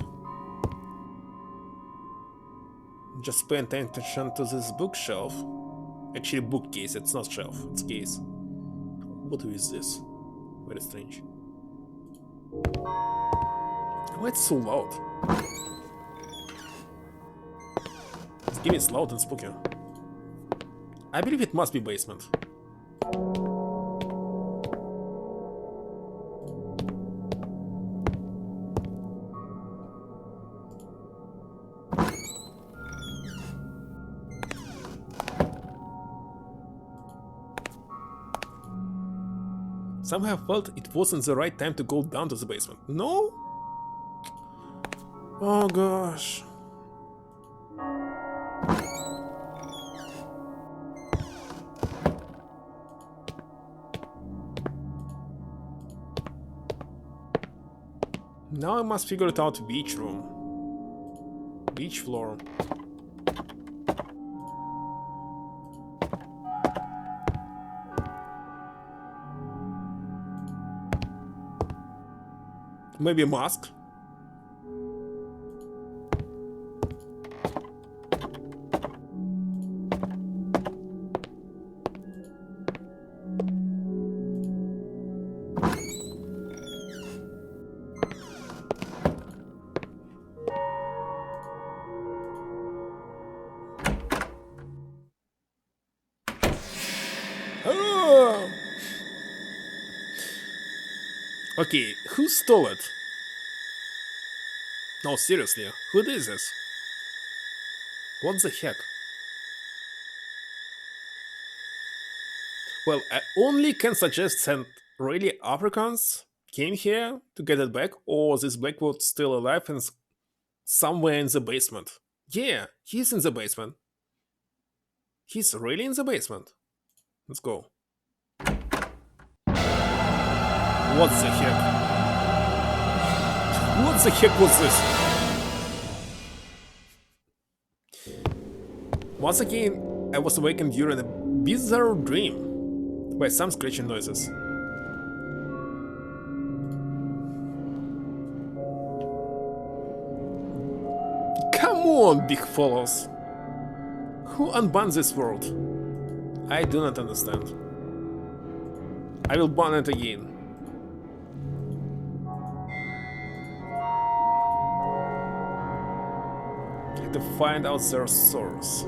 Just paying attention to this bookshelf. Actually, bookcase, it's not shelf, it's case. What is this? Very strange. Why it's so loud? Give me it's loud and spooky. I believe it must be basement. Somehow I felt it wasn't the right time to go down to the basement. No? Oh gosh. Now I must figure it out. Beach room. Beach floor. Maybe a mask? Oh! Okay, who stole it? No, seriously, who did this? What the heck? Well, I only can suggest that really Africans came here to get it back, or this Blackwood's still alive and somewhere in the basement. Yeah, he's in the basement. He's really in the basement. Let's go. What the heck? What the heck was this? Once again, I was awakened during a bizarre dream by some scratching noises. Come on, big fellows! Who unbanned this world? I do not understand. I will ban it again. I have to find out their source.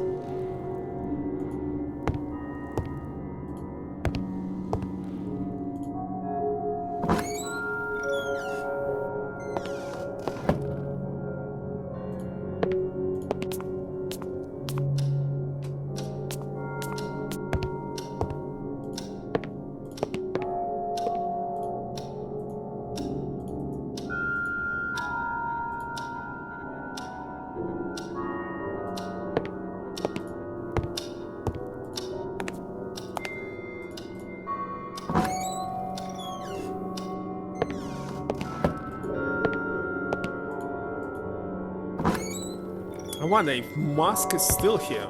I wonder if Musk is still here.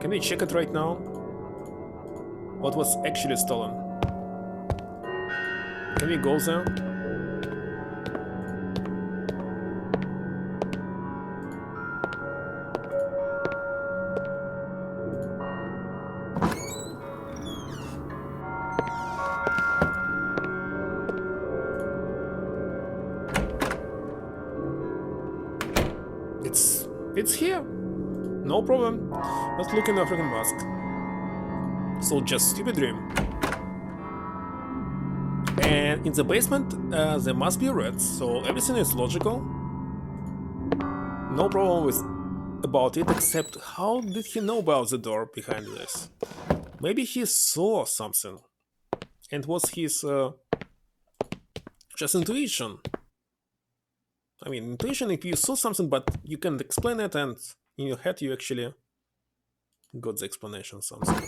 Can we check it right now? What was actually stolen? Can we go there? It's here. No problem. Let's look in African mask. So just stupid dream. And in the basement there must be a rat, so everything is logical. No problem with about it, except how did he know about the door behind this? Maybe he saw something. And was his just intuition. I mean, intuition, if you saw something but you can't explain it, and in your head you actually got the explanation something.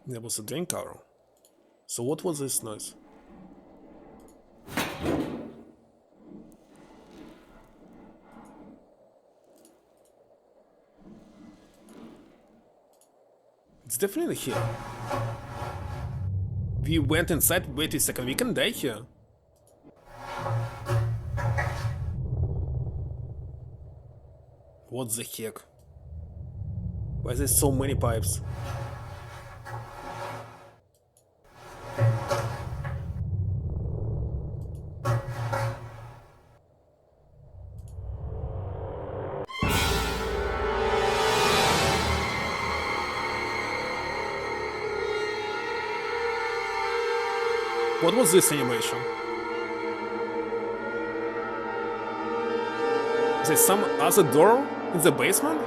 There was a drink arrow. So what was this noise? It's definitely here. We went inside. Wait a second, we can die here. What the heck? Why is there so many pipes? What was this animation? There's some other door in the basement?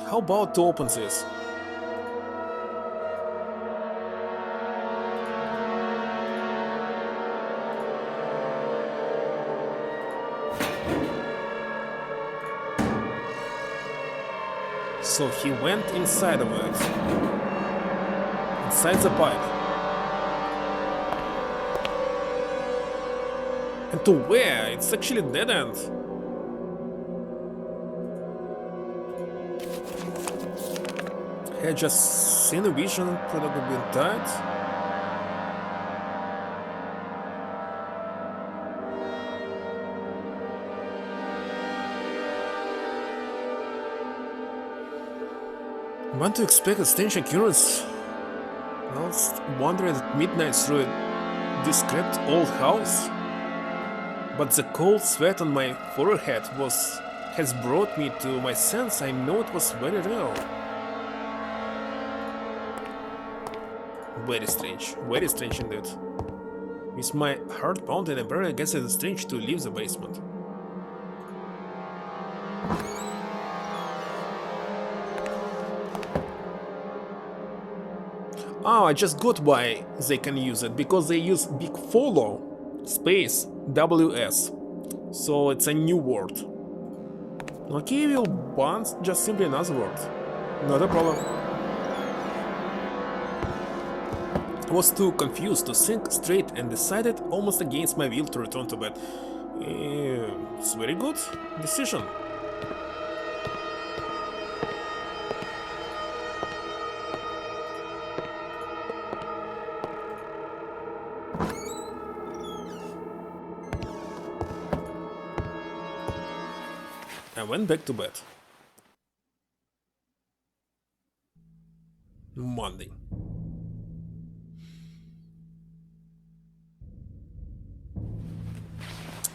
How about to open this? So he went inside of it. Inside the pipe. And to where? It's actually dead end. I had just seen a vision that had been tied. Want to expect a strange occurrence? I was wandering at midnight through a decrepit old house. But the cold sweat on my forehead has brought me to my sense. I know it was very real. Very strange indeed. With my heart pounding, I barely guess it's strange to leave the basement. Oh, I just got why they can use it, because they use big follow space WS. So it's a new word. Okay, we'll want just simply another word. Not a problem. I was too confused to think straight and decided almost against my will to return to bed. It's a very good decision. I went back to bed. Monday.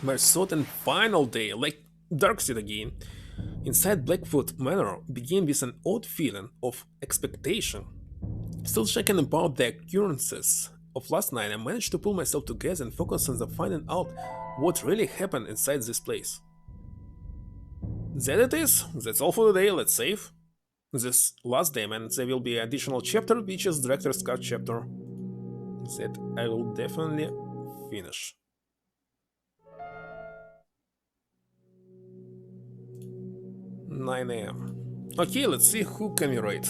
My third and final day, like Darkseid again, inside Blackfoot Manor began with an odd feeling of expectation. Still checking about the occurrences of last night, I managed to pull myself together and focus on the finding out what really happened inside this place. That it is. That's all for the day. Let's save this last day, and there will be an additional chapter, which is Director's Cut chapter, that I will definitely finish. (9 AM). Okay, let's see who can we rate.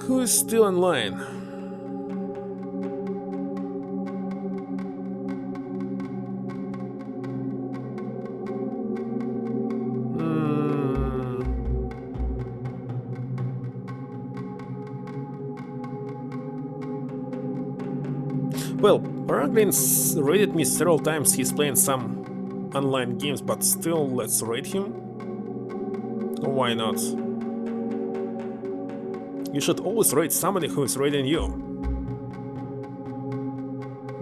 Who is still in line? Well, Paraglin's rated me several times. He's playing some online games, but still, let's rate him. Why not? You should always rate somebody who is rating you.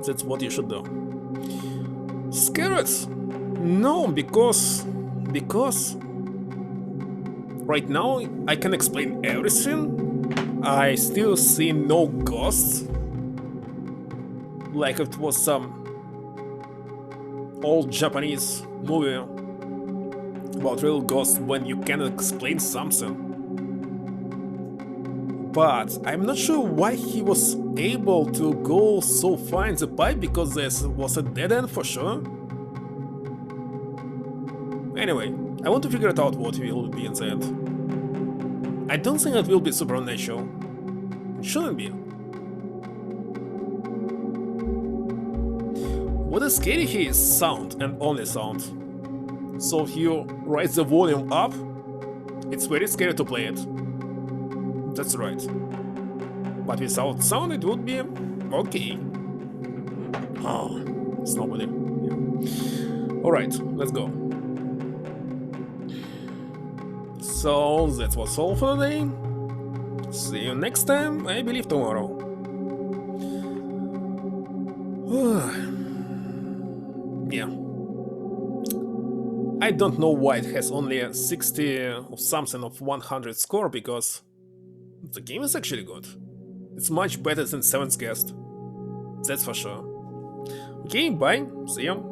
That's what you should do. Scared? No, because right now I can explain everything. I still see no ghosts. Like it was some old Japanese movie about real ghosts when you can explain something. But I'm not sure why he was able to go so far in the pipe, because there was a dead end for sure. Anyway, I want to figure it out what will be in the end. I don't think it will be supernatural. It shouldn't be. What is scary here is sound and only sound. So if you raise the volume up, it's very scary to play it. That's right. But without sound it would be okay. Oh, it's nobody. Yeah. Alright, let's go. So that was all for today. See you next time, I believe tomorrow. Yeah. I don't know why it has only a 60 or something of 100 score, because the game is actually good. It's much better than 7th Guest. That's for sure. Okay, bye, see you.